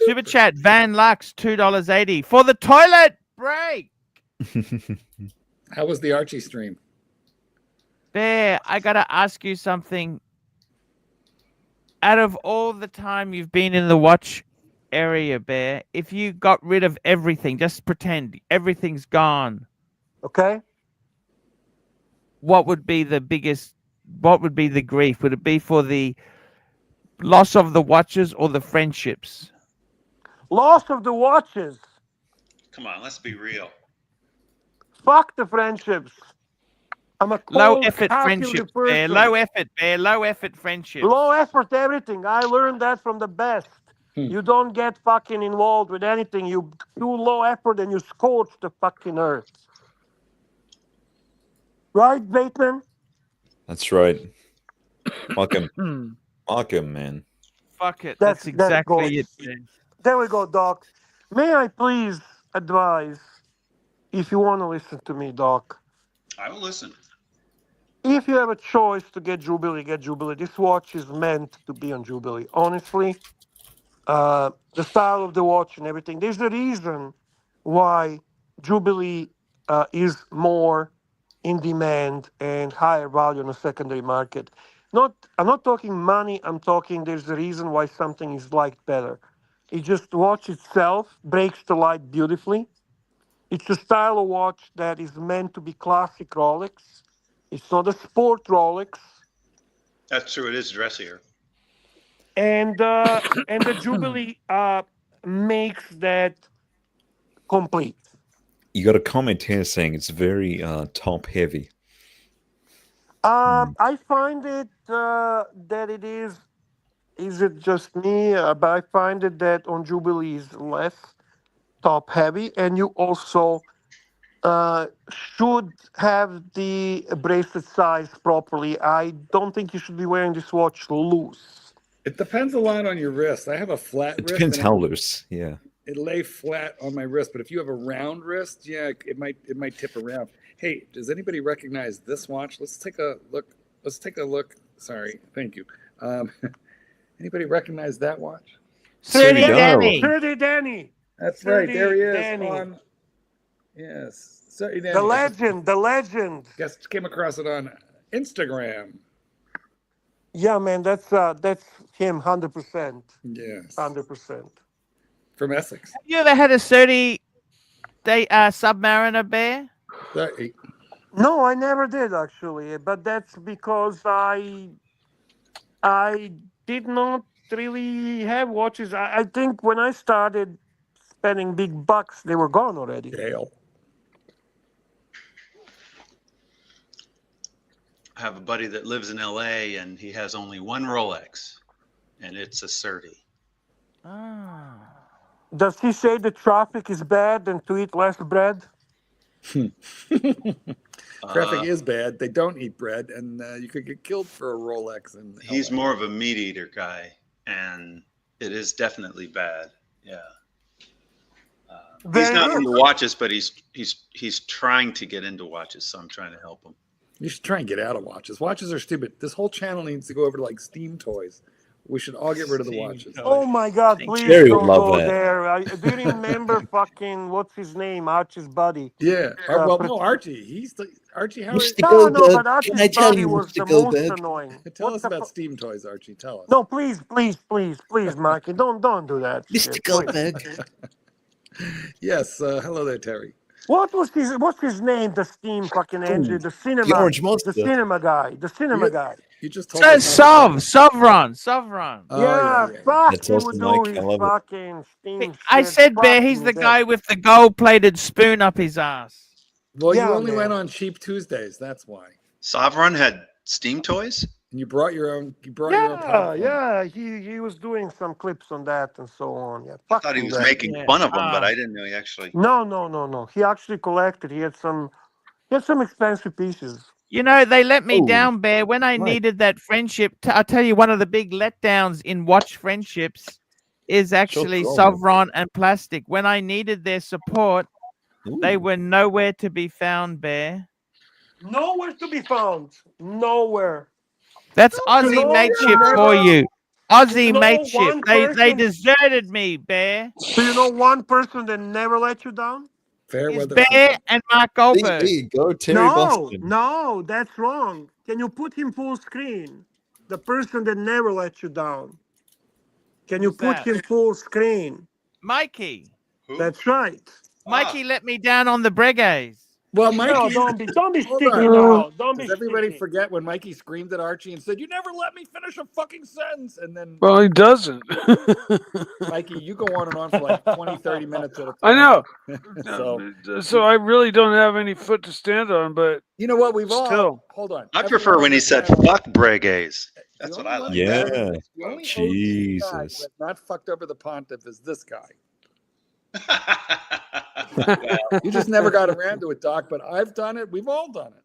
Super chat, Van Lux, $2.80 for the toilet break. How was the Archie stream? Bear, I gotta ask you something. Out of all the time you've been in the watch area, Bear, if you got rid of everything, just pretend everything's gone. Okay. What would be the biggest? What would be the grief? Would it be for the loss of the watches or the friendships? Loss of the watches. Come on, let's be real. Fuck the friendships. I'm a low effort friendship, Bear. Low effort, Bear. Low effort friendship. Low effort everything. I learned that from the best. You don't get fucking involved with anything. You do low effort and you scorch the fucking earth. Right, Bateman? That's right. Fuck him. Fuck him, man. Fuck it. That's- That's that exactly goes. it. man. There we go, Doc. May I please advise, if you want to listen to me, Doc, I will listen. if you have a choice to get Jubilee, get Jubilee. This watch is meant to be on Jubilee. Honestly, the style of the watch and everything. There's a reason why Jubilee is more in demand and higher value on the secondary market. I'm not talking money. I'm talking. There's a reason why something is liked better. It just watch itself breaks the light beautifully. It's a style of watch that is meant to be classic Rolex. It's not a sport Rolex, That's true. It is dressier. and the Jubilee makes that complete. You got a comment here saying it's very top heavy. I find it that it is. Is it just me? But I find it that on Jubilee is less top heavy, and you also should have the bracelet size properly. I don't think you should be wearing this watch loose. It depends a lot on your wrist. I have a flat It wrist. depends and how loose. Yeah. it lay flat on my wrist, but if you have a round wrist, yeah, it might tip around. Hey, does anybody recognize this watch? Let's take a look. Sorry, thank you. Anybody recognize that watch? 30 Suriano. Danny. 30 Danny, That's right. There he is. Danny. Yes, sorry, Danny. the legend. Just came across it on Instagram. Yeah, man, that's him, 100%, Yes, 100%. from Essex. Have you ever had a 30 day Submariner bear? Sorry. No, I never did actually, but that's because I did not really have watches. I think when I started spending big bucks, they were gone already. Dale. I have a buddy that lives in LA and he has only one Rolex, and it's a 30. Ah. Does he say the traffic is bad and to eat less bread? Traffic is bad. They don't eat bread, and you could get killed for a Rolex. And He's more of a meat eater guy, and it is definitely bad. Yeah. He's Very not good. into watches, but he's trying to get into watches, so I'm trying to help him. You should try and get out of watches. Watches are stupid. This whole channel needs to go over to like Steam toys. We should all get rid of the watches. Oh my God! Please Jerry would don't love go that. there. Do you remember fucking what's his name? Archie's buddy. Yeah. Well, no, Archie. Archie. How Mr. No, Goldberg, but Archie's can I tell buddy you, was Mr. the most Goldberg? annoying. Tell What us the about fu- Steam toys, Archie. Tell us. No, please, Mikey, don't do that. Mr. shit, please. Goldberg. Yes. Hello there, Terry. What's his name? The Steam fucking engine, the cinema, the Orange Monster. the cinema guy. You just told us. Sovereign. Oh, yeah, yeah. fuck, That's he awesome, would Mike. do I his love it. fucking Steam I shit. said, Bear, Fuck he's me the dead. guy with the gold-plated spoon up his ass. Well, Yeah, you only man. went on cheap Tuesdays. That's why. Sovereign had Steam toys? And you brought your own. You brought your own popcorn. Yeah, he was doing some clips on that and so on. Yeah, I fuck thought he him was dead. making Yeah. fun of them, but I didn't know he actually. No. He actually collected. He had some expensive pieces. You know, they let me Oh, down, Bear, when I right. needed that friendship. I'll tell you, one of the big letdowns in watch friendships is actually Sure. Sovereign and Plastic. When I needed their support, they Ooh. were nowhere to be found, Bear. Nowhere to be found. Nowhere. That's Aussie know, mateship never- for you. Aussie know mateship. one They person- deserted me, Bear. Do you know one person that never let you down? Fair It's weather. Bear and Mark There Goldberg. you go, Terry No, Boston. no, that's wrong. Can you put him full screen? The person that never let you down. Can you Who's put that? him full screen? Mikey. Who? That's right. Mikey let me down on the Breguets. Well, No, Mikey. don't be Hold sticky on. now. Don't be Does everybody sticky. forget when Mikey screamed at Archie and said, "You never let me finish a fucking sentence"? And then Well, he doesn't. Mikey, you go on and on for like 20, 30 minutes at a time. I know. So, I really don't have any foot to stand on, but you know what? We've all. Still. Hold on. I prefer when he said "fuck Breguets." That's what I like. Yeah. The only OG guy Jesus. that not fucked over the pontiff is this guy. You just never got around to it, Doc. But I've done it. We've all done it.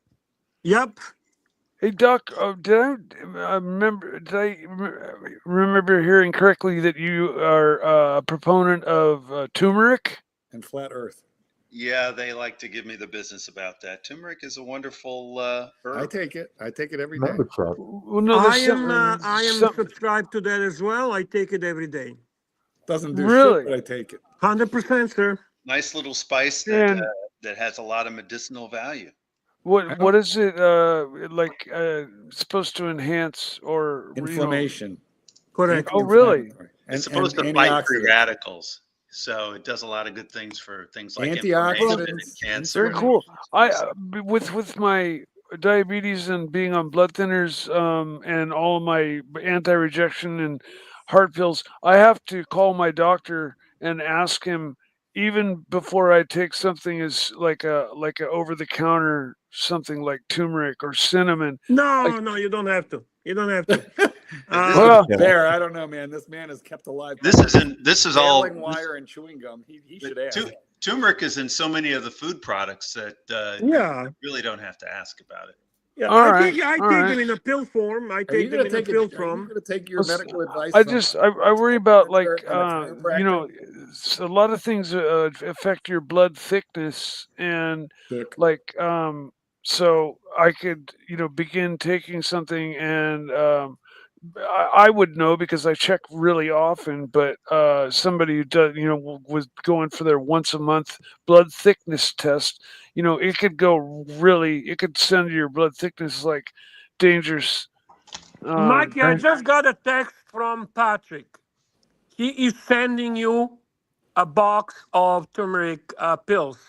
Yep. Hey Doc, did I remember hearing correctly that you are a proponent of turmeric? And flat Earth. Yeah, they like to give me the business about that. Turmeric is a wonderful I herb. take it. I take it every day. Remember, Chuck. Well, no, I there's am subscribed to that as well. I take it every day. Doesn't do Really? shit, but I take it. 100%, sir. Nice little spice that And that has a lot of medicinal value. what is it like supposed to enhance or Inflammation. Correct. Oh, really? Anti-inflammatory. It's supposed to fight free radicals, so it does a lot of good things for things like inflammation and Antioxidants. cancer. Very cool. With my diabetes and being on blood thinners and all of my anti-rejection and heart pills, I have to call my doctor and ask him even before I take something as like a over the counter something like turmeric or cinnamon. No, you don't have to. You don't have to. Well, Bear, I don't know, man. This man is kept alive. This is all Baling wire and chewing gum. He should ask. turmeric is in so many of the food products that yeah. you really don't have to ask about it. Yeah, All I right, take all them right. in a pill form. I Are you take them gonna in a take pill Are you form. gonna take your medical advice? I worry about like and a chiropractor? you know a lot of things affect your blood thickness and Thick. like so I could begin taking something and I would know because I check really often, but somebody who does was going for their once a month blood thickness test, it could it could send your blood thickness like dangerous. Mikey, I just got a text from Patrick. He is sending you a box of turmeric pills.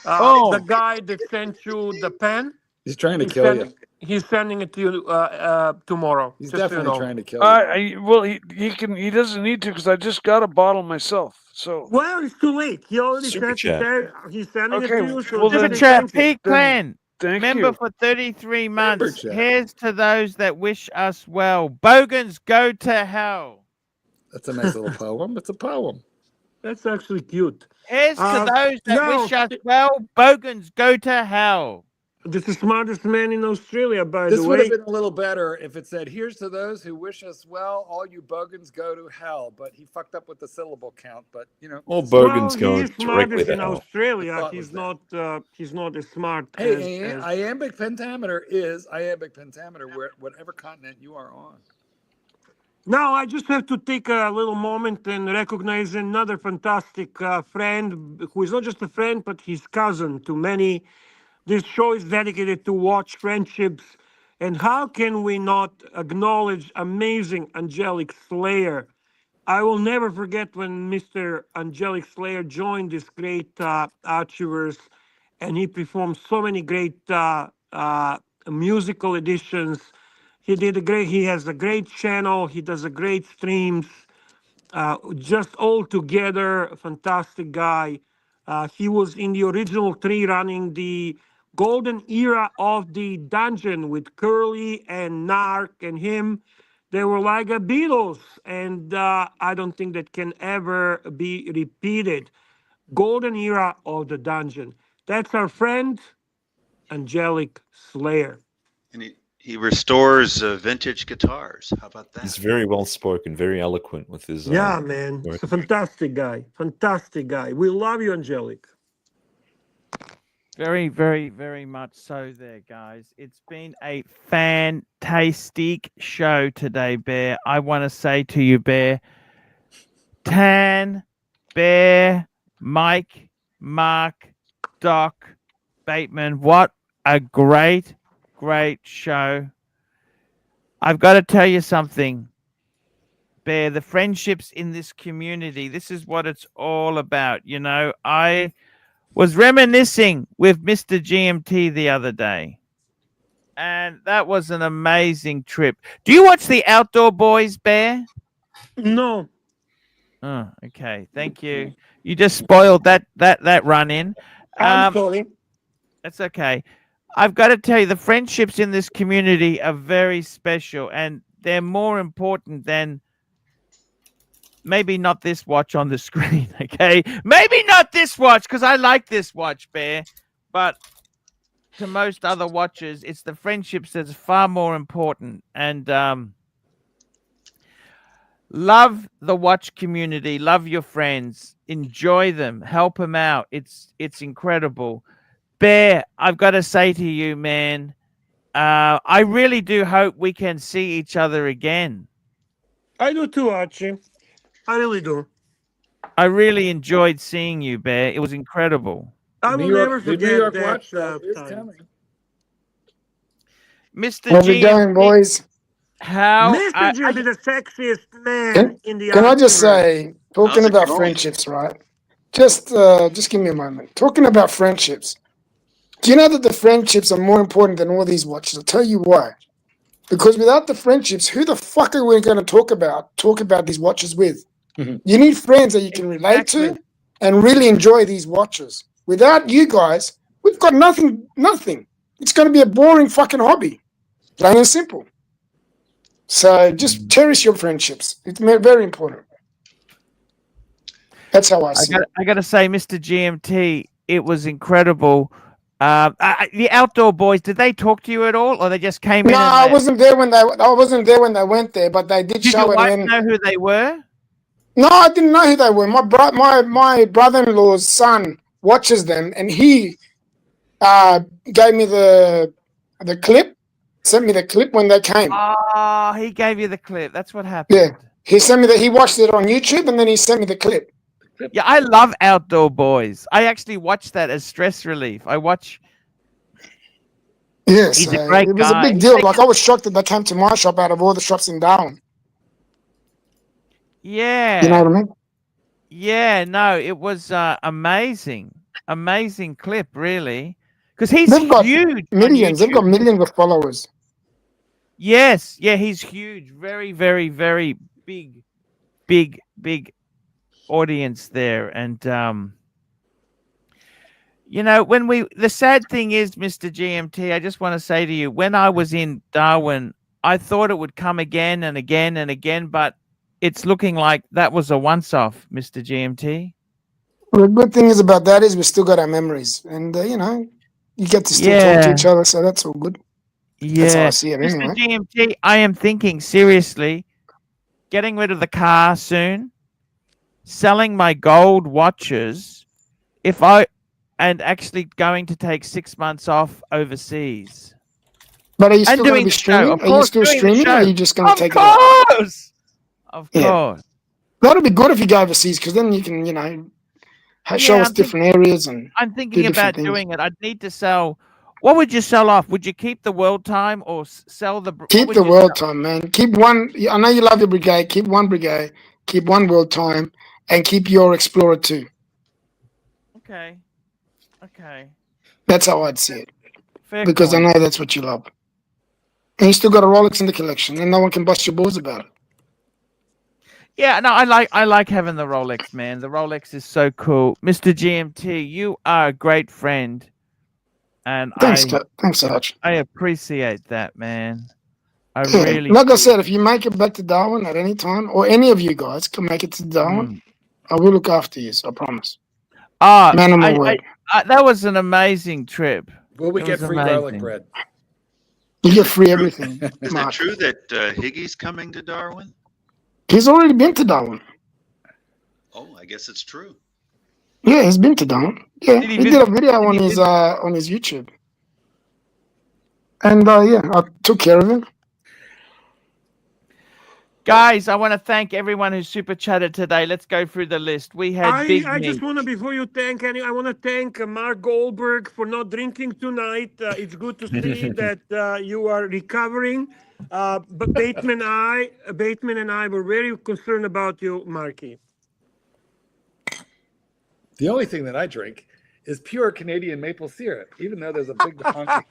The guy that sent you the pen, He's trying to kill you. he's sending it to you tomorrow. He's just so you definitely know. trying to kill you. Well, he doesn't need to because I just got a bottle myself. So Well, it's too late. He already Super sent chat. it there. He's sending it Okay, to you. So well just then- Super say chat, thank you. P Clan. thank Member you. for 33 months. chat. Here's to those that wish us well. Bogans, go to hell. That's a nice little poem. It's a poem. That's actually cute. Here's to those that no, wish us well. Bogans, go to hell. This is the smartest man in Australia, by This the would way. have been a little better if it said, "Here's to those who wish us well. All you bogans go to hell." But he fucked up with the syllable count. But All bogans he go is directly smartest to in hell. Australia. thought He's was not as smart hey, as iambic pentameter is iambic pentameter whatever continent you are on. Now, I just have to take a little moment and recognize another fantastic friend who is not just a friend, but his cousin to many. This show is dedicated to watch friendships. And how can we not acknowledge amazing Angelic Slayer? I will never forget when Mr. Angelic Slayer joined this great Archieverse, and he performed so many great musical editions. He has a great channel. He does a great streams. Just all together, fantastic guy. He was in the original three running the golden era of the dungeon with Curly and Narc and him. They were like a Beatles, and I don't think that can ever be repeated. Golden era of the dungeon. That's our friend, Angelic Slayer. And he restores vintage guitars. How about that? He's very well spoken, very eloquent with his. Yeah, man. He's a fantastic guy. Fantastic guy. We love you, Angelic. Very, very, very much so there, guys. It's been a fantastic show today, Bear. I want to say to you, Bear, Tan, Bear, Mike, Mark, Doc, Bateman, what a great, great show. I've got to tell you something, Bear, the friendships in this community, this is what it's all about. I was reminiscing with Mr. GMT the other day, and that was an amazing trip. Do you watch the Outdoor Boys, Bear? No. Oh, okay. Thank you. You just spoiled that run in. I'm sorry. That's okay. I've got to tell you, the friendships in this community are very special, and they're more important than maybe not this watch on the screen, okay? Maybe not this watch, because I like this watch, Bear. But to most other watches. It's the friendships that's far more important. And love the watch community. Love your friends. Enjoy them. Help them out. It's incredible. Bear, I've got to say to you, man, I really do hope we can see each other again. I do too, Archie. I really do. I really enjoyed seeing you, Bear. It was incredible. I will never The New forget York that watch show is time. coming. Mr. How's it GMT, going, boys? how Mr. Jim is the sexiest man Can, in the can I just universe. say, talking How's it about going? friendships, right? Just give me a moment. Talking about friendships. Do you know that the friendships are more important than all these watches? I'll tell you why. Because without the friendships, who the fuck are we going to talk about these watches with? Mhm. You need friends that you can relate to Exactly. and really enjoy these watches. Without you guys, we've got nothing. It's going to be a boring fucking hobby. Plain and simple. So just cherish your friendships. It's very important. That's how I see it. I got to say, Mr. GMT, it was incredible. The outdoor boys, did they talk to you at all, or they just came in? No, And I wasn't there when they went there, but they did did show your it. wife And know who they were? no, I didn't know who they were. My brother-in-law's son watches them, and he gave me the clip, sent me the clip when they came. Oh, he gave you the clip. That's what Yeah. happened. He sent me he watched it on YouTube, and then he sent me the clip. Yeah, I love outdoor boys. I actually watch that as stress relief. I watch. Yes, He's a great it was guy. a big deal. Like, I was shocked that they came to my shop out of all the shops in Darwin. Yeah. You know what I mean? Yeah, no, it was amazing. Amazing clip, really. Because he's They've got huge on millions. They've got YouTube. millions of followers. Yes, yeah, he's huge. Very, very, very big audience there. And you know, the sad thing is, Mr. GMT, I just want to say to you, when I was in Darwin, I thought it would come again and again and again, but it's looking like that was a once-off, Mr. GMT. Well, the good thing is about that is we still got our memories, and you get to still talk to each other, so that's all good. That's how I Yeah. see it Mr. anyway. GMT, I am thinking seriously, getting rid of the car soon, selling my gold watches, and actually going to take 6 months off overseas. But are you And still going to doing be the show, streaming? of Are you course, still doing the streaming, or are show. you just going to Of take it off? course. Of Yeah. course. That'll be good if you go overseas, because then you can, show Yeah, us different areas and I'm do thinking different about things. doing it. I'd need to sell. What would you sell off? Would you keep the world time or sell the? What Keep would the you world sell? time, man. Keep one. I know you love your Breguet. Keep one Breguet. Keep one world time, and keep your Explorer 2. Okay. That's how I'd see it, Fair because point. I know that's what you love. And you still got a Rolex in the collection, and no one can bust your balls about it. Yeah, no, I like having the Rolex, man. The Rolex is so cool. Mr. GMT, you are a great friend. And Thanks, Arch. I appreciate that, man. I Yeah. really Like I do. said, if you make it back to Darwin at any time, or any of you guys can make it to Darwin, Mm. I will look after you. I promise. Ah, Man on my word. that was an amazing trip. Will we It get was free garlic amazing. bread? You get free everything. Is it Mark. true that Higgy's coming to Darwin? He's already been to Darwin. Oh, I guess it's true. Yeah, he's been to Darwin. Yeah, Did he he did a visit- video did on he his visit- on his YouTube, and I took care of him. Guys, I want to thank everyone who super chatted today. Let's go through the list. We had Big I just Meat. want to, before you thank any, I want to thank Mark Goldberg for not drinking tonight. It's good to see that you are recovering. But Bateman and I were very concerned about you, Marky. The only thing that I drink is pure Canadian maple syrup, even though there's a big honky.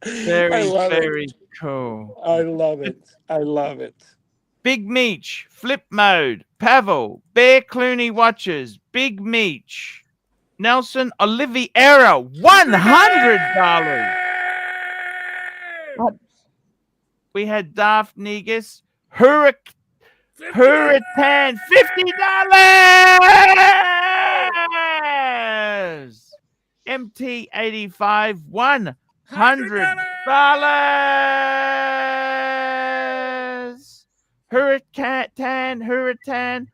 Very cool. I love it. I love it. Big Meech, Flip Mode, Pavel, Bear Clooney Watches, Big Meech, Nelson Oliveira, $100. We had Daft Negus, Hurricane, $50. MT85, $100. Hurricane,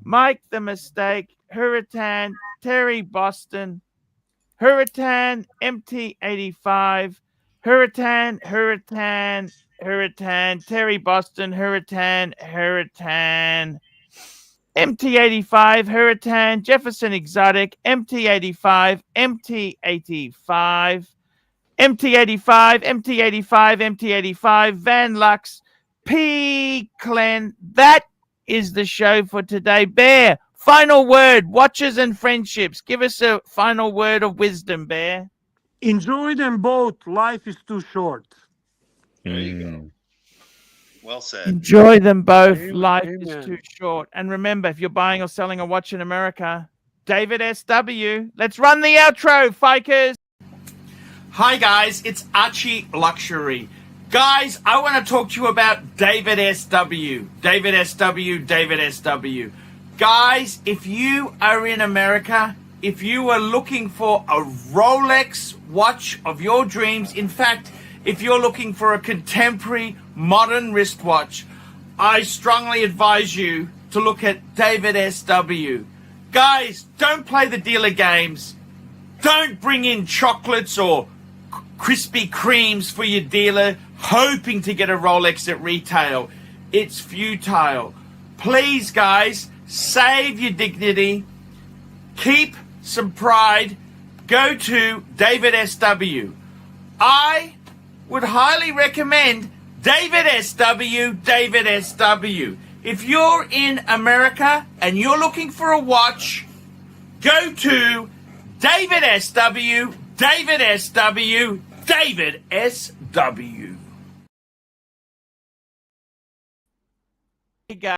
Mike the Mistake, Hurricane, Terry Boston, Hurricane, MT85, Hurricane, Terry Boston, Hurricane, MT85, Hurricane, Jefferson Exotic, MT85, MT85, MT85, Van Lux, P. Clen. That is the show for today. Bear, final word, watches and friendships. Give us a final word of wisdom, Bear. Enjoy them both. Life is too short. There you go. Well said. Enjoy them both. Amen. Life Amen. is too short. And remember, if you're buying or selling a watch in America, David SW. Let's run the outro, Fikers. Hi, guys. It's ArchieLuxury. Guys, I want to talk to you about David SW. David SW. Guys, if you are in America, if you are looking for a Rolex watch of your dreams, in fact, if you're looking for a contemporary modern wristwatch, I strongly advise you to look at David SW. Guys, don't play the dealer games. Don't bring in chocolates or Krispy Kremes for your dealer hoping to get a Rolex at retail. It's futile. Please, guys, save your dignity. Keep some pride. Go to David SW. I would highly recommend David SW. If you're in America and you're looking for a watch, go to David SW. Hey guys.